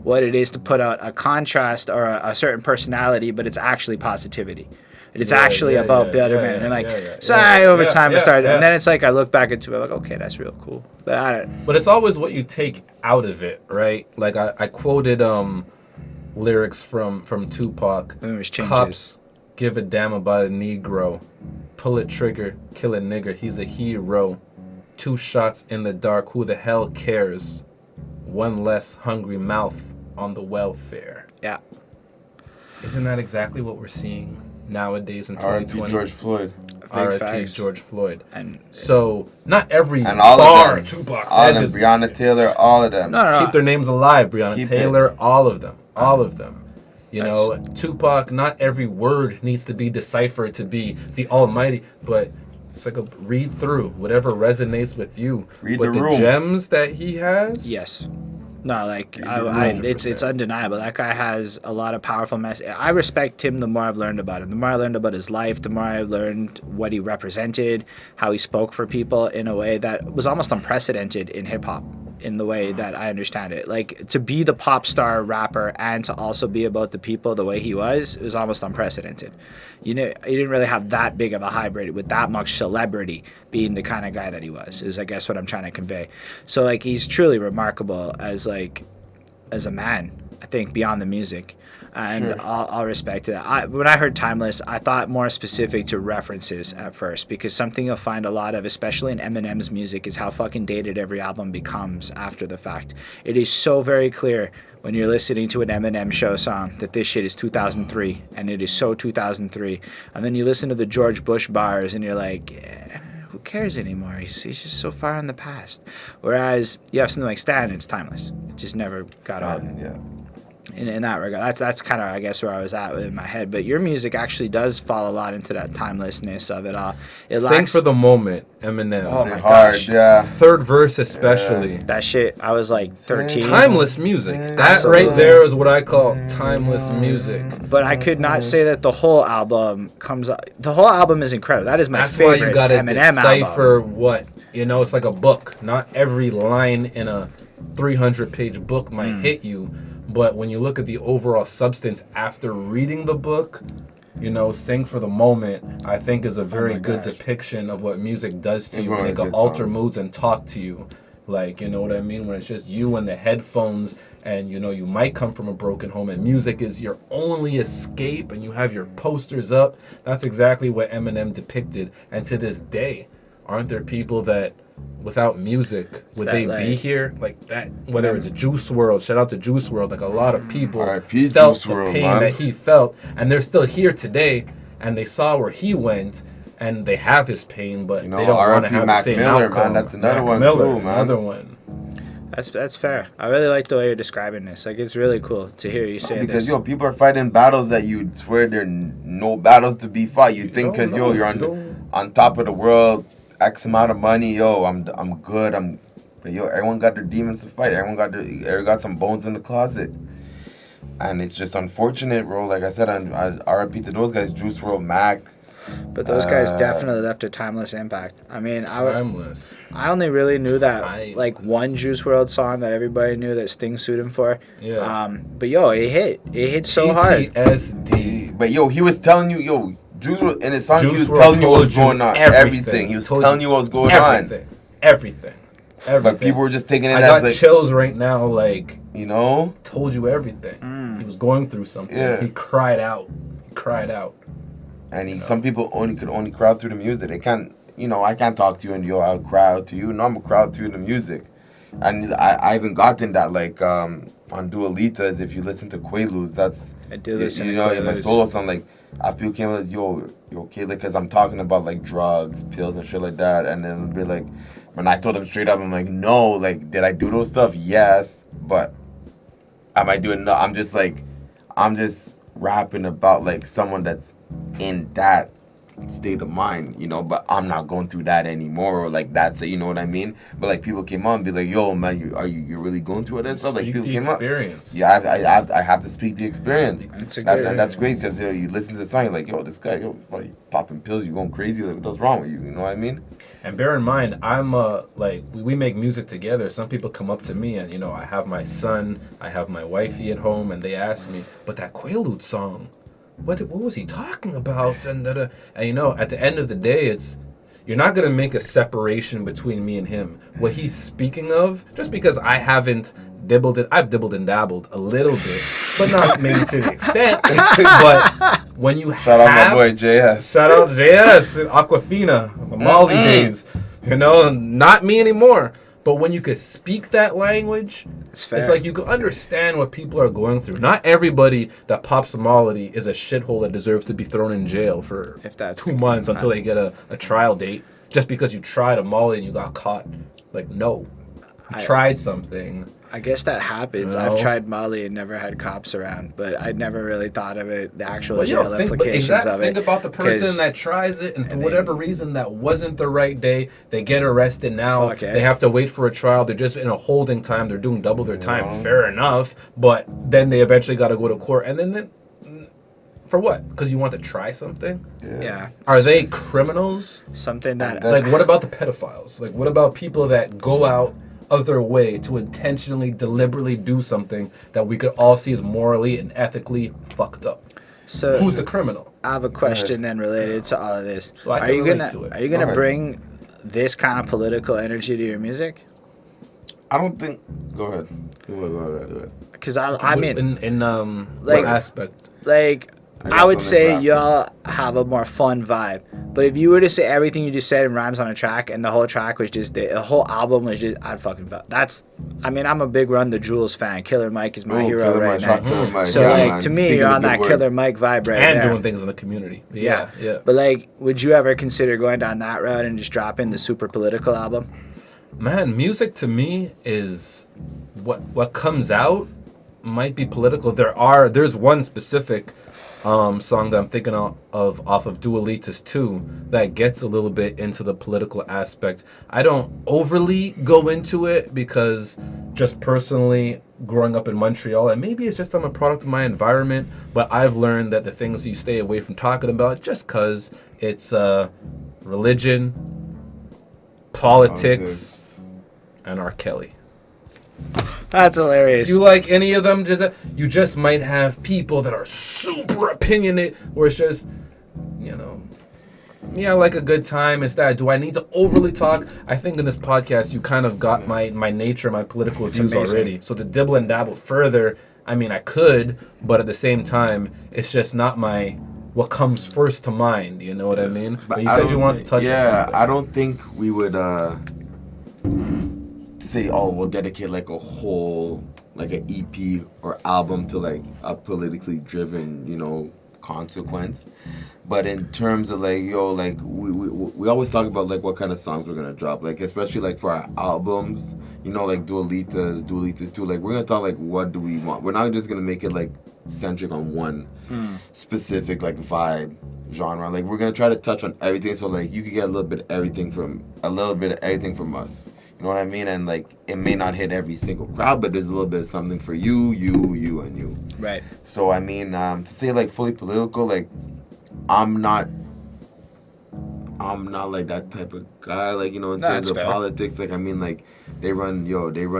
what it is to put out a contrast or a certain personality, but it's actually positivity. It's actually about betterment. Over time I started, and then it's like I look back into it like, okay, that's real cool. But I don't. But it's always what you take out of it, right? Like I quoted lyrics from Tupac. Cops give a damn about a Negro. Pull a trigger, kill a nigger, he's a hero. 2 shots in the dark, who the hell cares? 1 less hungry mouth on the welfare. Yeah. Isn't that exactly what we're seeing nowadays in 2020? R.I.P. George Floyd. R.I.P. George Floyd. And so not every and all bar of them. Tupac all says of them, Breonna Taylor, all of them. No. Keep their names alive. Breonna Taylor, all of them. You That's- know, Tupac, not every word needs to be deciphered to be the almighty, but it's like a read through whatever resonates with you. Read but the room. Gems that he has. Yes. No, like it's undeniable. That guy has a lot of powerful message. I respect him the more I've learned about him. The more I learned about his life, the more I learned what he represented, how he spoke for people in a way that was almost unprecedented in hip hop, in the way that I understand it. Like, to be the pop star rapper and to also be about the people the way he was, it was almost unprecedented. You know, he didn't really have that big of a hybrid with that much celebrity being the kind of guy that he was, is I guess what I'm trying to convey. So like, he's truly remarkable as a man, I think, beyond the music. And Sure. I'll respect it. When I heard timeless, I thought more specific to references at first, because something you'll find a lot of, especially in Eminem's music, is how fucking dated every album becomes after the fact. It is so very clear when you're listening to an Eminem show song that this shit is 2003, and it is so 2003. And then you listen to the George Bush bars, and you're like, who cares anymore? He's just so far in the past. Whereas you have something like Stan, it's timeless. It just never got old. Yeah. In that regard, that's kind of, I guess, where I was at in my head. But your music actually does fall a lot into that timelessness of it all. Sing for the moment, Eminem. Oh my hard, gosh. yeah. Third verse especially. That shit, I was like 13. Timeless music. That Absolutely. right there is what I call timeless music. But I could not say that the whole album comes up. The whole album is incredible. That is my That's favorite why you gotta Eminem decipher album. what, you know, it's like a book. Not every line in a 300-page book might hit you, but when you look at the overall substance after reading the book, you know, Sing for the Moment, I think, is a very good depiction of what music does to you when it can alter moods and talk to you. Like, you know what I mean? When it's just you and the headphones and you know you might come from a broken home and music is your only escape and you have your posters up. That's exactly what Eminem depicted. And to this day, aren't there people that without music would they be here like that? Whether it's Juice World, shout out to Juice World, like a lot of people R.I.P. felt Juice the WRLD, pain man. that he felt, and they're still here today, and they saw where he went, and they have his pain, but You know, they don't want to R.I.P. have Mac the same Miller, outcome. man. That's another Mac one Miller, too, man. Another one. That's fair. I really like the way you're describing this. Like, it's really cool to hear you say Because this. yo, people are fighting battles that you swear there are no battles to be fought. You think because you're on top of the world, X amount of money, yo, I'm good. But yo, everyone got their demons to fight. Everyone got some bones in the closet, and it's just unfortunate, bro. Like I said, R.I.P. to those guys, Juice WRLD, Mac. But those guys definitely left a timeless impact. I mean, Timeless. I only really knew that like one Juice WRLD song that everybody knew that Sting sued him for. Yeah. But yo, it hit so hard. PTSD. But yo, he was telling you, yo, Juice WRLD, in his songs, he was Juice telling you WRLD what was told you going on. everything. He was Told telling you you what was going Everything. Everything. But people were just taking it I as got like, chills right now, like, you know? told you everything. He was going through something. Yeah. He cried out. And some people could only cry out through the music. They can't, you know, I can't talk to you and yo, I'll cry out to you. No, I'm gonna cry out through the music. And I even gotten that, like, on Dua Lipa's, if you listen to Quaaludes, that's, I do listen you to know, in my Quaaludes. solo song, like, after people came like, yo, okay, because I'm talking about, like, drugs, pills, and shit like that. And then be like, when I told them straight up, I'm like, no, like, did I do those stuff? Yes, but am I doing no? I'm just rapping about, like, someone that's in that state of mind, you know, but I'm not going through that anymore, or like that's it, you know what I mean? But like people came on and be like, yo man, you're really going through all that stuff? Like Speak people the came experience. up. Yeah, I have to speak the experience. That's great because you listen to the song, you're like, yo, this guy, yo, you popping pills, you going crazy, like what's wrong with you? You know what I mean? And bear in mind, I'm like we make music together. Some people come up to me and you know I have my son, I have my wifey at home, and they ask me, but that Quaalude song, what was he talking about? And you know, at the end of the day, you're not gonna make a separation between me and him. What he's speaking of, just because I haven't I've dibbled and dabbled a little bit, but not maybe to the extent. But when you Shout out my boy JS. Shout out JS, Aquafina, the Molly days. You know, not me anymore. But when you could speak that language, It's fair. it's like you can understand what people are going through. Not everybody that pops a Molly is a shithole that deserves to be thrown in jail for If that's 2 months until they get a trial date just because you tried a Molly and you got caught. Like, no. You tried something. I guess that happens. You I've know? tried Molly and never had cops around, but I never really thought of it, the actual But jail implications of it. think about the 'cause- person that tries it, and for whatever reason that wasn't the right day, they get arrested now. Fuck it. They have to wait for a trial. They're just in a holding time. They're doing double their time. Fair enough. But then they eventually got to go to court. And then for what? Because you want to try something? Yeah. Are they criminals? Something that Like, what about the pedophiles? Like, what about people that go out of their way to intentionally, deliberately do something that we could all see as morally and ethically fucked up? So Who's the criminal? I have a question then related to all of this. So I Are can you relate gonna to it. are you Go gonna ahead. bring this kind of political energy to your music? I don't think. Go ahead. Go ahead. Because I mean, in like- what aspect? like I got I would something say for after. y'all have a more fun vibe. But if you were to say everything you just said in rhymes on a track, and the whole track was just the whole album was just, I'd fucking that's. I mean, I'm a big Run the Jewels fan. Killer Mike is my hero Killer right Mike, now. shout Killer Mike. So Yeah, like man. to me, Speaking you're a on good that word. Killer Mike vibe right And there. doing things in the community. Yeah. Yeah. But like, would you ever consider going down that road and just dropping the super political album? Man, music to me is what comes out might be political. There's one specific song that I'm thinking of off of Dua Lipa's 2 that gets a little bit into the political aspect. I don't overly go into it because just personally growing up in Montreal, and maybe it's just I'm a product of my environment, but I've learned that the things you stay away from talking about just because it's religion, politics, and R. Kelly. That's hilarious. If you like any of them, you just might have people that are super opinionated, where it's just, you know, me, I like a good time. It's that. Do I need to overly talk? I think in this podcast, you kind of got my nature, my political views amazing. already. So to dibble and dabble further, I mean, I could, but at the same time, it's just not what comes first to mind. You know what I mean? But you I said don't you wanted to think- touch on Yeah, something. I don't think we would say, oh, we'll dedicate like a whole like an EP or album to like a politically driven, consequence. But in terms of like, like we always talk about like what kind of songs we're gonna drop, like especially like for our albums, like Dua Lipa's too. Like we're gonna talk like what do we want. We're not just gonna make it like centric on one specific like vibe genre. Like we're gonna try to touch on everything, so like you could get a little bit of everything from us. You know what I mean? And like it may not hit every single crowd, but there's a little bit of something for you, and you. Right. So I mean, to say like fully political, like I'm not like that type of guy. Like in terms that's of fair. politics, like I mean, like they run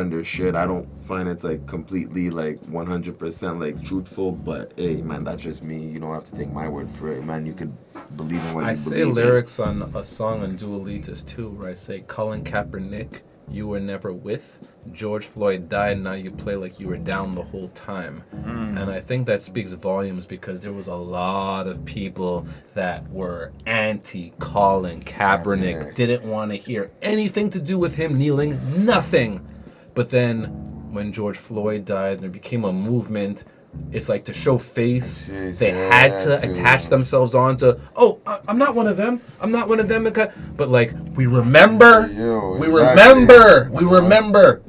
their shit. I don't find it's like completely like 100% like truthful. But hey, man, that's just me. You don't have to take my word for it, man. You could believe in what you I believe say in. lyrics on a song on Dua Lipa's too, where I say, Colin Kaepernick, you were never with. George Floyd died, now you play like you were down the whole time. And I think that speaks volumes because there was a lot of people that were anti-Colin Kaepernick, didn't want to hear anything to do with him kneeling, nothing. But then when George Floyd died, there became a movement. It's like to show face. Jeez, They had to attach themselves onto, I'm not one of them. I'm not one of them. But like, we remember. We remember.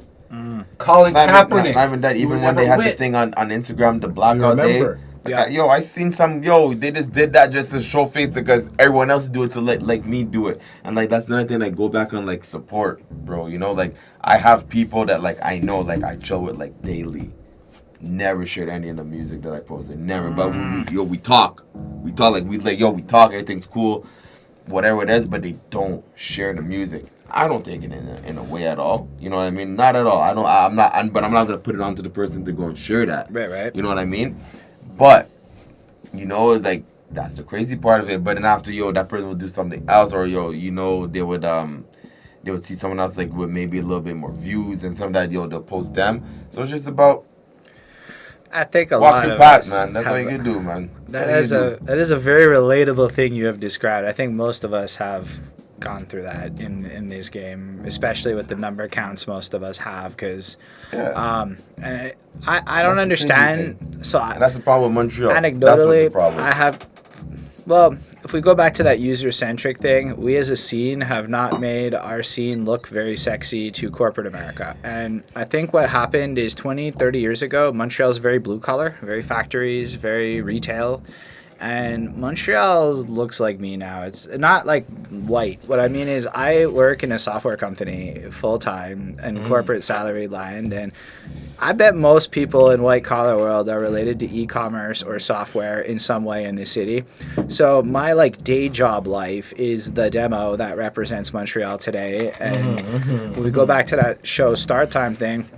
Colin Kaepernick. Not even that. Even when they had the thing on Instagram, the blackout day. Yeah. I seen some. They just did that just to show face because everyone else do it, so let like me do it. And like that's another thing. Like go back on like support, bro. Like I have people that like I know like I chill with like daily. Never shared any of the music that I posted. Never. But we talk. We talk like we talk. Everything's cool, whatever it is. But they don't share the music. I don't take it in a way at all. You know what I mean? Not at all. But I'm not gonna put it onto the person to go and share that. Right. You know what I mean? But it's like that's the crazy part of it. But then after that person will do something else, or they would see someone else like with maybe a little bit more views and something that they'll post them. So it's just about I think a walk lot your of path, us man. That's all you can do, man. That is a very relatable thing you have described. I think most of us have gone through that in this game, especially with the number counts most of us have, because I don't understand. So and that's the problem with Montreal. Anecdotally, That's what's the problem. I have. Well, if we go back to that user-centric thing, we as a scene have not made our scene look very sexy to corporate America. And I think what happened is 20, 30 years ago, Montreal's very blue-collar, very factories, very retail. And Montreal looks like me now. It's not like white. What I mean is I work in a software company full-time and corporate salary line, and I bet most people in white-collar world are related to e-commerce or software in some way in the city. So my like day job life is the demo that represents Montreal today. And when we go back to that show start time thing,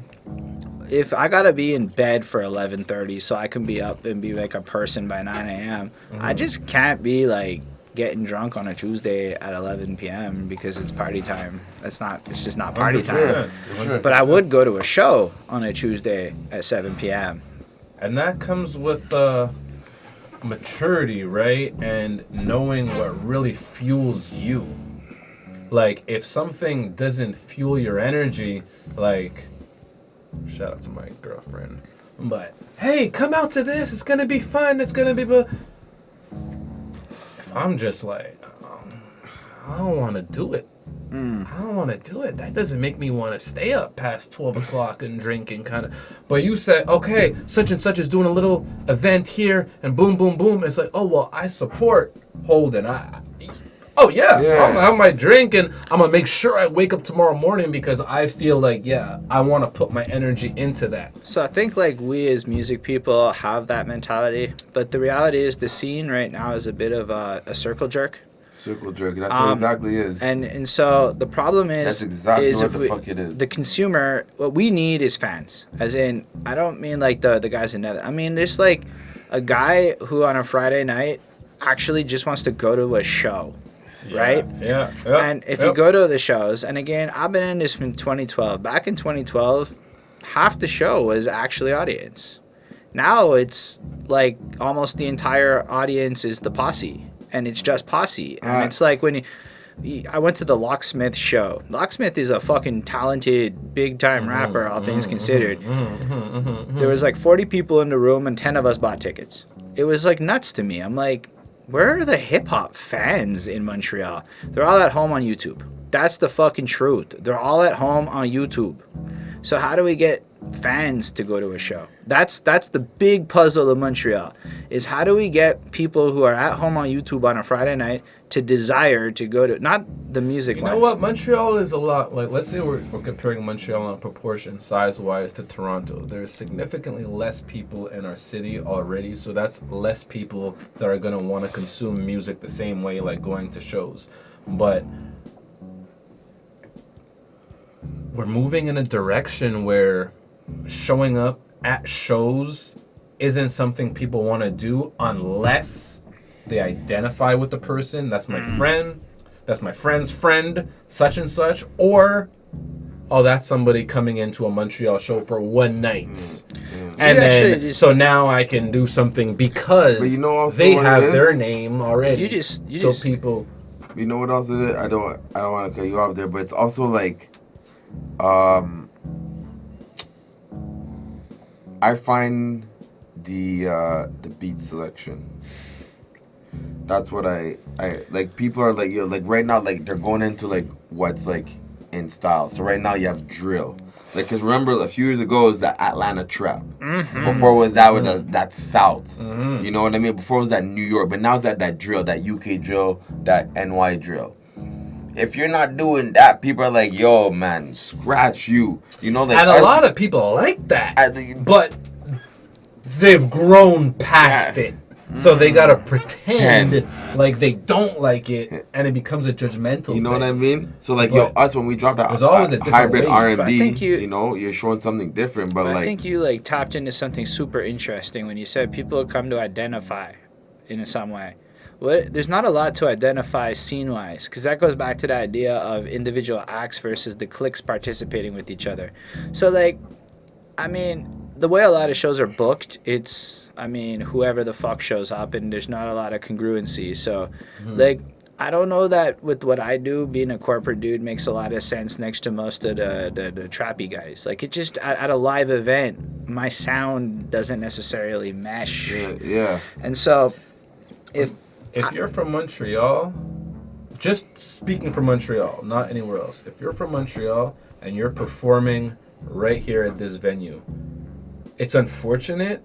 if I gotta be in bed for 11:30 so I can be up and be like a person by 9 a.m., I just can't be like getting drunk on a Tuesday at 11 p.m. because it's party time. It's just not party time. 100%. But I would go to a show on a Tuesday at 7 p.m. And that comes with maturity, right? And knowing what really fuels you. Like, if something doesn't fuel your energy, like, shout out to my girlfriend, but, hey, come out to this. It's going to be fun. It's going to be... If I'm just like, I don't want to do it. I don't want to do it. That doesn't make me want to stay up past 12 o'clock and drinking kind of. But you said, okay, such and such is doing a little event here and boom, boom, boom. It's like, oh, well, I support Holden. Oh, yeah. I'm going to have my drink and I'm going to make sure I wake up tomorrow morning because I feel like, I want to put my energy into that. So I think like we as music people have that mentality. But the reality is the scene right now is a bit of a circle jerk. Circle jerk. That's what it exactly is. And so the problem is... That's exactly is what the fuck it is. The consumer, what we need is fans. As in, I don't mean like the guys in Nether. I mean, there's like a guy who on a Friday night actually just wants to go to a show. right? Yeah. And if you go to the shows, and again, I've been in this from 2012. Back in 2012, half the show was actually audience. Now it's like almost the entire audience is the posse, and it's just posse. And it's like when I went to the Locksmith show. Locksmith is a fucking talented, big-time rapper, all things considered. There was like 40 people in the room, and 10 of us bought tickets. It was like nuts to me. I'm like, where are the hip-hop fans in Montreal? They're all at home on YouTube. That's the fucking truth. They're all at home on YouTube. So how do we get fans to go to a show? That's the big puzzle of Montreal, is how do we get people who are at home on YouTube on a Friday night to desire to go to, not the music ones. You know what? Montreal is a lot, like, let's say we're comparing Montreal in proportion size-wise to Toronto. There's significantly less people in our city already, so that's less people that are going to want to consume music the same way, like going to shows. But we're moving in a direction where showing up at shows isn't something people want to do unless they identify with the person. That's my friend. That's my friend's friend, such and such. Or, oh, that's somebody coming into a Montreal show for one night. And then, so now I can do something because they have their name already. People... You know what else is it? I don't want to cut you off there, but it's also like... I find the beat selection. That's what I like. People are like, like right now, like they're going into like what's like in style. So right now you have drill. Like, cause remember a few years ago it was that Atlanta trap. Before was that with that South. You know what I mean? Before was that New York, but now it's that drill, that UK drill, that NY drill. If you're not doing that, people are like, yo, man, scratch you. You know, like, and a lot of people like that, but they've grown past it. So they got to pretend like they don't like it, and it becomes a judgmental You know thing. what I mean? So, like, yo, us, when we drop that hybrid R&B, you know, you're showing something different, but like... I think you, like, tapped into something super interesting when you said people come to identify in some way. There's not a lot to identify scene-wise, because that goes back to the idea of individual acts versus the cliques participating with each other. So, like, I mean, the way a lot of shows are booked, it's, I mean, whoever the fuck shows up, and there's not a lot of congruency. So, like, I don't know that with what I do, being a corporate dude makes a lot of sense next to most of the trappy guys. Like, it just, at a live event, my sound doesn't necessarily mesh. Yeah. And so, if you're from Montreal, just speaking from Montreal, not anywhere else. If you're from Montreal and you're performing right here at this venue, it's unfortunate,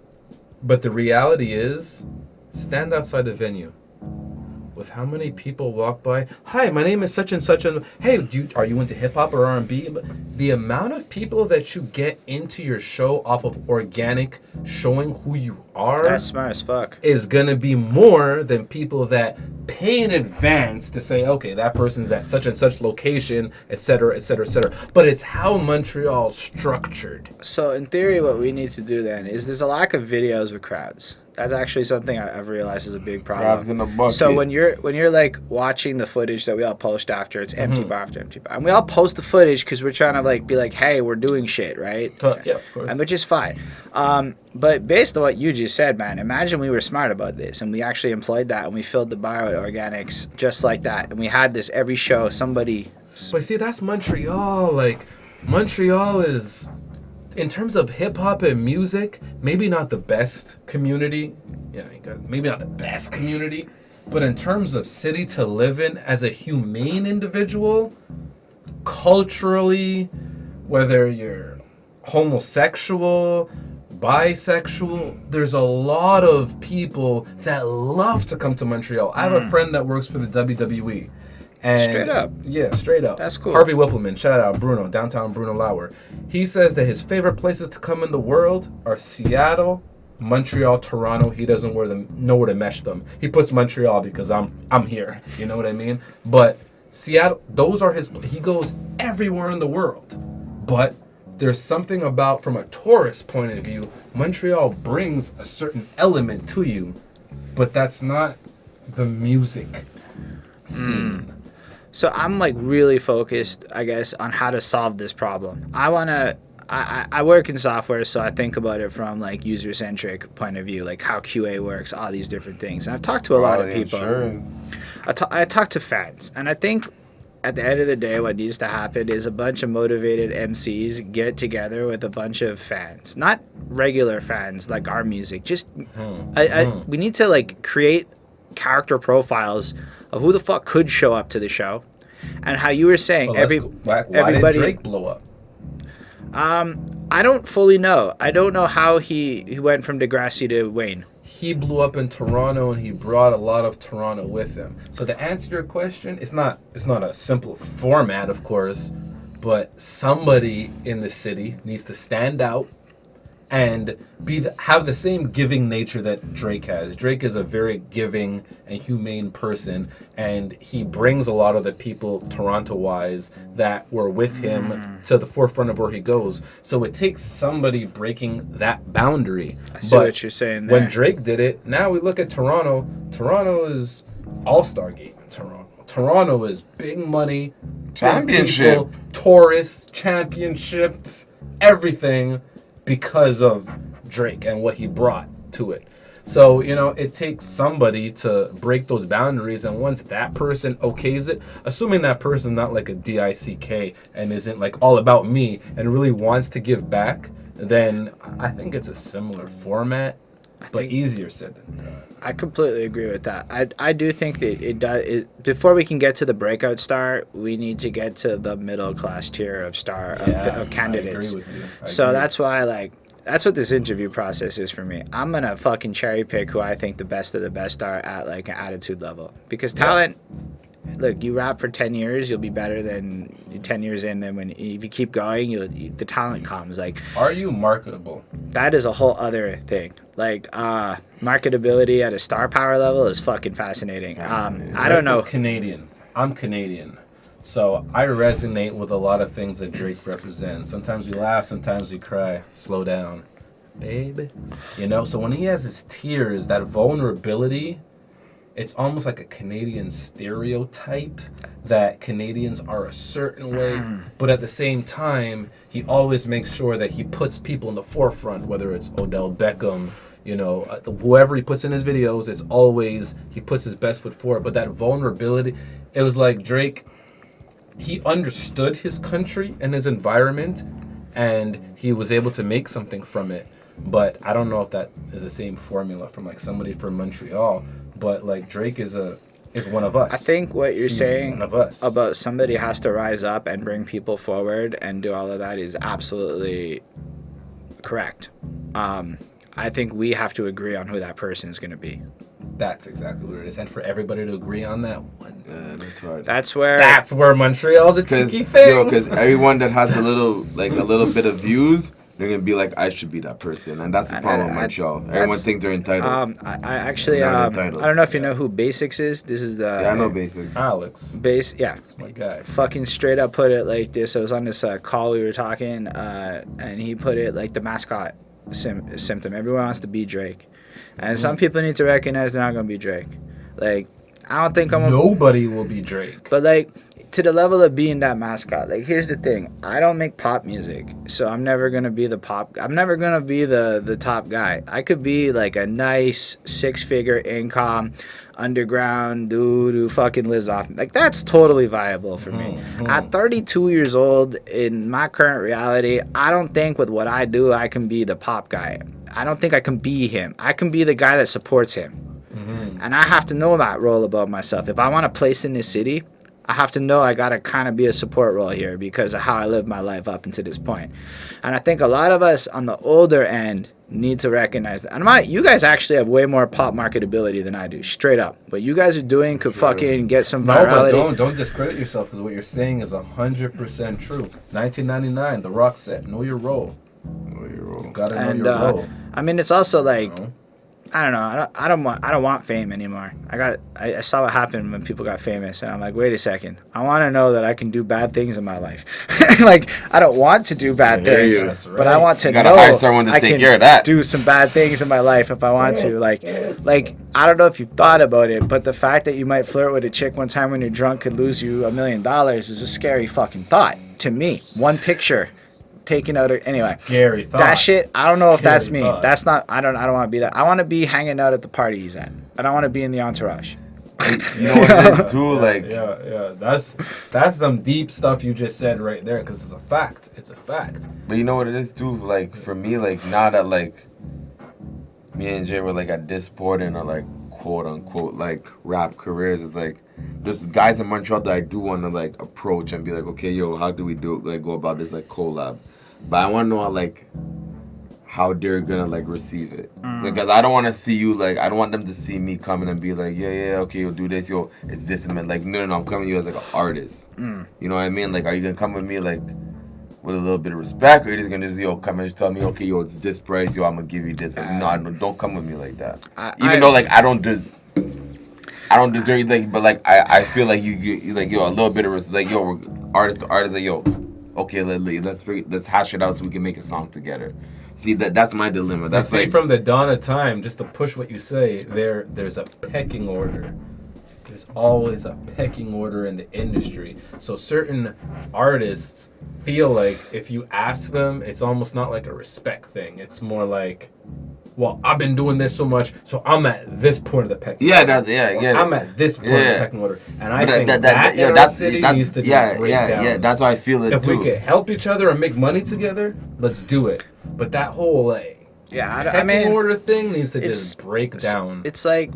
but the reality is, stand outside the venue. With how many people walk by, hi, my name is such and such, and hey, are you into hip hop or R&B? The amount of people that you get into your show off of organic showing who you are, that's smart as fuck, is gonna be more than people that pay in advance to say, okay, that person's at such and such location, etc., etc., etc. But it's how Montreal's structured. So in theory, what we need to do then is there's a lack of videos with crowds. That's actually something I've realized is a big problem. Crabs in a bucket. So when you're like watching the footage that we all post after, it's empty bar after empty bar, and we all post the footage because we're trying to like be like, hey, we're doing shit, right? Yeah, of course. And which is fine. But based on what you just said, man, imagine we were smart about this and we actually employed that and we filled the bar with organics just like that, and we had this every show. Somebody. But see, that's Montreal. Like, Montreal is, in terms of hip hop and music, maybe not the best community. Yeah, maybe not the best community, but in terms of city to live in as a humane individual, culturally, whether you're homosexual, bisexual, there's a lot of people that love to come to Montreal. I have a friend that works for the WWE. And straight up. Yeah, straight up. That's cool. Harvey Whippleman, shout out Bruno, downtown Bruno Lauer. He says that his favorite places to come in the world are Seattle, Montreal, Toronto. He doesn't know where to mesh them. He puts Montreal because I'm here. You know what I mean? But Seattle, those are he goes everywhere in the world. But there's something about, from a tourist point of view, Montreal brings a certain element to you, but that's not the music. scene. So I'm like really focused, I guess, on how to solve this problem. I work in software, so I think about it from like user-centric point of view, like how QA works, all these different things. And I've talked to a lot of people. I talk to fans, and I think at the end of the day, what needs to happen is a bunch of motivated MCs get together with a bunch of fans, not regular fans like our music. Just we need to like create character profiles of who the fuck could show up to the show, and how you were saying Why everybody. did Drake blow up? I don't fully know. I don't know how he went from Degrassi to Wayne. He blew up in Toronto, and he brought a lot of Toronto with him. So to answer your question, it's not a simple format, of course, but somebody in the city needs to stand out and have the same giving nature that Drake has. Drake is a very giving and humane person, and he brings a lot of the people Toronto-wise that were with him to the forefront of where he goes. So it takes somebody breaking that boundary. I see what you're saying there. When Drake did it, now we look at Toronto. Toronto is all-star game in Toronto. Toronto is big money, Championship. big people, tourists, championship, everything, because of Drake and what he brought to it. So, it takes somebody to break those boundaries, and once that person okays it, assuming that person's not like a DICK and isn't like all about me and really wants to give back, then I think it's a similar format, but easier said than done. I completely agree with that. I do think that it does. Before we can get to the breakout star, we need to get to the middle class tier of of candidates. I agree with you. So that's why that's what this interview process is for me. I'm gonna fucking cherry pick who I think the best of the best are at like an attitude level, because talent. Look, you rap for 10 years, you'll be better than 10 years in. Then if you keep going, the talent comes. Like, are you marketable? That is a whole other thing. Like, marketability at a star power level is fucking fascinating. I don't know. Drake is Canadian. I'm Canadian. So I resonate with a lot of things that Drake represents. Sometimes we laugh, sometimes we cry. Slow down, baby. So when he has his tears, that vulnerability, it's almost like a Canadian stereotype that Canadians are a certain way, but at the same time, he always makes sure that he puts people in the forefront, whether it's Odell Beckham, whoever he puts in his videos, it's always, he puts his best foot forward. But that vulnerability, it was like Drake, he understood his country and his environment, and he was able to make something from it. But I don't know if that is the same formula from like somebody from Montreal. But like Drake is one of us. I think what you're saying one of us. About somebody has to rise up and bring people forward and do all of that is absolutely correct. I think we have to agree on who that person is going to be. That's exactly what it is, and for everybody to agree on that one. Yeah, that's hard. That's where Montreal's a tricky thing. Because everyone that has a little bit of views, they're gonna be like, I should be that person, and that's the problem with Montreal. Everyone thinks they're entitled. I actually, I don't know if you know who Basics is. This is the. Yeah, I know Basics. Alex. Yeah. That's my guy. Fucking straight up put it like this. I was on this call, we were talking, and he put it like the mascot symptom. Everyone wants to be Drake, and some people need to recognize they're not gonna be Drake. Like, I don't think Nobody will be Drake. But like, to the level of being that mascot, like, here's the thing. I don't make pop music, so I'm never going to be I'm never going to be the top guy. I could be like a nice 6-figure income underground dude who fucking lives off. Like, that's totally viable for me. At 32 years old, in my current reality, I don't think with what I do, I can be the pop guy. I don't think I can be him. I can be the guy that supports him. And I have to know that role about myself. If I want a place in this city, I have to know I got to kind of be a support role here because of how I lived my life up until this point. And I think a lot of us on the older end need to recognize that. And you guys actually have way more pop marketability than I do, straight up. What you guys are doing could fucking get some virality. No, but don't discredit yourself, because what you're saying is 100% true. 1999, The Rock said, know your role. Know your role. You gotta know your role. I mean, it's also like, I don't know. I don't want fame anymore. I saw what happened when people got famous, and I'm like, wait a second. I want to know that I can do bad things in my life. Like, I don't want to do bad hear things, you. That's but I right. want to You gotta know hire someone to I take can care of that. do some bad things in my life if I want to. Like I don't know if you've thought about it, but the fact that you might flirt with a chick one time when you're drunk could lose you $1 million is a scary fucking thought to me. One picture. Taken out of anyway. Scary thought. That shit, I don't know if that's Scary me. thought. That's not. I don't want to be that. I want to be hanging out at the party he's at. I don't want to be in the entourage. You know what it is too, like Yeah. That's some deep stuff you just said right there, because it's a fact. It's a fact. But you know what it is too, like for me, like now that like me and Jay were like at this point in our like quote unquote like rap careers, it's like there's guys in Montreal that I do want to like approach and be like, okay, yo, how do we go about this like collab? But I want to know how they're gonna like receive it, because I don't want to see you like I don't want them to see me coming and be like, yeah, okay, you'll do this, yo, it's this and that. Like no, I'm coming to you as like an artist. You know what I mean? Like, are you gonna come with me like with a little bit of respect, or are you just gonna come and just tell me, okay, yo, it's this price, yo, I'm gonna give you this? Like, no, don't come with me like that. Even though like I don't deserve like, but like I feel like you like, yo, a little bit of like, yo, we're artist to artist, like, yo, okay, let's hash it out so we can make a song together. See, that's my dilemma. That's See, like from the dawn of time, just to push what you say, there's a pecking order. There's always a pecking order in the industry. So certain artists feel like if you ask them, it's almost not like a respect thing. It's more like, well, I've been doing this so much, so I'm at this point of the pecking order. I'm at this point of the pecking order. And I think that in our city needs to be break down. Yeah, that's how I feel it If too. we could help each other and make money together, let's do it. But that whole like pecking order thing needs to just break down. It's like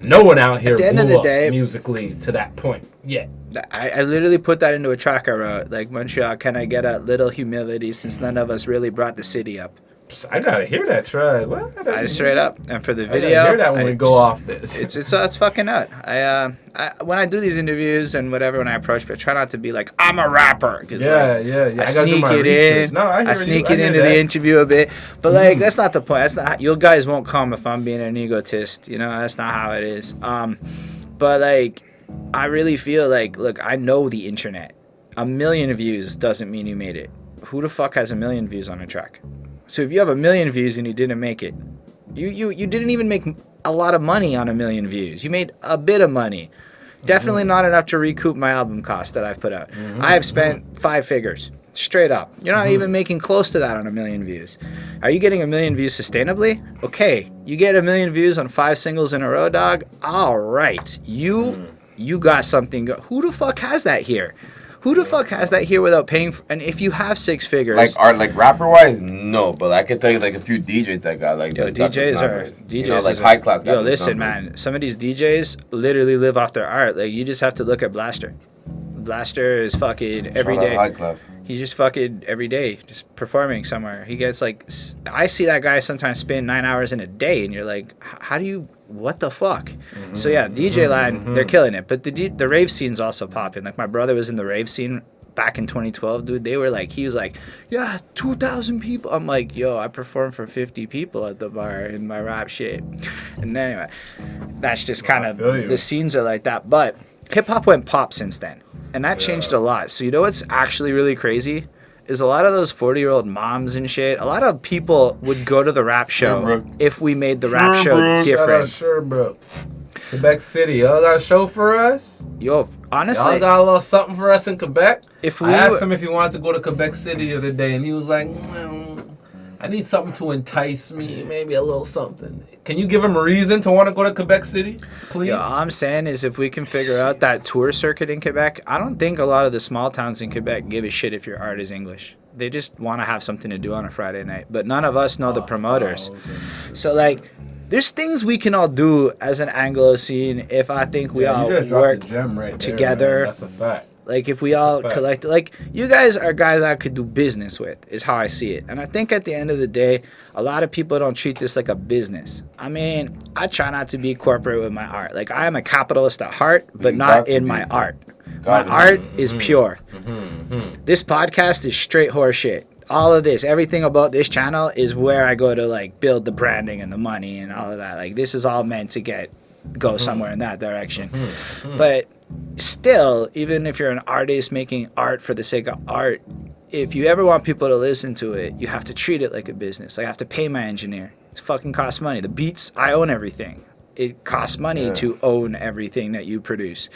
No one out here at the end blew of the up day, musically to that point yet. I literally put that into a track I wrote. Like, Montreal, can I get a little humility since none of us really brought the city up? I gotta hear that track. What? I straight up. And for the I gotta video, hear that when we go off this. It's fucking nut. I when I do these interviews and whatever, when I approach people, I try not to be like, I'm a rapper. Cause Yeah. I gotta do sneak my it research. in. No, I hear I sneak you. it I hear into that. the interview a bit. But like, that's not the point. That's not. You guys won't come if I'm being an egotist. You know, that's not how it is. But like, I really feel like, look, I know the internet. 1 million views doesn't mean you made it. Who the fuck has 1 million views on a track? So if you have 1 million views and you didn't make it, you didn't even make a lot of money on 1 million views. You made a bit of money. Definitely not enough to recoup my album cost that I've put out. I have spent 5 figures, straight up. You're not even making close to that on 1 million views. Are you getting 1 million views sustainably? Okay, you get 1 million views on 5 singles in a row, dog. All right, you got something. Who the fuck has that here? Who the fuck has that here without paying for, and if you have 6 figures, like rapper wise, no, but I can tell you like a few DJs that got like DJs you know, like high class. Yo, listen, man, some of these DJs literally live off their art. Like, you just have to look at Blaster. Blaster is fucking every day. High class. He's just fucking every day, just performing somewhere. He gets like, I see that guy sometimes spend 9 hours in a day, and you're like, how do you? What the fuck? So yeah, DJ line, they're killing it. But the rave scene's also popping. Like, my brother was in the rave scene back in 2012, dude. They were like, he was like, yeah, 2,000 people. I'm like, yo, I performed for 50 people at the bar in my rap shit. And anyway, that's just kind of, the scenes are like that. But hip hop went pop since then, and that changed a lot. So you know what's actually really crazy? Is a lot of those 40-year-old moms and shit, a lot of people would go to the rap show if we made the rap show different. Sure, bro. Quebec City, y'all got a show for us? Yo, honestly, y'all got a little something for us in Quebec? I asked him if he wanted to go to Quebec City the other day, and he was like, I need something to entice me, maybe a little something. Can you give him a reason to want to go to Quebec City, please? Yeah, all I'm saying is if we can figure out that tour circuit in Quebec, I don't think a lot of the small towns in Quebec give a shit if your art is English. They just want to have something to do on a Friday night. But none of us know the promoters. So, like, there's things we can all do as an Anglo scene if I think we all work together. There, that's a fact. Like, if we all collect, like, you guys are guys I could do business with, is how I see it. And I think at the end of the day, a lot of people don't treat this like a business. I mean, I try not to be corporate with my art. Like, I am a capitalist at heart, but not in my art. My art is pure. This podcast is straight horse shit. all of this, everything about this channel is where I go to like build the branding and the money and all of that. Like this is all meant to go somewhere in that direction. But still, even if you're an artist making art for the sake of art, if you ever want people to listen to it, you have to treat it like a business. Like I have to pay my engineer. It fucking costs money. The beats, I own everything. It costs money to own everything that you produce.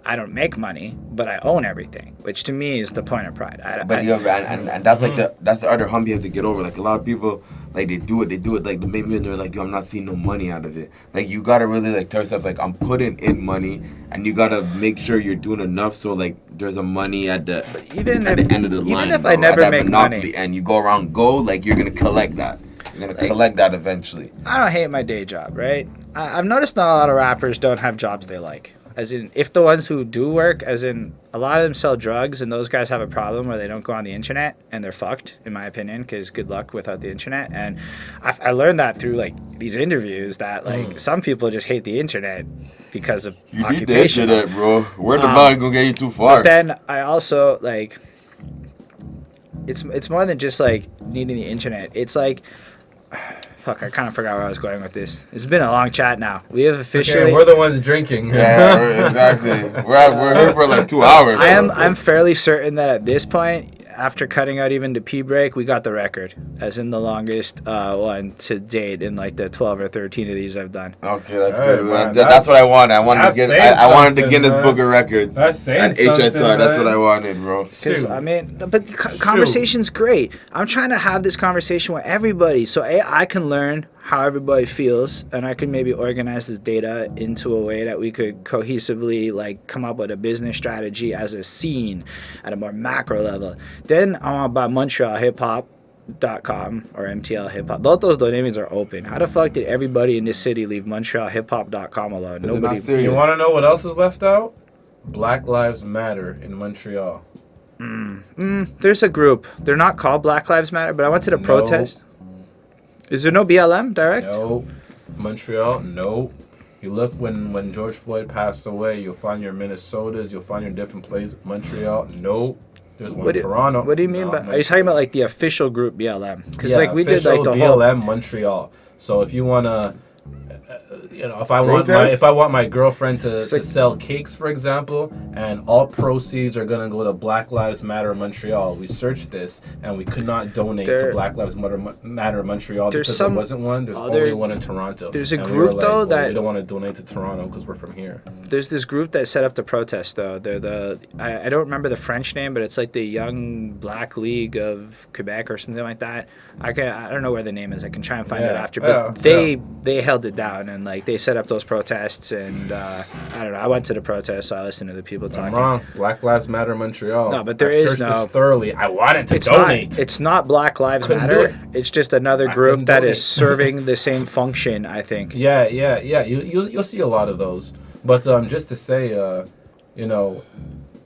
I don't make money, but I own everything, which to me is the point of pride. And that's like that's the other hump you have to get over. Like a lot of people, like they do it like maybe they're like, yo, I'm not seeing no money out of it. Like you gotta really like tell yourself like I'm putting in money, and you gotta make sure you're doing enough so like there's a money at the end of the line. Even if I never make money, and you go around like you're gonna collect that. You're gonna collect that eventually. I don't hate my day job, right? I've noticed not a lot of rappers don't have jobs they like. As in, if the ones who do work, as in, a lot of them sell drugs, and those guys have a problem where they don't go on the internet, and they're fucked, in my opinion, because good luck without the internet. And I learned that through, like, these interviews, that, like, some people just hate the internet because of you occupation. You need the internet, bro. Where the mind gonna get you too far? But then I also, like, it's more than just, like, needing the internet. It's, like... Fuck, I kind of forgot where I was going with this. It's been a long chat now. We have officially... Okay, we're the ones drinking. Yeah, exactly. We're here for like 2 hours. I'm fairly certain that at this point, after cutting out even the pee break, we got the record, as in the longest one to date in like the 12 or 13 of these I've done. Okay, that's Hey, good. man, that's what I wanted. I wanted the Guinness man. Book of Records. That's saying and HSR. something, That's what man. I wanted, bro. Because, Shoot. I mean, but conversation's great. I'm trying to have this conversation with everybody so I can learn how everybody feels, and I can maybe organize this data into a way that we could cohesively like come up with a business strategy as a scene at a more macro level. Then I want to buy Montreal MontrealHipHop.com or MTL Hip Hop. Both those domains are open. How the fuck did everybody in this city leave MontrealHipHop.com alone? Is it not Nobody. serious? You want to know what else is left out? Black Lives Matter in Montreal. There's a group. They're not called Black Lives Matter, but I went to the No. protest. Is there no BLM direct? No. Montreal, no. You look when George Floyd passed away, you'll find your Minnesotas, you'll find your different places. Montreal, no. There's one in Toronto. What do you mean no, by? Are you talking about like the official group BLM? Because like we did official like the whole. BLM Montreal. So if you wanna, if I Protest? want my girlfriend to like- sell cakes, for example, and all proceeds are gonna go to Black Lives Matter Montreal. We searched this and we could not donate to Black Lives Matter Montreal There's because some there wasn't one. There's other- only one in Toronto. there's a And group, we were though, well, that- we don't want to donate to Toronto because we're from here. There's this group that set up the protest though. They're I don't remember the French name, but it's like the Young Black League of Quebec or something like that. I don't know where the name is. I can try and find it Yeah, after. But yeah, they held it down and like they set up those protests and I don't know. I went to the protest, so I listened to the people I'm talking. wrong. Black Lives Matter Montreal. No, but there I is searched no- this thoroughly. I wanted to It's donate. not. It's not Black Lives Couldn't do Matter. it. It's just another I group couldn't that donate. is serving the same function. I think. Yeah. You'll see a lot of those. But just to say,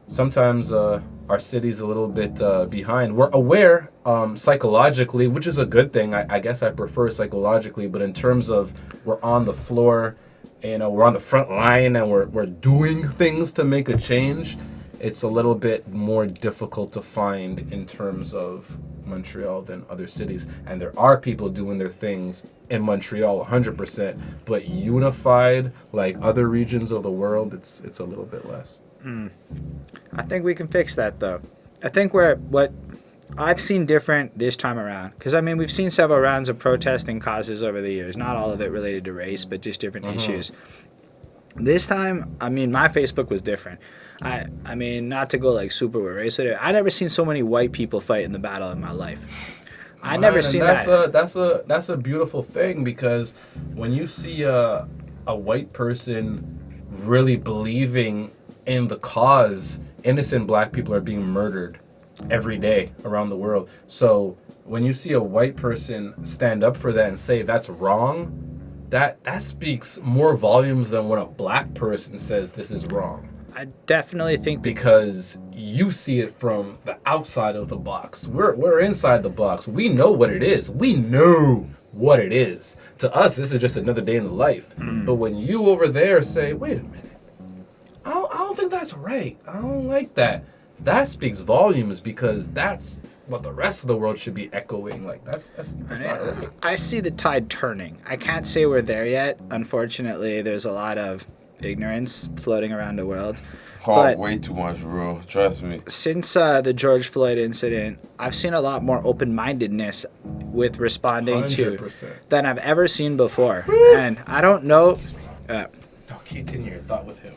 sometimes our city's a little bit behind. We're aware psychologically, which is a good thing. I guess I prefer psychologically, but in terms of we're on the floor, we're on the front line and we're doing things to make a change, it's a little bit more difficult to find in terms of Montreal than other cities. And there are people doing their things in Montreal 100%, but unified like other regions of the world, it's a little bit less. I think we can fix that though. I think what I've seen different this time around, because I mean we've seen several rounds of protesting causes over the years, not all of it related to race, but just different issues. This time, I mean, my Facebook was different. I mean, not to go like super with race with it. I never seen so many white people fight in the battle in my life. I never Man, seen and that. That's a beautiful thing, because when you see a white person really believing in the cause, innocent black people are being murdered every day around the world. So when you see a white person stand up for that and say that's wrong, that speaks more volumes than when a black person says this is wrong. I definitely think Because you see it from the outside of the box. We're inside the box. We know what it is. We know what it is. To us, this is just another day in the life. But when you over there say, wait a minute, I don't think that's right. I don't like that. that speaks volumes because that's what the rest of the world should be echoing. Like that's not right. I see the tide turning. I can't say we're there yet. Unfortunately, there's a lot of ignorance floating around the world. Oh, But way too much, bro. Trust me. since the George Floyd incident, I've seen a lot more open-mindedness with responding to 100%. than I've ever seen before. And I don't know. No, continue your thought with him.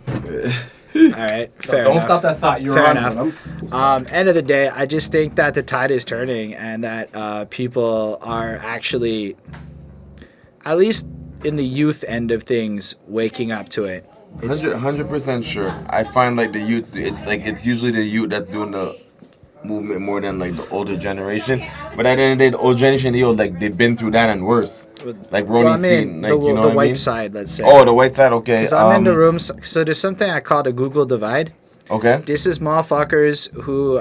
All right, fair Don't enough. stop that thought. You're Fair on enough. one. End of the day, I just think that the tide is turning and that people are actually, at least in the youth end of things, waking up to it. 100% sure. I find like the youth, it's usually the youth that's doing the movement more than like the older generation. But at the end of the day, the older generation, they've been through that and worse. Like Ronnie Well, I mean, seen, like you know the what I white mean? side, let's say. Oh, the white side. Okay. Because I'm in the rooms. So there's something I call the Google divide. Okay. This is motherfuckers who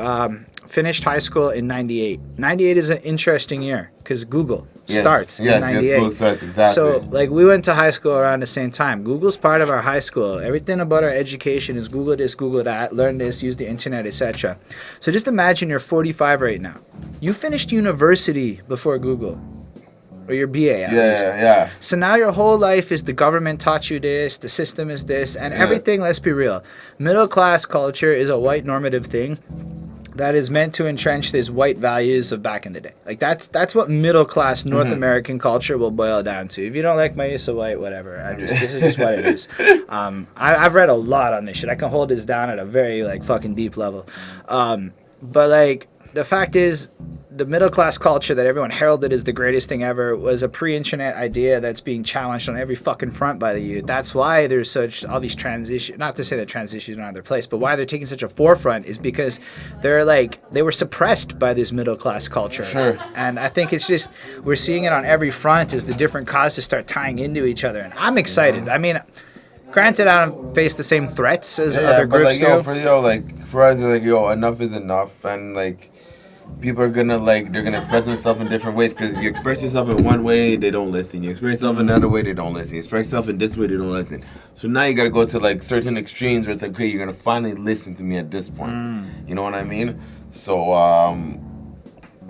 finished high school in 98. 98 is an interesting year because Google starts in 98. Yes, Google starts, exactly. So, like, we went to high school around the same time. Google's part of our high school. Everything about our education is Google this, Google that, learn this, use the internet, etc. So just imagine you're 45 right now. You finished university before Google. Or your BA, at least. Yeah. So now your whole life is the government taught you this, the system is this, and everything, let's be real. Middle class culture is a white normative thing that is meant to entrench these white values of back in the day. Like that's what middle class North American culture will boil down to. If you don't like my use of white, whatever. This is just what it is. I've read a lot on this shit. I can hold this down at a very like fucking deep level. But like the fact is, the middle class culture that everyone heralded as the greatest thing ever was a pre-internet idea that's being challenged on every fucking front by the youth. That's why there's such all these transitions. Not to say that transitions are not their place, but why they're taking such a forefront is because they were suppressed by this middle class culture. Sure. And I think it's just we're seeing it on every front as the different causes start tying into each other. And I'm excited. I mean, granted, I don't face the same threats as other but groups like, do. for us, like, enough is enough, and like, people are gonna they're gonna express themselves in different ways because you express yourself in one way, they don't listen. You express yourself in another way, they don't listen. You express yourself in this way, they don't listen. So now you gotta go to like certain extremes where it's like, okay, you're gonna finally listen to me at this point. You know what I mean? So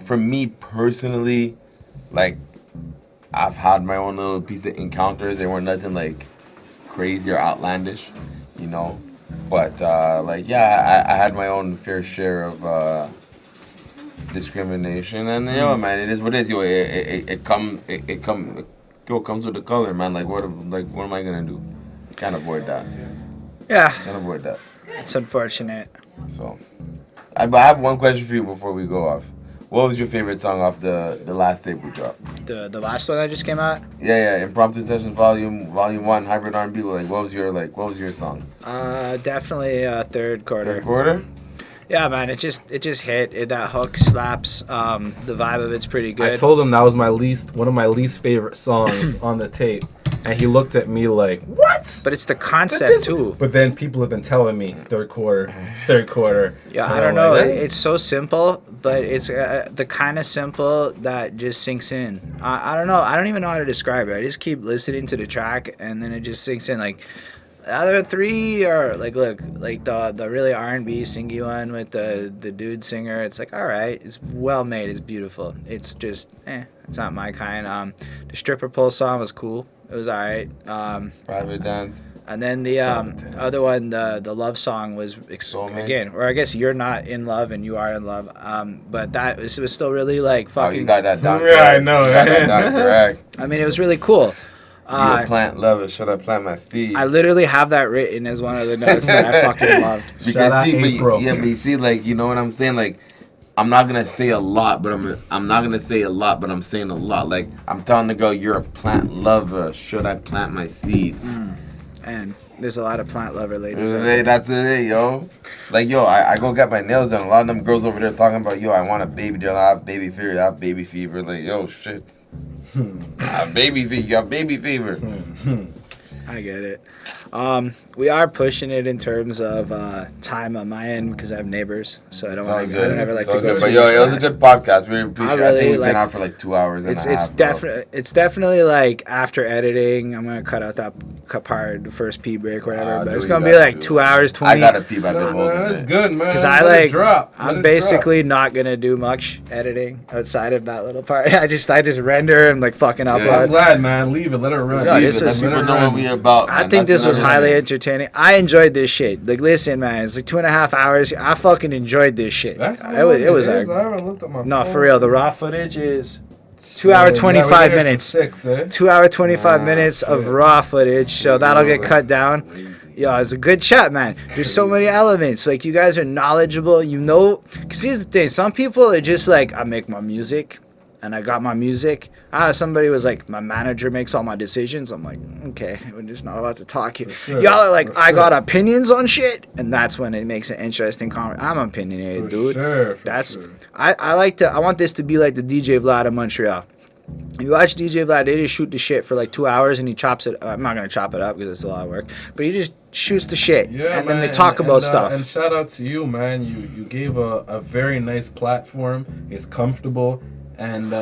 for me personally, like, I've had my own little piece of encounters. They weren't nothing like crazy or outlandish, you know. But I had my own fair share of discrimination, and man, it is what it is. It comes with the color, man. Like what am I gonna do? Can't avoid that. Yeah, Can't avoid that. it's unfortunate. So, but I have one question for you before we go off. What was your favorite song off the last tape we dropped? The last one that just came out. Yeah, Impromptu Sessions Volume 1, Hybrid R&B. Like, what was your song? Definitely third quarter. Third quarter. Yeah, man, it just hit. That hook slaps. The vibe of it's pretty good. I told him that was one of my least favorite songs on the tape, and he looked at me like, "What?" But it's the concept too. But then people have been telling me third quarter. Yeah, And I don't I'm know. like, It's so simple, but it's the kind of simple that just sinks in. I don't know. I don't even know how to describe it. I just keep listening to the track, and then it just sinks in. Like the other three are like, look, like the really R&B singy one with the dude singer. It's like, all right, it's well made. It's beautiful. It's just, it's not my kind. The stripper pole song was cool. It was all right. Private Dance. And then the other one, the love song was again, or I guess you're not in love and you are in love. But that was still really like fucking. Oh, you got that down. Yeah, I know. You got that down correct. I mean, it was really cool. You a plant lover, should I plant my seed? I literally have that written as one of the notes that I fucking loved. Shout out April. But you see, like, you know what I'm saying? Like, I'm not gonna say a lot, but I'm not gonna say a lot, but I'm saying a lot. Like, I'm telling the girl, you're a plant lover. Should I plant my seed? And there's a lot of plant lover ladies. out there. Hey, that's it, yo. Like, yo, I go get my nails done. A lot of them girls over there talking about, yo, I want a baby. They're like, I have baby fever. I have baby fever. Like, yo, shit. I have baby fever. You have baby fever. I get it. We are pushing it in terms of time on my end because I have neighbors, so I don't want Sounds to. I don't good. ever like Sounds to go good. too But yo, it was a fast. good podcast. We appreciate it. I really, think we've like, been on for like 2 hours and a half. It's definitely like after editing, I'm gonna cut out that part, the first pee break, whatever. But do it's what gonna you be gotta like do. 2 hours, 20. I got to peep at the No, whole man, that's thing. good, man. Because Let I it like, drop. Let I'm it basically not gonna do much editing outside of that little part. I just render and like fucking drop. I'm upload. glad, man. Leave it. Let it run. No, Leave this it. Let was- people know what we're about. I man. think That's this was another highly thing. entertaining. I enjoyed this shit. Like, listen, man, it's like 2.5 hours. I fucking enjoyed this shit. That's It was I like, haven't looked at my no, phone. for real. The raw footage is 2 hour Yeah, 25 we made it minutes. 6, eh? 2 hour 25 minutes of shit. raw footage, so that'll get That's cut down. Yo, it's a good chat, man. There's so many elements. Like, you guys are knowledgeable. You know, because here's the thing. Some people are just like, I make my music, and I got my music. Somebody was like, my manager makes all my decisions. I'm like, okay, we're just not allowed to talk here. sure, Y'all are like, for I got sure. opinions on shit, and that's when it makes an interesting conversation. I'm opinionated, For dude. sure, for That's sure. I want this to be like the DJ Vlad of Montreal. If you watch DJ Vlad, they just shoot the shit for like 2 hours and he chops it. I'm not gonna chop it up because it's a lot of work, but he just shoots the shit Yeah, and man, then they talk about stuff. And shout out to you, man. You gave a very nice platform. It's comfortable, and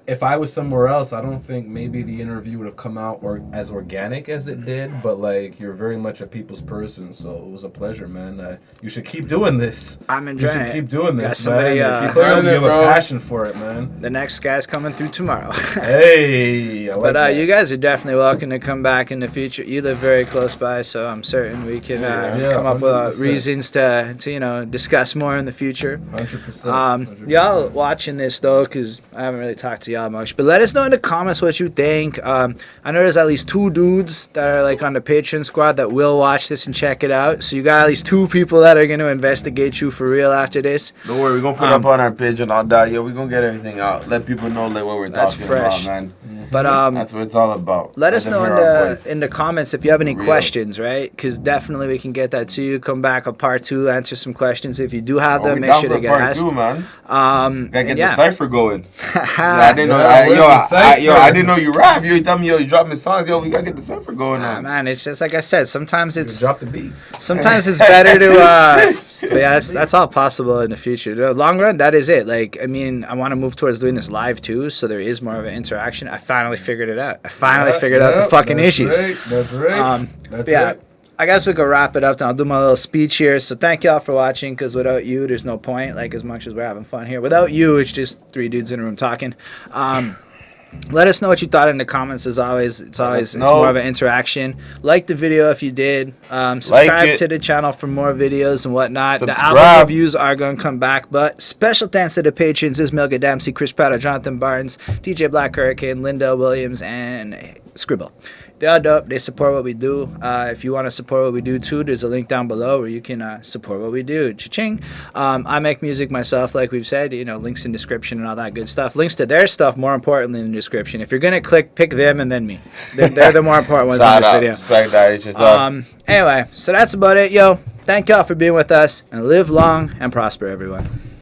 if I was somewhere else, I don't think maybe the interview would have come out as organic as it did. But like, you're very much a people's person, so it was a pleasure, man. You should keep doing this. I'm You enjoying should it. keep doing Got this, somebody, man. It's uh, clearly you have a bro. passion for it, man. The next guy's coming through tomorrow. Hey, I like But that. you guys are definitely welcome to come back in the future. You live very close by, so I'm certain we can Yeah, come up with 100%. reasons to discuss more in the future. 100%. Y'all watching this though, because I haven't really talked to y'all much, but let us know in the comments what you think. I know there's at least 2 dudes that are like on the Patreon squad that will watch this and check it out. So you got at least 2 people that are going to investigate you for real after this. Don't worry, we're gonna put up on our page and all that. Yo, we're gonna get everything out. Let people know like what we're That's talking fresh. about, man. But That's what it's all about. let us them know hear in our the voice. in the comments if you have any Real. questions, right? Because definitely we can get that to you. Come back a part 2, answer some questions if you do have Oh, them. we Make down sure for they get part asked. 2, man. And Gotta get yeah. the cipher going. I didn't know. Yeah, where's the cipher? I didn't know you rap. You tell me, yo, you drop me songs. Yo, we gotta get the cipher going on. Man, it's just like I said. Sometimes You it's drop the beat. better to. But yeah, that's all possible in the future. The long run, that is it. Like, I mean, I want to move towards doing this live too, so there is more of an interaction. I finally figured it out. I finally figured out the fucking that's issues. Right, that's right. That's Yeah. right. I guess we could wrap it up now. I'll do my little speech here. So thank y'all for watching, because without you, there's no point. Like, as much as we're having fun here, without you, it's just 3 dudes in a room talking. Let us know what you thought in the comments. As always, it's know. more of an interaction. Like the video if you did. Subscribe it. to the channel for more videos and whatnot. The album Subscribe. reviews are going to come back, but special thanks to the patrons: Ismail Gadamsi, Chris Pratt, Jonathan Barnes, DJ Black Hurricane, Linda Williams, and Scribble. They are dope. They support what we do. If you want to support what we do too, there's a link down below where you can support what we do. Cha-ching. I make music myself, like we've said. Links in description and all that good stuff. Links to their stuff, more importantly, in the description. If you're gonna click, pick them and then me. They're the more important ones in Shout this out. video. Respect that. It's just up. Anyway, so that's about it, yo. Thank y'all for being with us, and live long and prosper, everyone.